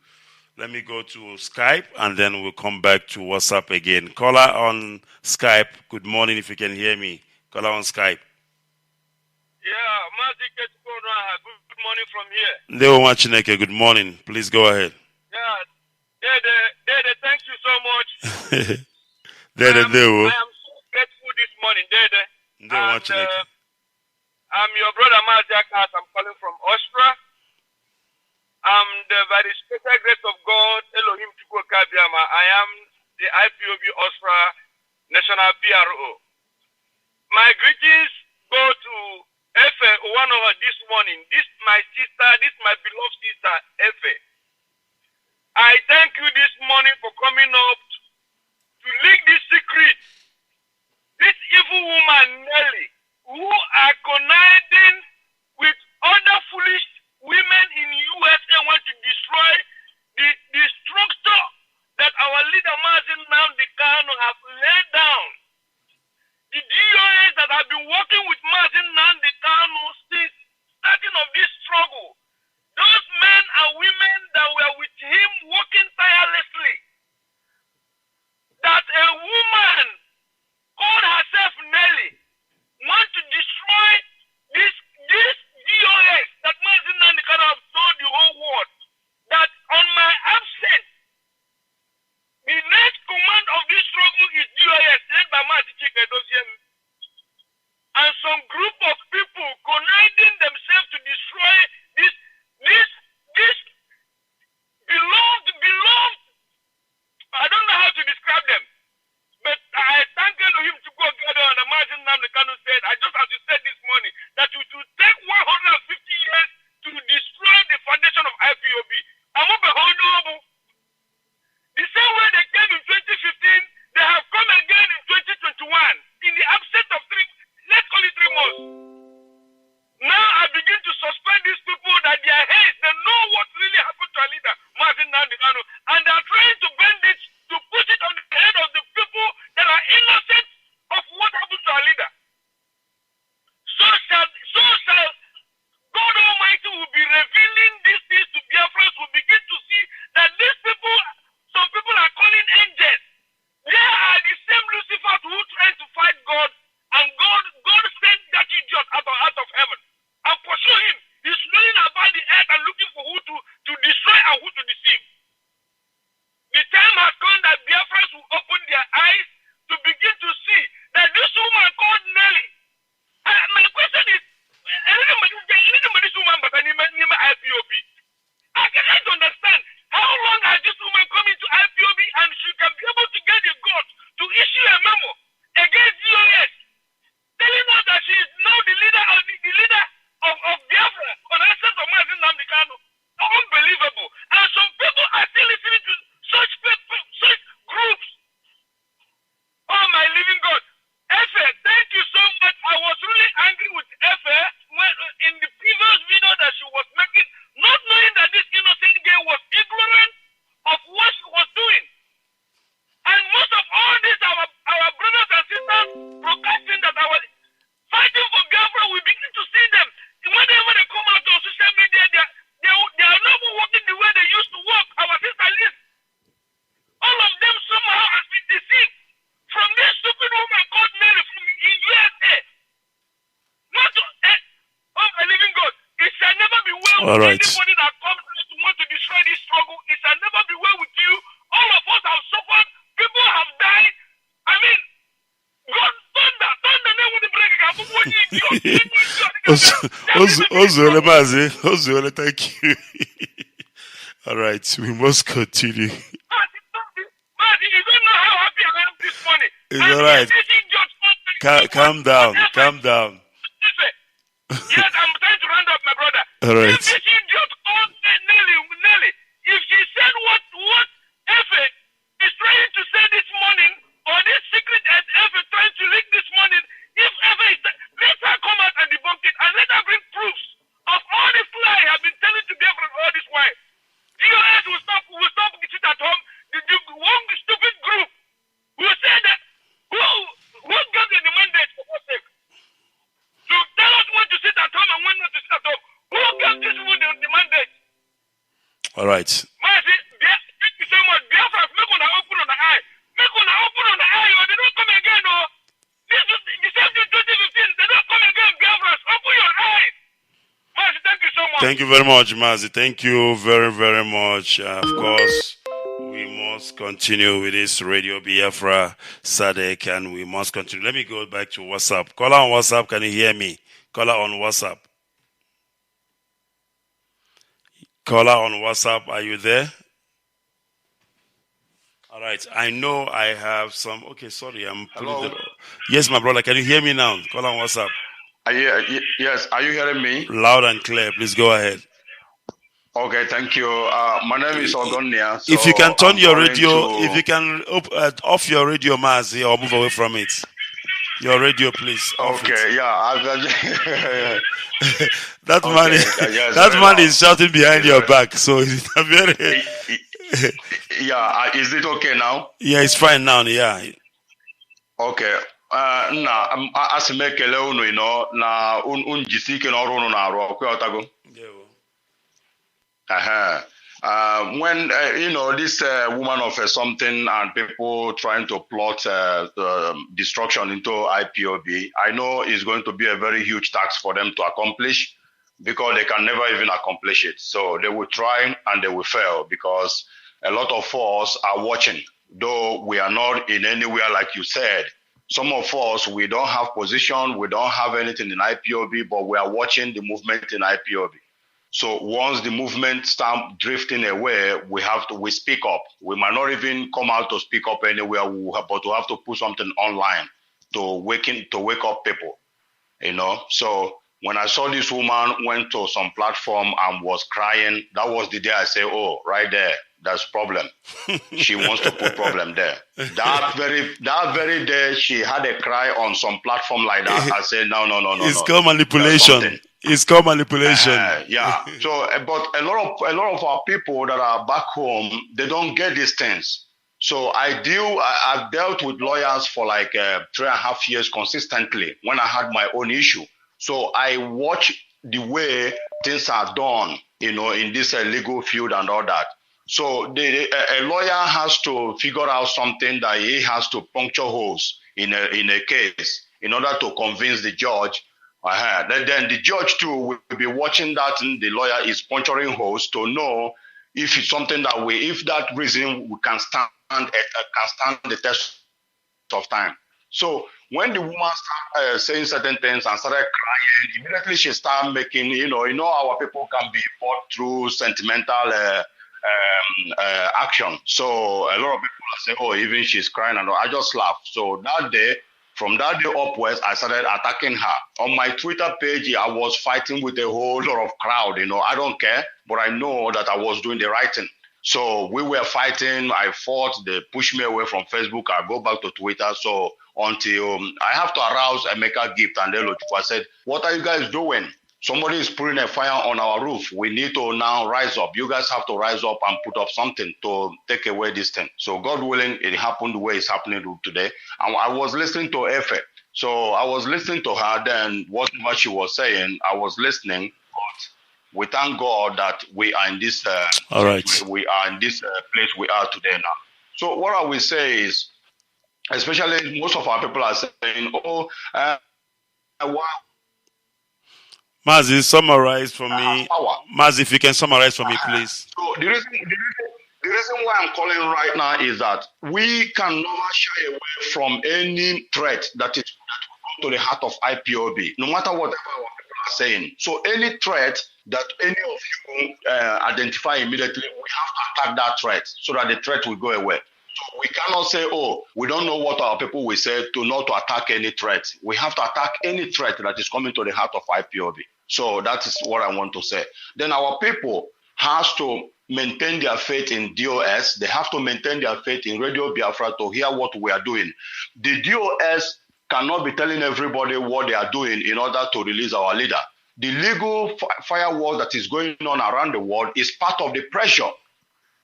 Skype, and then we'll come back to WhatsApp again. Caller on Skype. Good morning, if you can hear me. Caller on Skype. Yeah, Mazi IKECHUKWU ONUOHA. Good morning from here. Ndewo Machineke, good morning. Please go ahead. Yeah. Dede, thank you so much. Dede. I am so grateful this morning, Dede. I'm your brother Mazi IKECHUKWU. I'm calling from Austria. By the special grace of God, Elohim Chukwu Kabiama, I am the IPOB Austria National PRO. My greetings go to Efe Uwanoha this morning. This my sister, this my beloved sister, Efe. I thank you this morning for coming up to leak this secret. This evil woman, Nelly, who are conniving with other foolish women in USA want to destroy the structure that our leader Mazi Kanu have laid down. The DOAs that have been working with Mazi Kanu since starting of this struggle, those men and women that were with him working tirelessly, that a woman called herself Nelly want to destroy this DOS that Mazi Kanu have told the whole world that on my absence, the next command of this struggle is DOS led by Mazi IKECHUKWU. And some group of people conniving themselves to destroy this beloved, I don't know how to describe them, but I thank Elohim to go together and imagine Nnamdi Kanu said, I just as you said this morning, that it will take 150 years to destroy the foundation of IPOB. I'm honorable. The same way they came in 2015, they have come again in 2021 in the absence of let's call it 3 months. Now I begin to suspect these people that they are hate. They know what really happened to our leader, Mazi Kanu, and they are trying to bend it to put it on the head of the people that are innocent of what happened to our leader. So shall God Almighty will be revealing these things to Biafrans. Will begin to see that these people, some people are calling angels. They are the same Lucifer who trying to fight God, and God sent that idiot out of heaven and pursue him. He's running about the earth and looking for who to destroy and who to deceive. The time has come that Biafrans will open their eyes to begin to see that this woman called Nelly. My question is, this woman but IPOB. I can't understand how long has this woman come into IPOB and she can be able to get the guts to issue a memo against DOS, telling us that she is now the leader of Biafra on the essence of Mazi Kanu. Unbelievable. And some people are still listening to such groups. Oh my living God. Efe, thank you so much. I was really angry with Efe in the previous video that she was making, not knowing that this innocent girl was ignorant of what she was doing. And most of all this, our brothers and sisters broadcasting that our fighting for Biafra, we begin to see them. Whenever they come out on social media, they are not working the way they used to work. Our sister Liz, all of them somehow have been deceived from this stupid woman called Nelly from in USA. Not to, oh my living God, it shall never be well with anybody that comes to want to destroy this struggle. It shall never be well with you. All of us have suffered. People have died. I mean, God, thunder, never the break. Ozole Mazi, Ozole, thank you. All right, we must continue. Mazi, you don't know how happy I am this morning. It's all right. Calm down. Yes, I'm trying to round up, my brother. All right. If this idiot called Nelly, if she said what Efe is trying to say this morning, or this secret that Efe is trying to leak this morning, if Efe is, let her come out and debunk it, and let her bring proofs of all the lie I've been telling to Biafra all this while. DOS will stop sit at home. The one stupid group will say that who gave them the mandate for God's sake? To tell us when to sit at home and when not to sit at home. Who gave this woman the mandate? All right. Mazi, thank you so much. Biafra, make una open on the eye. Make una open on the eye, or they don't come again, or this is the same thing 2015. They don't come again, Biafra. Open your eyes. Mazi, thank you so much. Thank you very much, Mazi. Thank you very, very much. Of course, we must continue with this Radio Biafra SADEC, and we must continue. Let me go back to WhatsApp. Caller on WhatsApp, can you hear me? Caller on WhatsApp. Caller on WhatsApp, are you there? All right, I know I have some. Okay, sorry, I'm. Hello. Yes, my brother, can you hear me now? Call on WhatsApp. Yes, are you hearing me? Loud and clear, please go ahead. Okay, thank you. My name is Ogonia. If you can turn your radio, if you can off your radio, Mazi, or move away from it. your radio, please. Okay, yeah. That man, yes, that man is shouting behind your back. So it's very. Yeah, is it okay now? Yeah, it's fine now. Yeah. Okay. As me kele unu na jisi ike n'ọrụ unu na-arụ ọkụ ọtago. When this woman of something and people trying to plot destruction into IPOB, I know it's going to be a very huge task for them to accomplish because they can never even accomplish it. So they will try and they will fail because a lot of us are watching, though we are not in anywhere like you said. Some of us, we don't have position, we don't have anything in IPOB, but we are watching the movement in IPOB. So once the movement starts drifting away, we speak up. We might not even come out to speak up anywhere, but we have to put something online to wake up people, So when I saw this woman went to some platform and was crying, that was the day I say, oh, right there, that's problem. She wants to put problem there. That very day, she had a cry on some platform like that. I said, no. It's called manipulation. It's called manipulation. Yeah. So, but a lot of our people that are back home, they don't get these things. So I've dealt with lawyers for like 3.5 years consistently when I had my own issue. So I watch the way things are done, in this legal field and all that. So a lawyer has to figure out something that he has to puncture holes in a case in order to convince the judge. Then the judge too will be watching that the lawyer is puncturing holes to know if it's something that if that reason we can stand the test of time. So when the woman started saying certain things and started crying, immediately she started making, our people can be bought through sentimental action. So a lot of people say, oh, even she's crying, and I just laughed. So from that day upwards, I started attacking her. On my Twitter page, I was fighting with a whole lot of crowd. I don't care, but I know that I was doing the right thing. So we were fighting. I fought. They pushed me away from Facebook. I go back to Twitter. So until I have to arouse Emeka Gift and Elo, I said, what are you guys doing? Somebody is putting a fire on our roof. We need to now rise up. You guys have to rise up and put up something to take away this thing. So God willing, it happened the way it's happening today. And I was listening to Efe. So I was listening to her. Then whatever she was saying, I was listening. But we thank God that we are in this. All right. We are in this place we are today now. So what I will say is, especially most of our people are saying, wow. Mazi, summarize for me. Mazi, if you can summarize for me, please. So the reason why I'm calling right now is that we can never shy away from any threat that will come to the heart of IPOB, no matter whatever our people are saying. So any threat that any of you identify immediately, we have to attack that threat so that the threat will go away. So we cannot say, oh, we don't know what our people will say not to attack any threat. We have to attack any threat that is coming to the heart of IPOB. So that is what I want to say. Then our people has to maintain their faith in DOS. They have to maintain their faith in Radio Biafra to hear what we are doing. The DOS cannot be telling everybody what they are doing in order to release our leader. The legal firewall that is going on around the world is part of the pressure.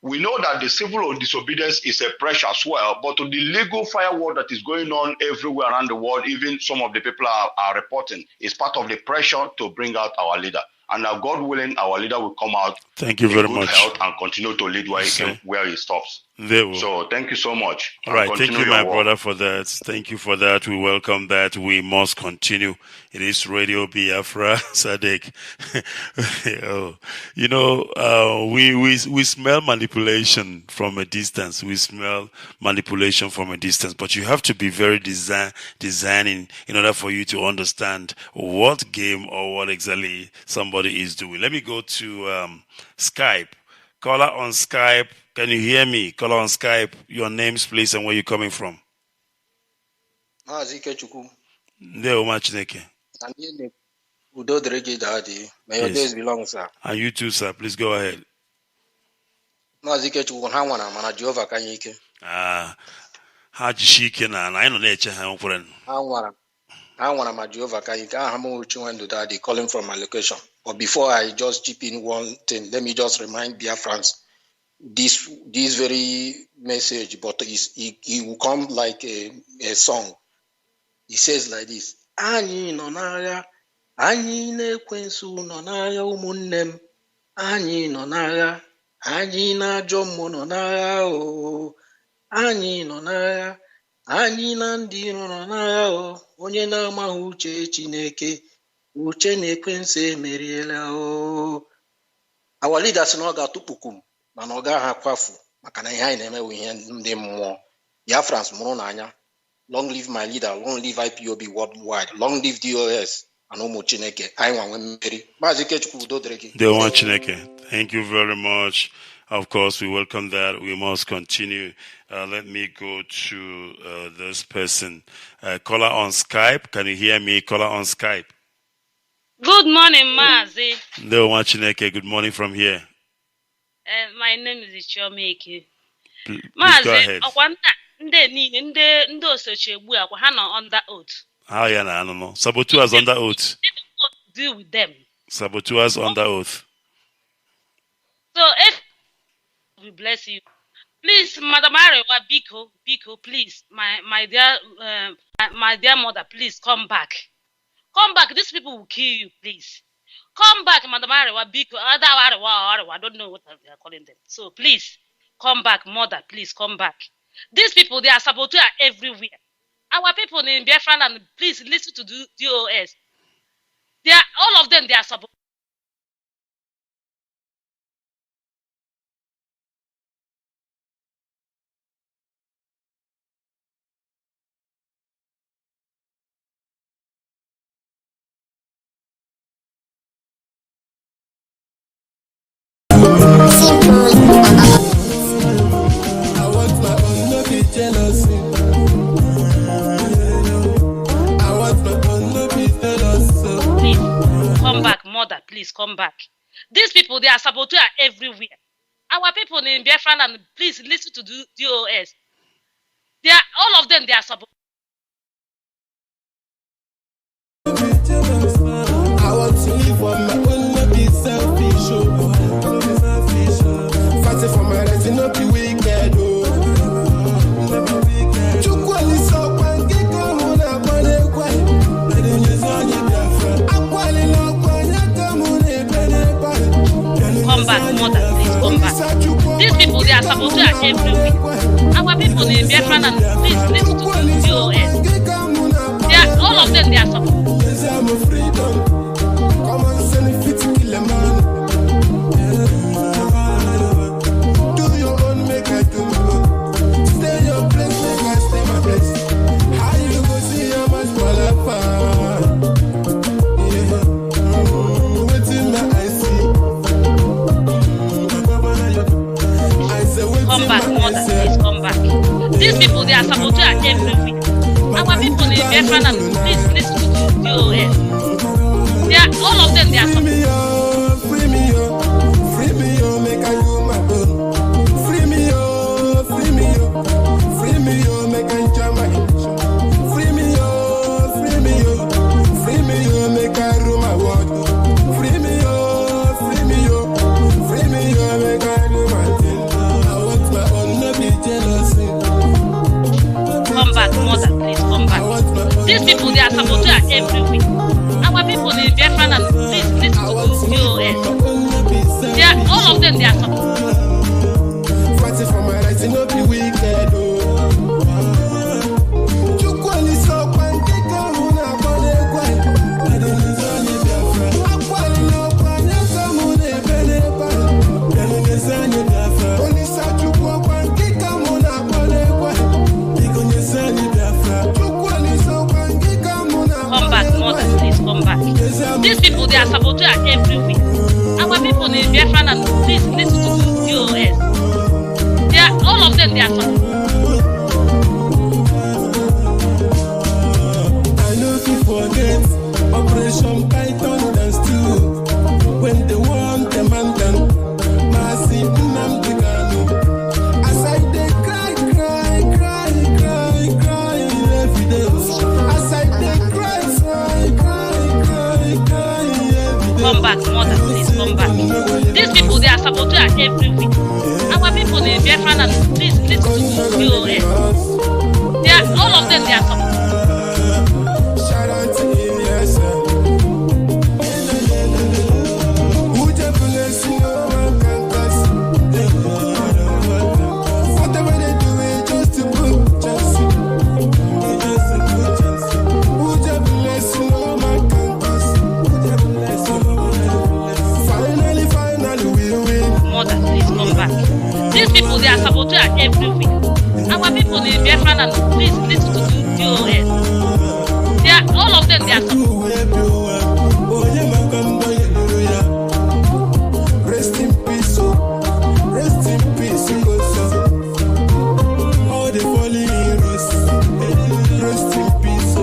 We know that the civil disobedience is a pressure as well, but the legal firewall that is going on everywhere around the world, even some of the people are reporting, is part of the pressure to bring out our leader. And now, God willing, our leader will come out. Thank you very much. Health and continue to lead where he stops. So thank you so much. All right. Thank you, my brother, for that. Thank you for that. We welcome that. We must continue. It is Radio Biafra, SADEC. We smell manipulation from a distance. We smell manipulation from a distance. But you have to be very designing in order for you to understand what game or what exactly somebody is doing. Let me go to Skype. Caller on Skype. Can you hear me? Caller on Skype. Your names, please, and where you're coming from. Mazi IKECHUKWU. Ndeo Machineke. Udo Derege Daddy. May your days belong, sir. And you too, sir. Please go ahead. Mazi IKECHUKWU Onha mana Jehovah Kanyike. Ha jishike na I no na-eche ha nkwere. Ha nwara I want my Jehovah, can they calling from my location. But before I just chip in one thing, let me just remind Biafrans this very message, but it will come like a song. It says like this: Anyị nọ n'agha, anyị na-ekwensu nọ n'agha ụmụnne m. Anyị nọ n'agha, anyị na-ajọ mmụọ nọ n'agha o. Anyị nọ n'agha, anyị na ndị iro nọ n'agha o. Onye na-amaghị uche Chineke, uche na-ekwensu emeriela o. Our leaders na ọ ga-atụpụkum mana ọ gaghị akwafu maka na ihe anyị na-emewe ihe ndị mmụọ. Biafrans mụrụ n'anya. Long live my leader, long live IPOB worldwide, long live DOS, and Umu Chineke. I want Mazi IKECHUKWU ONUOHA. They want Chineke. Thank you very much. Of course, we welcome that. We must continue. Let me go to this person. Caller on Skype. Can you hear me? Caller on Skype. Good morning, Mazi. They want Chineke. Good morning from here. My name is Ichomeke. Please go ahead. Ndị Osochegbu akwa ha nọ under oath. How ya na no? Saboteurs under oath. Deal with them. Saboteurs under oath. So if we bless you, please, Madam Arewa, Biko, please, my dear mother, please come back. Come back. These people will kill you, please. Come back, Madam Arewa, Biko. Arewa, I don't know what they are calling them. So please, come back, mother. Please come back. These people, they are saboteurs everywhere. Our people in Biafra, and please listen to DOS. They are all of them. They are saboteurs. Mother, please come back. These people, they are saboteurs everywhere. Our people in Biafra, and please listen to DOS. They are all of them. They are saboteurs. I want to live on my own, not be selfish. Fighting for my rights, not be wicked. Come back, mother, please come back. These people, they are saboteurs everywhere. Our people in Biafra, and please listen to DOS. They are all of them. They are saboteurs. Do your own, make I do my own. Stay your place, make I stay my place. How you go see how much come back, mother, please come back. These people, they are saboteurs everywhere. Our people in Biafra, and please listen to DOS. They are all of them. They are saboteurs. Free me, make I do my own. Free me, make I enjoy my emotion. Free me, make I rule my world. Free me, make I do my thing. I want my own, no be jealousy. Come back, mother, please come back. These people, they are saboteurs everywhere. Our people in Biafra, and please listen to DOS. They are all of them. They are saboteurs. Fighting for my rights, no be wicked. Come back, mother, please come back. These people, they are saboteurs everywhere. Our people in Biafra, and please listen to DOS. They are all of them. They are saboteurs. I know to forget Operation Python dance too. When they want them and them, Mazi Nnamdi Kanu. As I they cry every day. As I they cry DOS. All of them, they are saboteurs. Shout out to whatever they do it just to put just finally we win. Mother, please come back. These people, they are saboteurs every week. Our people in Biafra, and please listen to DOS. All of them, they are saboteurs. Rest in peace, rest in peace, all the fallen heroes. Rest in peace,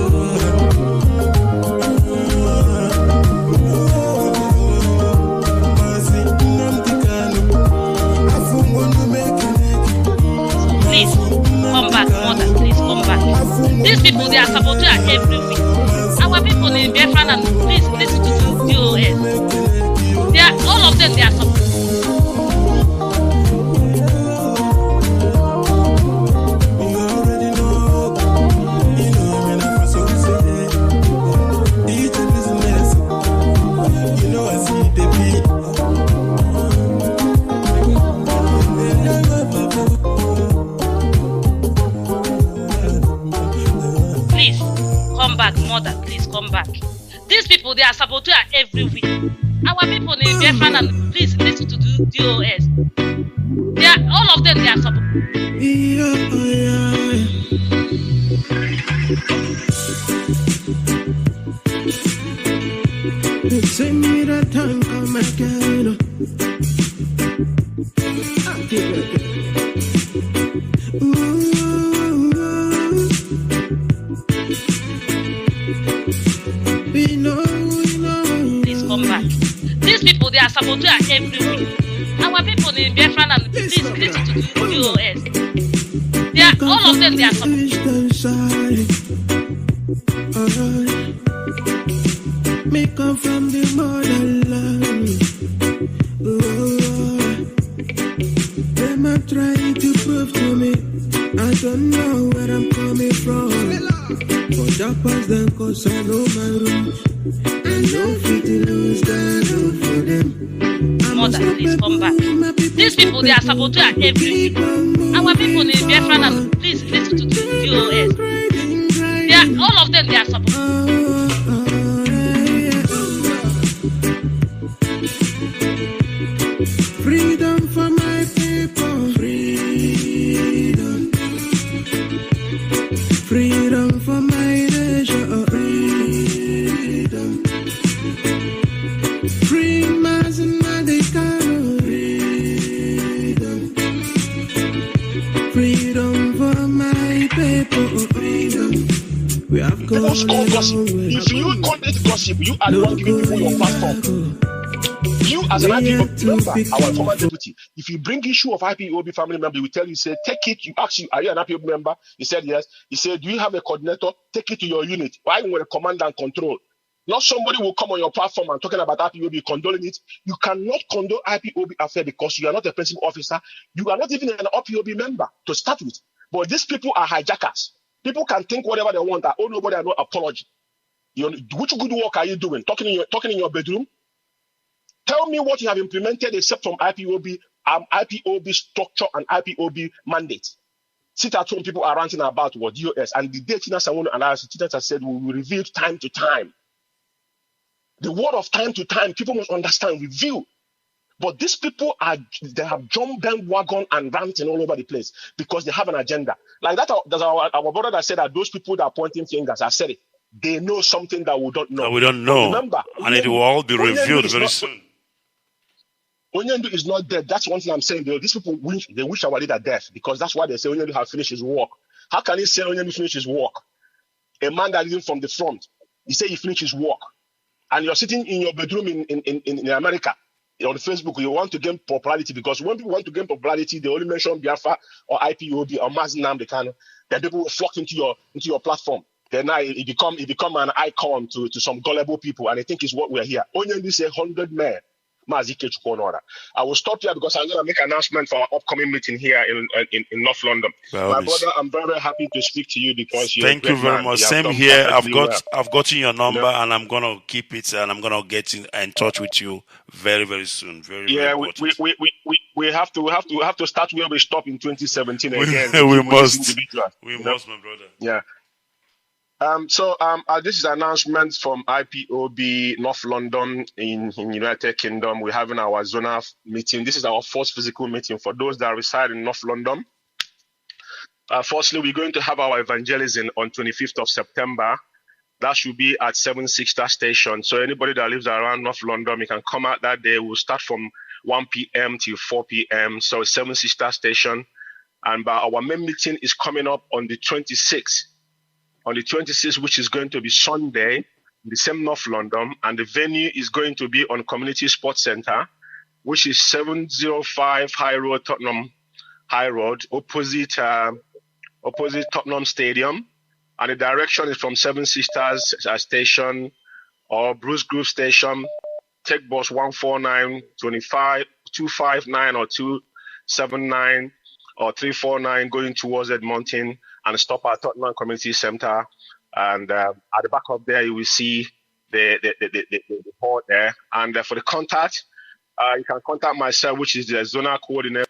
Mazi Nnamdi Kanu. Please come back, mother. Please come back. These people, they are saboteurs every week. Our people in Biafra, and please listen to DOS. All of them, they are saboteurs. Please come back, mother. Please come back. These people, they are saboteurs every week. Our people in Biafra, and please listen to DOS. All of them, they are saboteurs. Send me that time, come again. Please come back. These people, they are saboteurs every week. Our people in Biafra, and please listen to DOS. All of them, they are saboteurs. Me come from the motherland. Them are trying to prove to me I don't know where I'm coming from. But that pass them cause I know my roots. I know fit to lose that road for them. Mother, please come back. These people, they are saboteurs every week. Our people in Biafra, and please listen to DOS. All of them, they are saboteurs. Freedom for my people. Freedom. Freedom for my nation. Freedom. Free Mazi Nnamdi Kanu. Freedom. Freedom for my people. Freedom. We have gone If you call this gossip, you are the one giving people your platform. You as an IPOB member, our former deputy, if you bring issue of IPOB family member, we tell you, say, take it, you ask you, are you an IPOB member? He said yes. He said, do you have a coordinator? Take it to your unit. Why you want a command and control? Not somebody will come on your platform and talking about IPOB, condoling it. You cannot condole IPOB affair because you are not a principal officer. You are not even an IPOB member to start with. But these people are hijackers. People can think whatever they want. Oh, nobody has no apology. Which good work are you doing? Talking in your bedroom? Tell me what you have implemented except from IPOB structure and IPOB mandate. Sit at home, people are ranting about what DOS. And the day Tina Samono and I has said, we will review time to time. The word of time to time, people must understand, review. But these people they have jumped bandwagon and ranting all over the place because they have an agenda. Like that, there's our brother that said that those people that are pointing fingers, I said it, they know something that we don't know. We don't know. Remember, and it will all be revealed very soon. Onyendu is not dead. That's one thing I'm saying. These people wish our leader death because that's why they say Onyendu has finished his work. How can he say Onyendu finished his work? A man that isn't from the front, he say he finished his work, and you're sitting in your bedroom in America on Facebook. You want to gain popularity because when people want to gain popularity, they only mention Biafra or IPOB or Mazi Nnamdi Kanu. Then people will flock into your platform. Then now it become an icon to some gullible people, and they think it's what we're here. Onyendu say 100 men. Mazi IKECHUKWU ONUOHA. I will stop here because I'm going to make an announcement for our upcoming meeting here in North London. My brother, I'm very, very happy to speak to you because you're a great Thank you very much. Same here. I've gotten your number, and I'm gonna keep it, and I'm gonna get in touch with you very, very soon. Very important. We have to start where we stopped in 2017 again. We must, my brother. Yeah. This is an announcement from IPOB North London in United Kingdom. We're having our zonal meeting. This is our first physical meeting for those that reside in North London. Firstly, we're going to have our evangelism on 25th of September. That should be at 7 Sister Station. So anybody that lives around North London, you can come out that day. We'll start from 1 p.m. till 4 p.m. So 7 Sister Station. And our main meeting is coming up on the 26th. On the 26th, which is going to be Sunday, in the same North London. And the venue is going to be on Community Sports Centre, which is 705 High Road, Tottenham High Road, opposite Tottenham Stadium. And the direction is from 7 Sisters Station or Bruce Grove Station. Take bus 149, 259 or 279 or 349 going towards Edmonton, and stop at Tottenham Community Centre. And at the back of there, you will see the board there. And for the contact, you can contact myself, which is the zonal coordinator,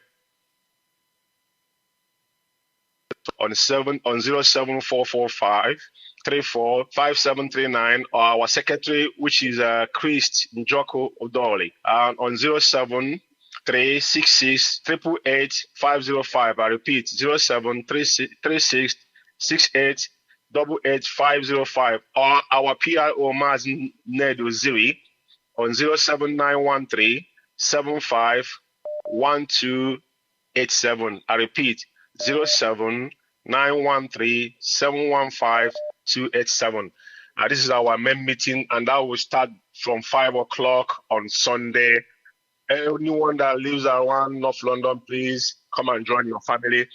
on 07445 345739, or our secretary, which is Chris Njoko Odoli, on 07366 888 505. I repeat, 07366 888 505, or our PIO Mazi Nedoziri on 07913 75 1287. I repeat, 07913 715 287. This is our main meeting, and that will start from 5 o'clock on Sunday. Anyone that lives around North London, please come and join your family.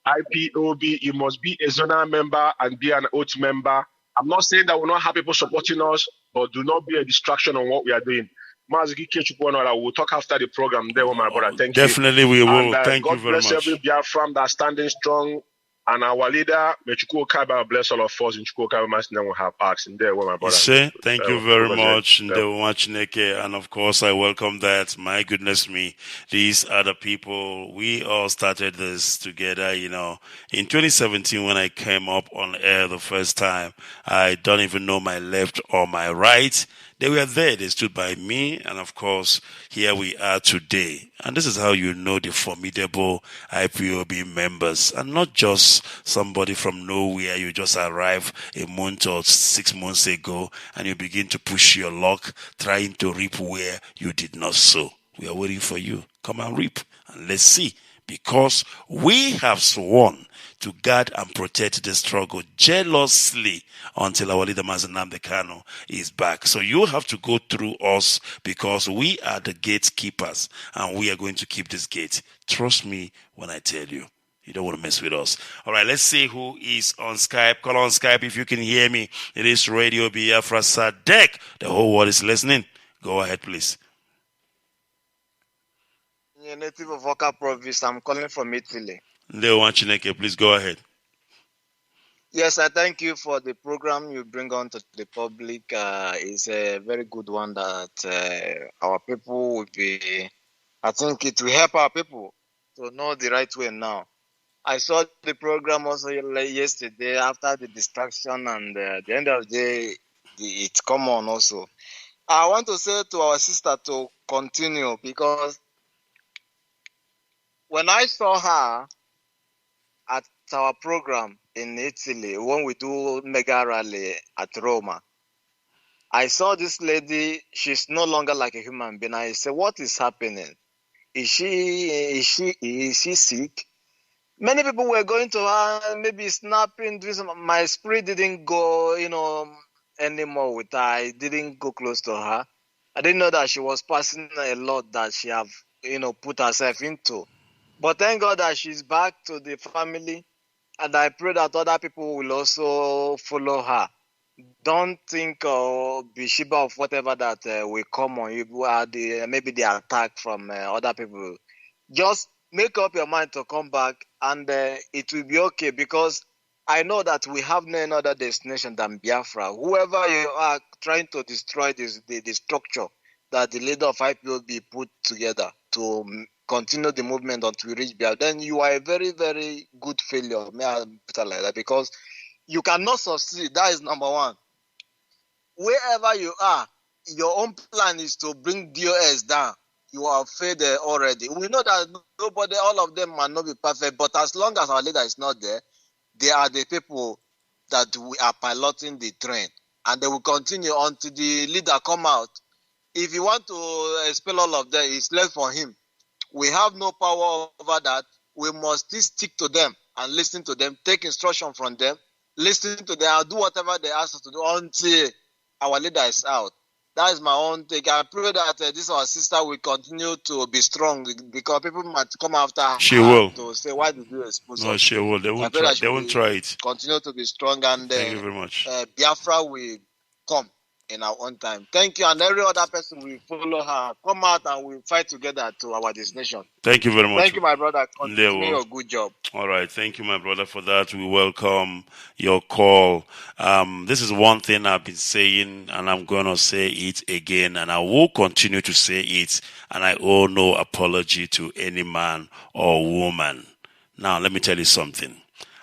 IPOB, you must be a zonal member and be an oath member. I'm not saying that we'll not have people supporting us, but do not be a distraction on what we are doing. Mazi IKECHUKWU ONUOHA, we'll talk after the program there, my brother. Thank you. Definitely we will. And, Thank you very much. God bless every Biafran that's standing strong. And our leader, may Chukwu Okaba bless all of us in Chukwu Okaba's name. We have asked in there, my brother. Thank you very much, and of course I welcome that. My goodness me, these are the people. We all started this together, in 2017 when I came up on air the first time. I don't even know my left or my right. They were there. They stood by me. And of course, here we are today. And this is how you know the formidable IPOB members. And not just somebody from nowhere. You just arrive a month or 6 months ago and you begin to push your luck, trying to reap where you did not sow. We are waiting for you. Come and reap. And let's see. Because we have sworn to guard and protect the struggle jealously until our leader Nnamdi Kanu is back. So you have to go through us because we are the gatekeepers and we are going to keep this gate. Trust me when I tell you. You don't want to mess with us. All right, let's see who is on Skype. Call on Skype if you can hear me. It is Radio Biafra SADEC. The whole world is listening. Go ahead, please. Native of Oka Province. I'm calling from Italy. Please go ahead. Yes, I thank you for the program you bring on to the public. It's a very good one that our people will be. I think it will help our people to know the right way now. I saw the program also yesterday after the distraction, and at the end of the day, it's come on also. I want to say to our sister to continue, because when I saw her at our program in Italy, when we do mega rally at Roma, I saw this lady. She's no longer like a human being. I said, what is happening? Is she sick? Many people were going to her, maybe snapping. My spirit didn't go, anymore with her. I didn't go close to her. I didn't know that she was passing a lot that she have, put herself into. But thank God that she's back to the family, and I pray that other people will also follow her. don't think or be shiba of whatever that will come on you, maybe the attack from other people. Just make up your mind to come back, and it will be okay, because I know that we have no other destination than Biafra. Whoever you are trying to destroy the structure that the leader of IPOB put together to continue the movement until we reach Biafra, then you are a very, very good failure. May I put it like that? Because you cannot succeed. That is number one. Wherever you are, your own plan is to bring DOS down. You are failed already. We know that nobody, all of them might not be perfect, but as long as our leader is not there, they are the people that we are piloting the train, and they will continue until the leader come out. If you want to expel all of them, it's left for him. We have no power over that. We must stick to them and listen to them, take instruction from them, listen to them, and do whatever they ask us to do until our leader is out. That is my own take. I pray that this our sister will continue to be strong, because people might come after she her will. To say, why did you expose No, us? she will. They won't try. They won't try it. Continue to be strong, and thank you very much. Biafra will come in our own time. Thank you, and every other person will follow her. Come out and we'll fight together to our destination. Thank you very much. Thank you, my brother. Continue your good job. All right. Thank you, my brother, for that. We welcome your call. This is one thing I've been saying, and I'm going to say it again, and I will continue to say it, and I owe no apology to any man or woman. Now, let me tell you something.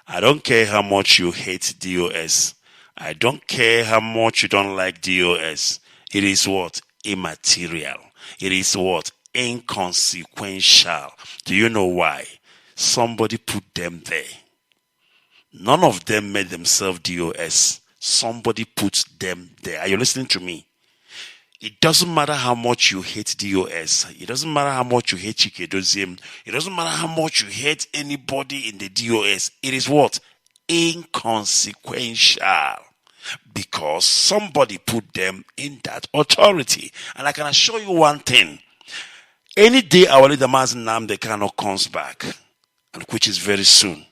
I don't care how much you hate DOS. I don't care how much you don't like DOS. It is what? Immaterial. It is what? Inconsequential. Do you know why? Somebody put them there. None of them made themselves DOS. Somebody put them there. Are you listening to me? It doesn't matter how much you hate DOS. It doesn't matter how much you hate Chikedozim. It doesn't matter how much you hate anybody in the DOS. It is what? Inconsequential. Because somebody put them in that authority. And I can assure you one thing. Any day our leader Mazi Nnamdi Kanu comes back, and which is very soon,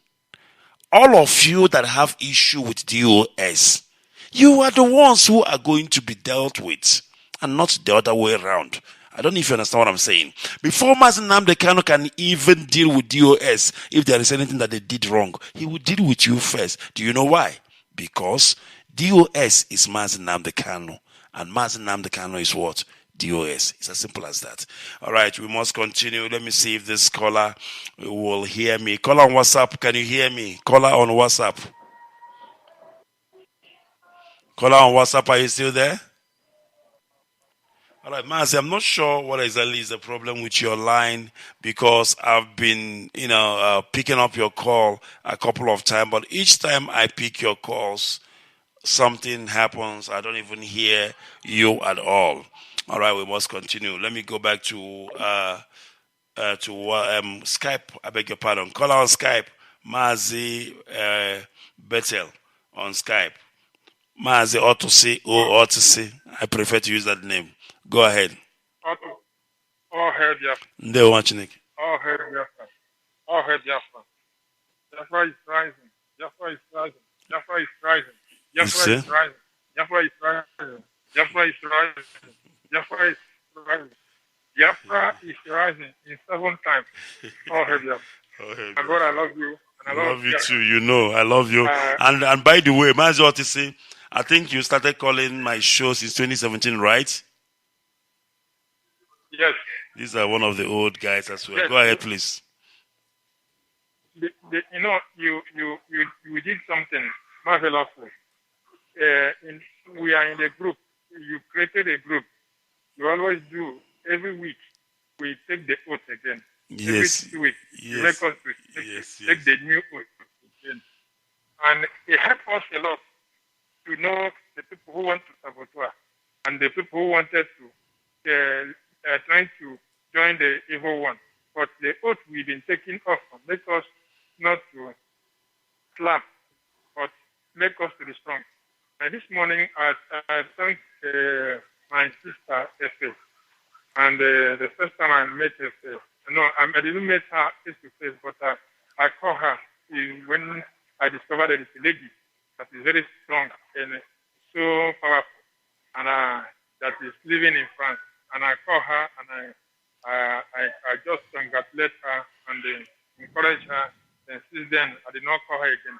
all of you that have issue with DOS, you are the ones who are going to be dealt with, and not the other way around. I don't know if you understand what I'm saying. Before Mazi Nnamdi Kanu can even deal with DOS, if there is anything that they did wrong, he will deal with you first. Do you know why? Because DOS is Mazi Nnamdi Kanu, and Mazi Nnamdi Kanu is what? DOS. It's as simple as that. All right, we must continue. Let me see if this caller will hear me. Caller on WhatsApp, can you hear me? Caller on WhatsApp. Caller on WhatsApp, are you still there? All right, Mazi, I'm not sure what exactly is the problem with your line, because I've been, picking up your call a couple of times, but each time I pick your calls, something happens. I don't even hear you at all. All right, we must continue. Let me go back to Skype. I beg your pardon. Call on Skype. Mazi Bethel on Skype. Mazi Otusi or Otusi. I prefer to use that name. Go ahead. All hail Biafra. They watching it. All hail Biafra. All hail Biafra. Biafra is rising. Biafra is rising. Biafra is rising. Biafra is rising. Biafra is rising. Biafra is rising. Biafra is rising. Biafra is rising in 7 times. Oh, Biafra. My God, I love you. And I love you too. You know, I love you. And by the way, Mazi Otusi, I think you started calling my show since 2017, right? Yes. These are one of the old guys as well. Yes. Go ahead, please. You did something marvelous. We are in a group. You created a group. You always do. Every week, we take the oath again. Yes. Every 2 weeks, yes. you make us take the new oath again. And it helps us a lot to know the people who want to saboteur and the people who wanted to trying to join the evil one. But the oath we've been taking off make us not to slap, but make us to be strong. And this morning, I thanked my sister, Efe. And the first time I met Efe, I didn't meet her face to face, but I call her when I discovered that it's a lady that is very strong and so powerful, and that is living in France. And I call her, and I just congratulate her and encourage her. And since then, I did not call her again.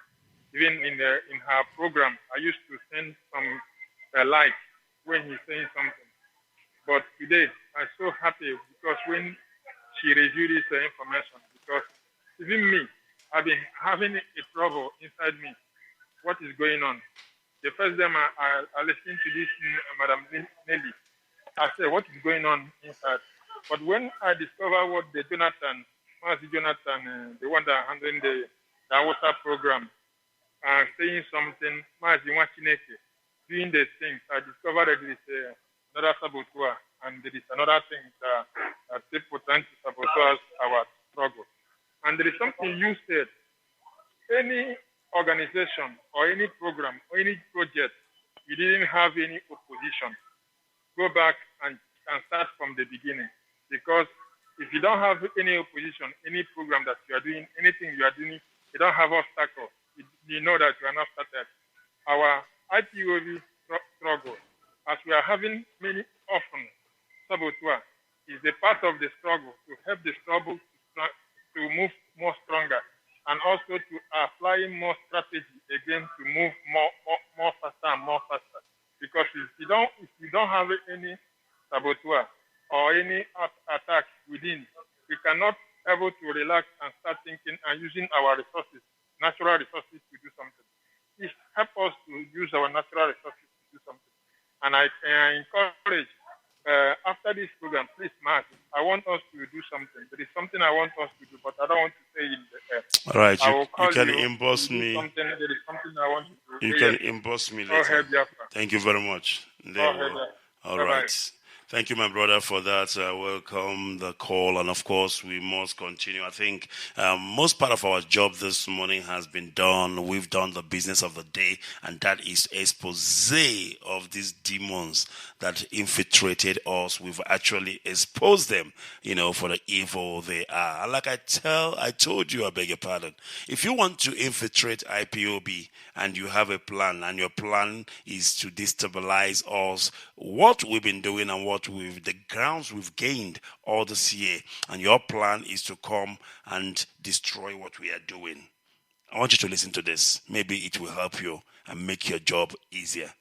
Even in her program, I used to send some like when he's saying something. But today, I'm so happy because when she reviewed this information, because even me, I've been having a trouble inside me. What is going on? The first time I listened to this, Madam Nelly, I said, what is going on inside? But when I discovered what the Mazi Jonathan, the one that handling the water program, saying something, Mazi Wachineke, doing the things, I discovered that there is another saboteur, and there is another thing that people trying to sabotage our struggle. And there is something you said. Any organization or any program or any project, you didn't have any opposition, go back and start from the beginning. Because if you don't have any opposition, any program that you are doing, anything you are doing, you don't have obstacles. You know that you are not started. Our IPOB struggle, as we are having many often saboteur, is a part of the struggle to help the struggle to move more stronger, and also to apply more strategy again to move more faster and more faster. Because if you don't have any saboteur or any attack within, we cannot able to relax and start thinking and using our resources, natural resources, to do something. Please help us to use our natural resources to do something. And I encourage, after this program, please, Mark, I want us to do something. There is something I want us to do, but I don't want to say in the air. All right, you can inbox me. There is something I want to do. You can inbox me later. Thank you very much. All right. Thank you, my brother, for that. Welcome the call. And of course, we must continue. I think most part of our job this morning has been done. We've done the business of the day, and that is expose of these demons that infiltrated us. We've actually exposed them, for the evil they are. And like I told you, I beg your pardon. If you want to infiltrate IPOB and you have a plan, and your plan is to destabilize us, what we've been doing and the grounds we've gained all this year, and your plan is to come and destroy what we are doing. I want you to listen to this. Maybe it will help you and make your job easier.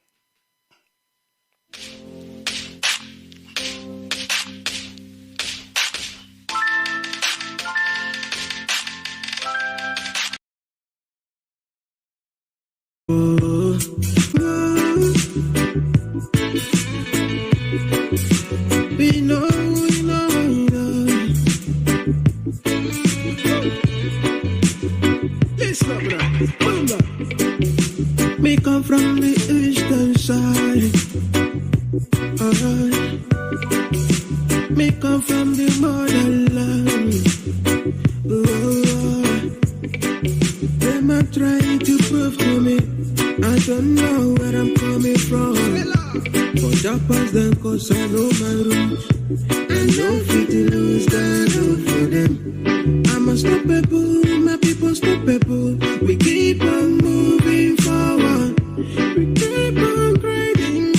We know. Listen up now. Me come from the eastern side. Alright. Me come from the motherland. Them are trying to prove to me I don't know where I'm coming from. For Japas then cause I know my roots. And no fit to lose that road for them. I'm unstoppable, my people stoppable. We keep on moving forward. We keep on grinding.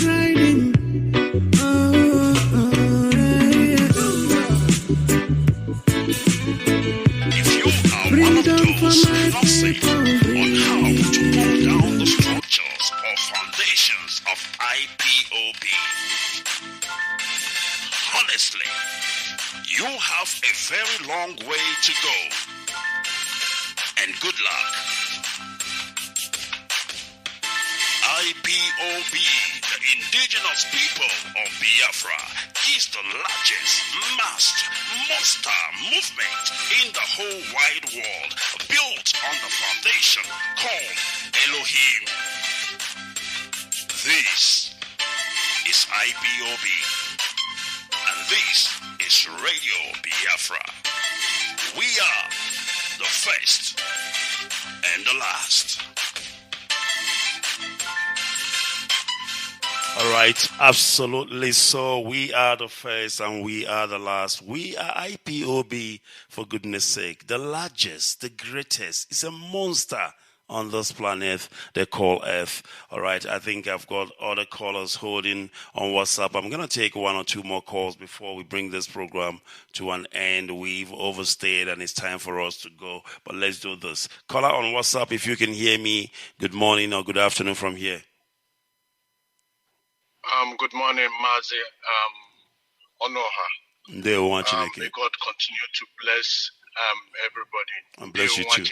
If you are one of those not safe on how to pull down the structures or foundations of IPOB, honestly, you have a very long way to go. And good luck. IPOB, the indigenous people of Biafra, is the largest mass monster movement in the whole wide world, built on the foundation called Elohim. This is IPOB, and this is Radio Biafra. We are the first and the last. All right, absolutely. So we are the first and we are the last. We are IPOB, for goodness sake. The largest, the greatest. It's a monster on this planet they call Earth. All right, I think I've got other callers holding on WhatsApp. I'm going to take one or two more calls before we bring this program to an end. We've overstayed and it's time for us to go, but let's do this. Caller on WhatsApp, if you can hear me, good morning or good afternoon from here. Good morning, Mazi Onoha. May God continue to bless everybody. And bless you too.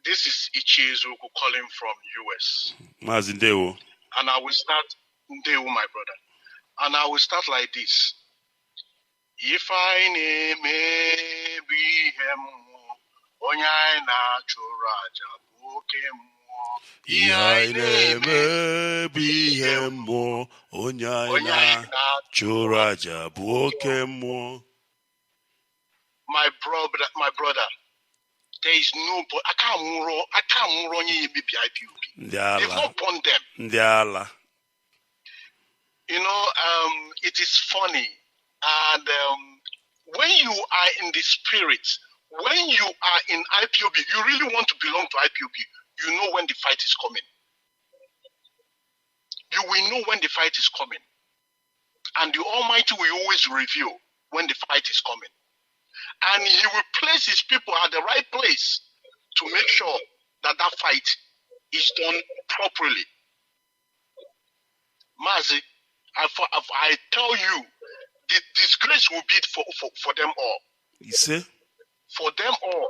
This is Ichizuku calling from US. Mazi Ndewo. And I will start, Ndewo, my brother. And I will start like this. If I name be him, Onya na churaja bokem. My brother, there is no, I can't run you IPOB. They've not born them. You know, it is funny. And when you are in the spirit, when you are in IPOB, you really want to belong to IPOB. You know when the fight is coming. You will know when the fight is coming. And the Almighty will always reveal when the fight is coming. And He will place His people at the right place to make sure that that fight is done properly. Mazi, I tell you, the disgrace will be for them all. You see? For them all.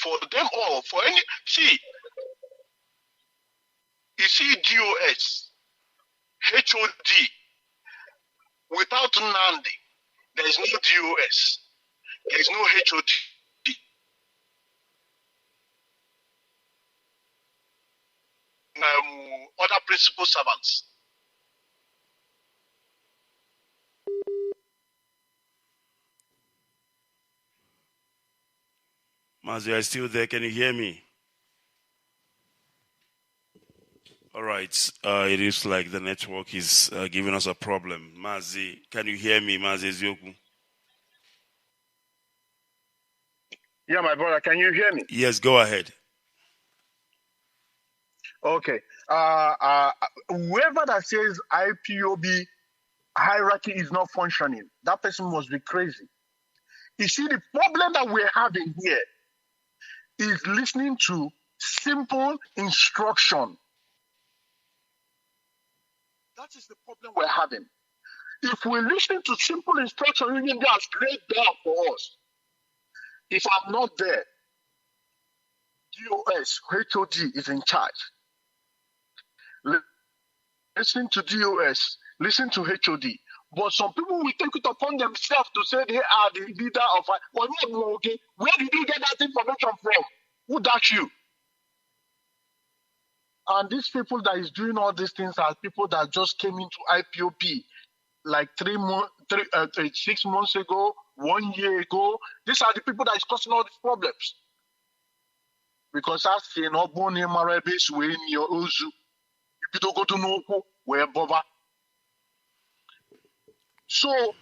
For them all, for any, see, you see DOS, HOD, without Nnamdi, there is no DOS, there is no HOD. Other principal servants. Mazi, are you still there? Can you hear me? All right. It is like the network is giving us a problem. Mazi, can you hear me? Mazi Ezioku. Yeah, my brother, can you hear me? Yes, go ahead. Okay. Whoever that says IPOB hierarchy is not functioning, that person must be crazy. You see, the problem that we're having here is listening to simple instruction. That is the problem we're having. If we're listening to simple instruction, you can just straight down for us. If I'm not there, DOS, HOD is in charge. Listen to DOS, listen to HOD. But some people will take it upon themselves to say they are the leader of. Well, okay, where did you get that information from? Who does you? And these people that is doing all these things are people that just came into IPOB like 6 months ago, 1 year ago. These are the people that is causing all these problems. Because I say no bone in my rabbis way in your ozu. If you don't go to no where bother. So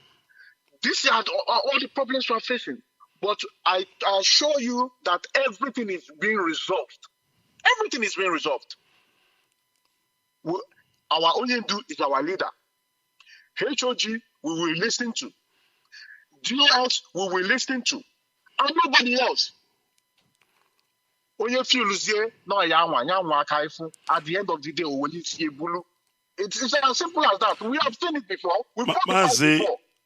these are all the problems we are facing. But I assure you that everything is being resolved. Everything is being resolved. Our only do is our leader. HOG we will listen to. GS we will listen to. And nobody else. When you feel here, no, at the end of the day, we will see a bulu. It's as simple as that. We have seen it before. We've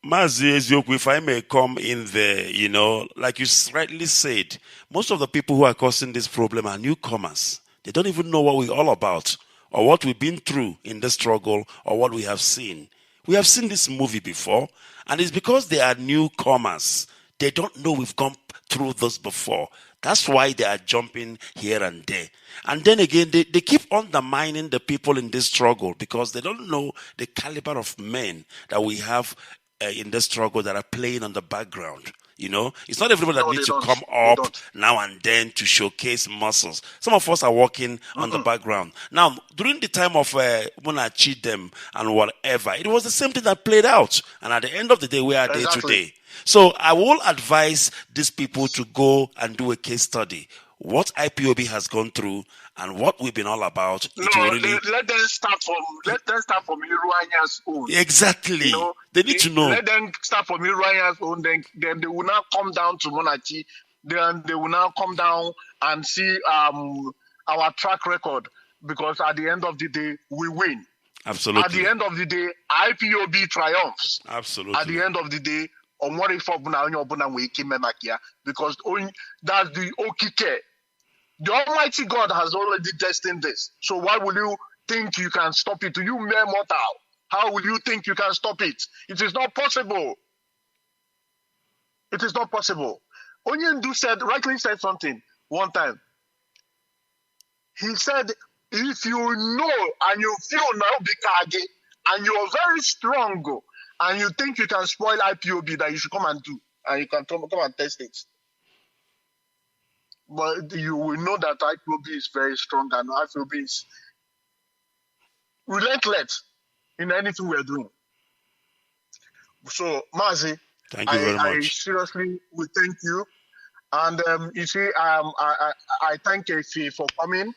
Mazi Ezioku, if I may come in there, you know, like you rightly said, most of the people who are causing this problem are newcomers. They don't even know what we're all about or what we've been through in the struggle or what we have seen. We have seen this movie before, and it's because they are newcomers. They don't know we've gone through this before. That's why they are jumping here and there. And then again, they keep undermining the people in this struggle because they don't know the caliber of men that we have in this struggle that are playing on the background. You know, it's not everybody that needs to come up now and then to showcase muscles. Some of us are working on the background. Now, during the time of when I cheat them and whatever, it was the same thing that played out. And at the end of the day, we are there today. So I will advise these people to go and do a case study. What IPOB has gone through and what we've been all about. No, let them start from Iruanya's own. Exactly. They need to know. Let them start from Iruanya's own. Then they will now come down to monarchy. Then they will now come down and see our track record, because at the end of the day we win. Absolutely. At the end of the day, IPOB triumphs. Absolutely. At the end of the day, because that's the okike. The Almighty God has already destined this. So why will you think you can stop it? You mere mortal, how will you think you can stop it? It is not possible. It is not possible. Onyendu rightly said something one time. He said, if you know and you feel now Bikage and you're very strong and you think you can spoil IPOB, that you should come and do, and you can come and test it. But you will know that IPOB is very strong and IPOB is relentless in anything we're doing. So, Mazi, thank you very much. I seriously will thank you. And you see, I thank Efi for coming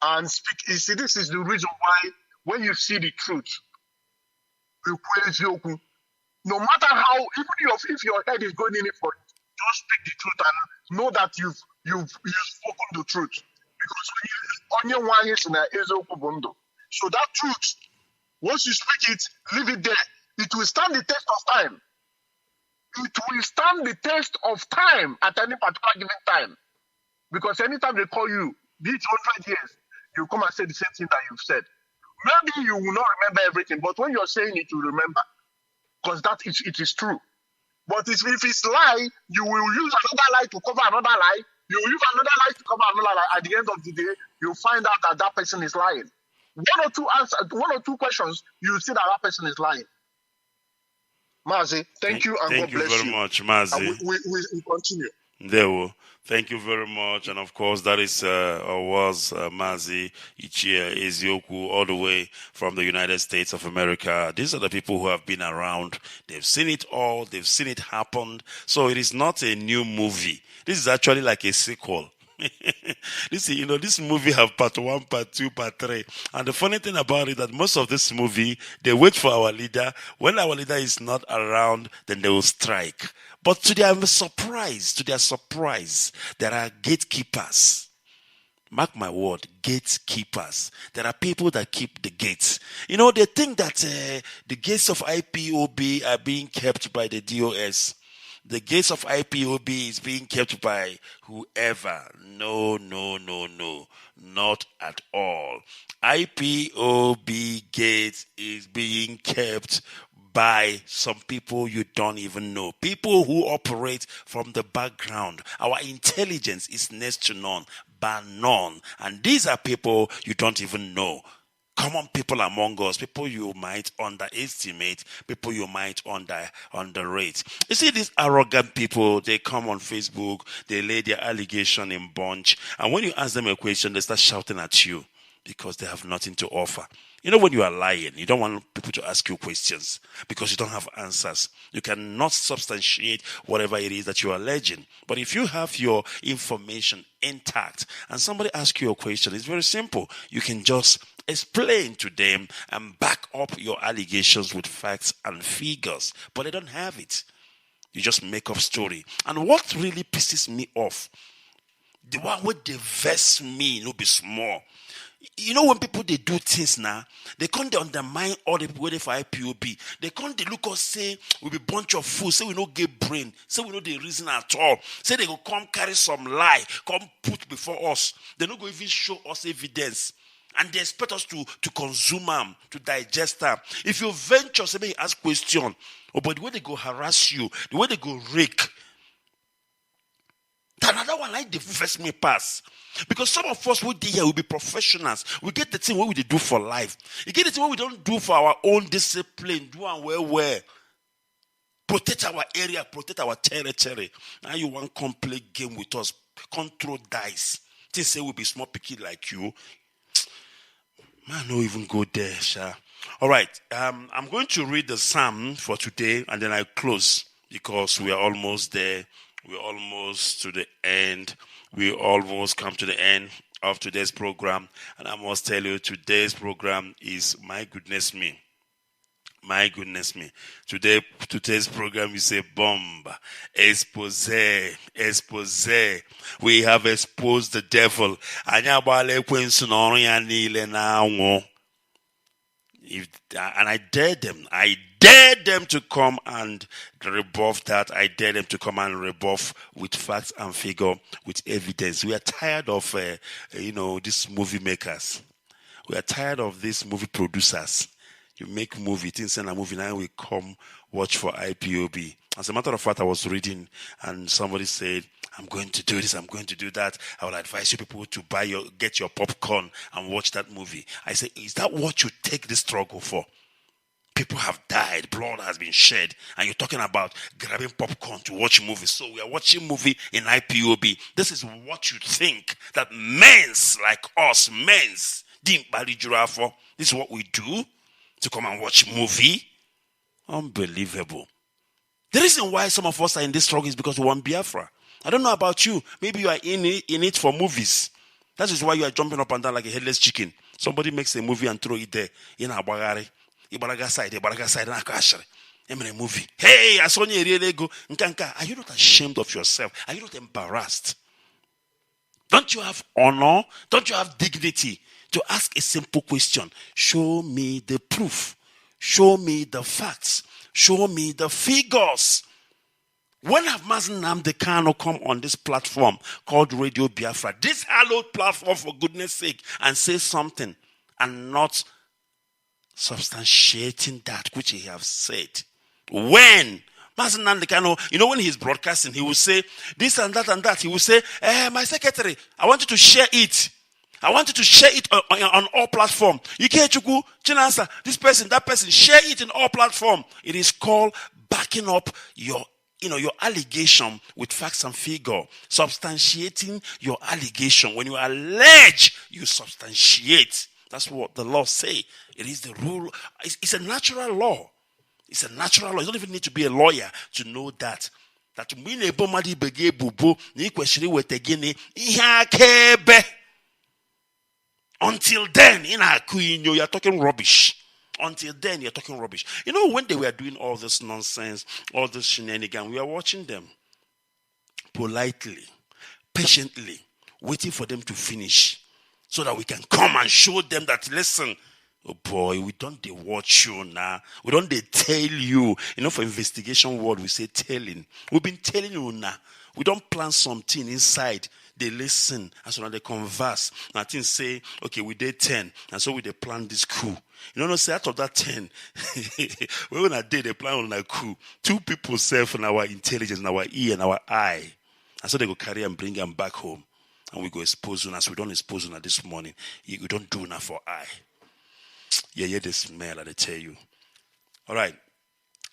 and speak. You see, this is the reason why when you see the truth, you praise Yoku. No matter how, even if your head is going in it for it, just speak the truth and know that you've spoken the truth. Because so that truth, once you speak it, leave it there. It will stand the test of time. It will stand the test of time at any particular given time. Because anytime they call you, be it 100 years, you come and say the same thing that you've said. Maybe you will not remember everything, but when you're saying it, you remember. Because it is true. But if it's lie, you will use another lie to cover another lie. You will use another lie to cover another lie. At the end of the day, you'll find out that person is lying. One or two questions, you see that person is lying. Mazi, thank you and God bless you. Thank you very much, Mazi. We continue. There we go. Thank you very much. And of course, that is was Mazi IKECHUKWU all the way from the United States of America. These are the people who have been around. They've seen it all. They've seen it happen. So it is not a new movie. This is actually like a sequel. This movie have part 1, part 2, part 3. And the funny thing about it that most of this movie, they wait for our leader. When our leader is not around, then they will strike. But to their surprise, there are gatekeepers. Mark my word, gatekeepers. There are people that keep the gates. They think that the gates of IPOB are being kept by the DOS. The gates of IPOB is being kept by whoever. No, not at all. IPOB gates is being kept by some people you don't even know. People who operate from the background. Our intelligence is next to none, bar none. And these are people you don't even know. Common people among us, people you might underestimate, people you might underrate. You see these arrogant people, they come on Facebook, they lay their allegation in bunch, and when you ask them a question, they start shouting at you because they have nothing to offer. When you are lying, you don't want people to ask you questions because you don't have answers. You cannot substantiate whatever it is that you are alleging. But if you have your information intact and somebody asks you a question, it's very simple. You can just explain to them and back up your allegations with facts and figures. But they don't have it. You just make up story. And what really pisses me off, the one where they vex me, be small. When people, they do things now, they can't undermine all the people waiting for IPOB. They can't look us, say, we be bunch of fools, say we don't get brain, say we know the reason at all. Say they go come carry some lie, come put before us. They don't go even show us evidence. And they expect us to consume them, to digest them. If you venture, say, you ask question, but the way they go harass you, the way they go rake, another one like the first me pass. Because some of us will be here, will be professionals. We get the thing what we do for life. You get the thing what we don't do for our own discipline. Do and where. Protect our area, protect our territory. Now you want to come play game with us. Control dice. They say we'll be small picky like you. Man, no even go there, sha. All right. I'm going to read the psalm for today, and then I close because we are almost there. We're almost to the end. We almost come to the end of today's program, and I must tell you, today's program is my goodness me. My goodness me. Today's program is a bomb. Expose. We have exposed the devil. And I dare them to come and rebuff that. I dare them to come and rebuff with facts and figure, with evidence. We are tired of, these movie makers. We are tired of these movie producers. You make movie, things in a movie, now we come watch for IPOB. As a matter of fact, I was reading and somebody said, I'm going to do this, I'm going to do that. I will advise you people to get your popcorn and watch that movie. I say, is that what you take the struggle for? People have died, blood has been shed, and you're talking about grabbing popcorn to watch movies. So we are watching movie in IPOB. This is what you think that men's like us, this is what we do? To come and watch movie? Unbelievable. The reason why some of us are in this struggle is because we want Biafra. I don't know about you. Maybe you are in it for movies. That is why you are jumping up and down like a headless chicken. Somebody makes a movie and throw it there. In a bagari. Ibaraga side, a movie. Hey, I saw you really go. Are you not ashamed of yourself? Are you not embarrassed? Don't you have honor? Don't you have dignity to ask a simple question? Show me the proof. Show me the facts. Show me the figures. When have Mazi Nnamdi Kanu come on this platform called Radio Biafra, this hallowed platform for goodness sake, and say something and not substantiating that which he has said? When Mazi Nnamdi Kanu, when he's broadcasting, he will say this and that and that. He will say, my secretary, I want you to share it. I want you to share it on all platforms. IKECHUKWU, Chinansa, this person, that person, share it in all platforms. It is called backing up your allegation with facts and figure, substantiating your allegation. When you allege, you substantiate. That's what the law say. It is the rule. It's a natural law. It's a natural law. You don't even need to be a lawyer to know that. Until then, you're talking rubbish. Until then, you're talking rubbish. When they were doing all this nonsense, all this shenanigans, we are watching them politely, patiently, waiting for them to finish so that we can come and show them that, listen, oh boy, we don't they watch you now. We don't they tell you. For investigation word, we say telling. We've been telling you now. We don't plan something inside. They listen, and so now they converse. And I think say, okay, we did 10, and so we they plan this coup. Say out of that 10, when I did they plan on a coup, 2 people serve on our intelligence, and our ear, and our eye. And so they go carry and bring them back home. And we go expose them. As we don't expose them this morning, we don't do enough for eye. Yeah, the smell, I tell you. All right.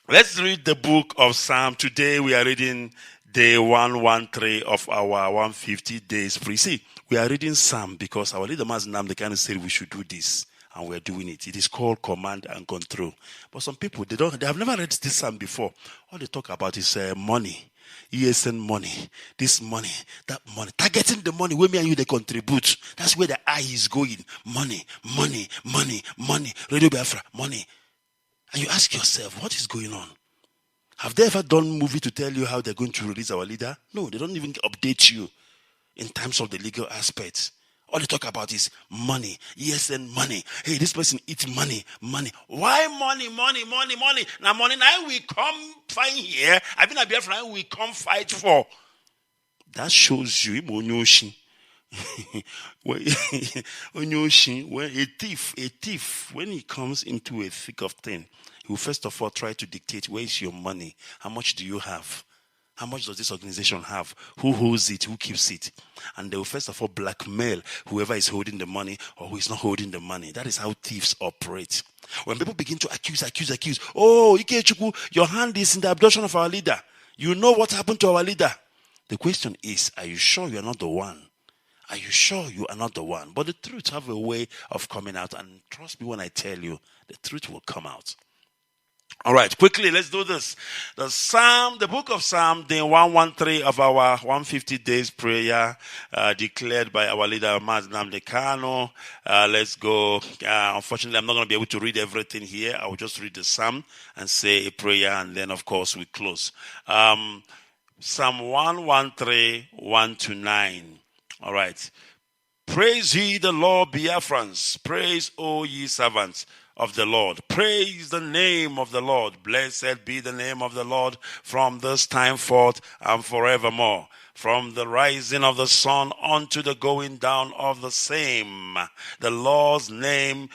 Let's read the book of Psalm. Today we are reading day 113 of our 150 days free. See, we are reading Psalm because our leader Mazi Nnamdi Kanu said we should do this, and we are doing it. It is called command and control. But some people they have never read this Psalm before. All they talk about is money. ESN money, this money, that money. Targeting the money, where me and you they contribute. That's where the eye is going. Money, money, money, money. Radio Biafra, money. And you ask yourself, what is going on? Have they ever done movie to tell you how they're going to release our leader? No, they don't even update you in terms of the legal aspects. All they talk about is money, ESN money. Hey, this person eats money, money. Why money, money, money, money? Now money, now we come find here. I've been a Biafra, we come fight for. That shows you, when a thief, when he comes into a thick of thing, he will first of all try to dictate, where is your money? How much do you have? How much does this organization have? Who holds it? Who keeps it? And they will first of all blackmail whoever is holding the money or who is not holding the money. That is how thieves operate. When people begin to accuse, oh, IKECHUKWU, your hand is in the abduction of our leader. You know what happened to our leader. The question is, are you sure you are not the one? Are you sure you are not the one? But the truth have a way of coming out. And trust me when I tell you, the truth will come out. All right, quickly, let's do this. The book of Psalm, day 113 of our 150 days prayer, declared by our leader, Mazi Nnamdi Kanu. Let's go. Unfortunately, I'm not going to be able to read everything here. I will just read the Psalm and say a prayer, and then, of course, we close. Psalm 113, 1-9. All right. Praise ye the Lord, Biafrans. Praise, O ye servants of the Lord. Praise the name of the Lord. Blessed be the name of the Lord from this time forth and forevermore. From the rising of the sun unto the going down of the same. The Lord's name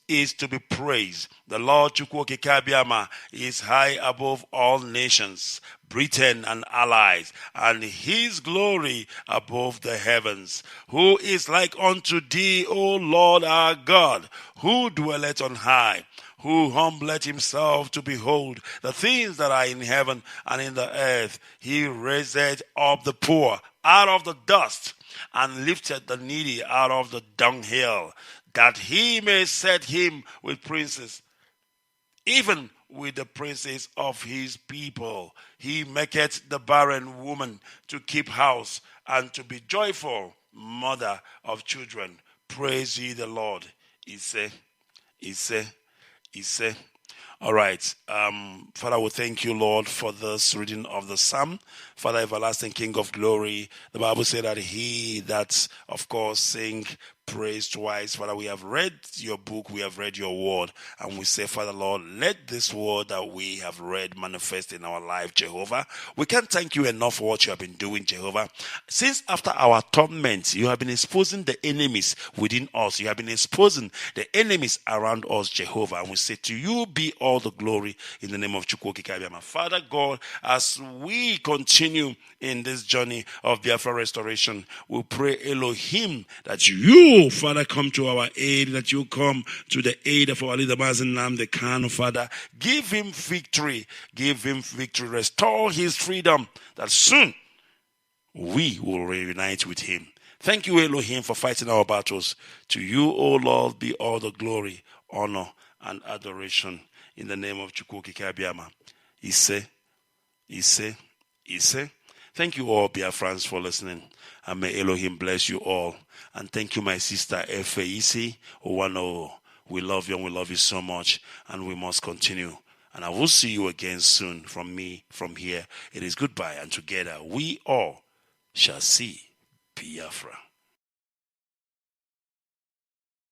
is to be praised. The Lord Chukwu Onukha is high above all nations, Britain and allies, and his glory above the heavens. Who is like unto thee, O Lord our God, who dwelleth on high, who humbleth himself to behold the things that are in heaven and in the earth. He raiseth up the poor out of the dust, and lifted the needy out of the dunghill, that he may set him with princes, even with the princes of his people. He maketh the barren woman to keep house, and to be joyful mother of children. Praise ye the Lord. He say. All right. Father, we thank you, Lord, for this reading of the Psalm. Father, everlasting King of glory, the Bible said that he that, of course, sing praise twice. Father, we have read your book, we have read your word, and we say, Father, Lord, let this word that we have read manifest in our life, Jehovah. We can't thank you enough for what you have been doing, Jehovah. Since after our torment, you have been exposing the enemies within us. You have been exposing the enemies around us, Jehovah. And we say, to you be all the glory in the name of Chukwu Onukha. Father God, as we continue in this journey of Biafra restoration, we pray, Elohim, that you, Father, come to our aid, that you come to the aid of our leader, Mazi Nnamdi Kanu, Father. Give him victory, restore his freedom, that soon we will reunite with him. Thank you, Elohim, for fighting our battles. To you, O Lord, be all the glory, honor, and adoration in the name of Chukwu Onukha. Ise. Thank you all, Biafrans, for listening. And may Elohim bless you all. And thank you, my sister, Ise Owano. We love you and we love you so much. And we must continue. And I will see you again soon from me, from here. It is goodbye. And together we all shall see Biafra.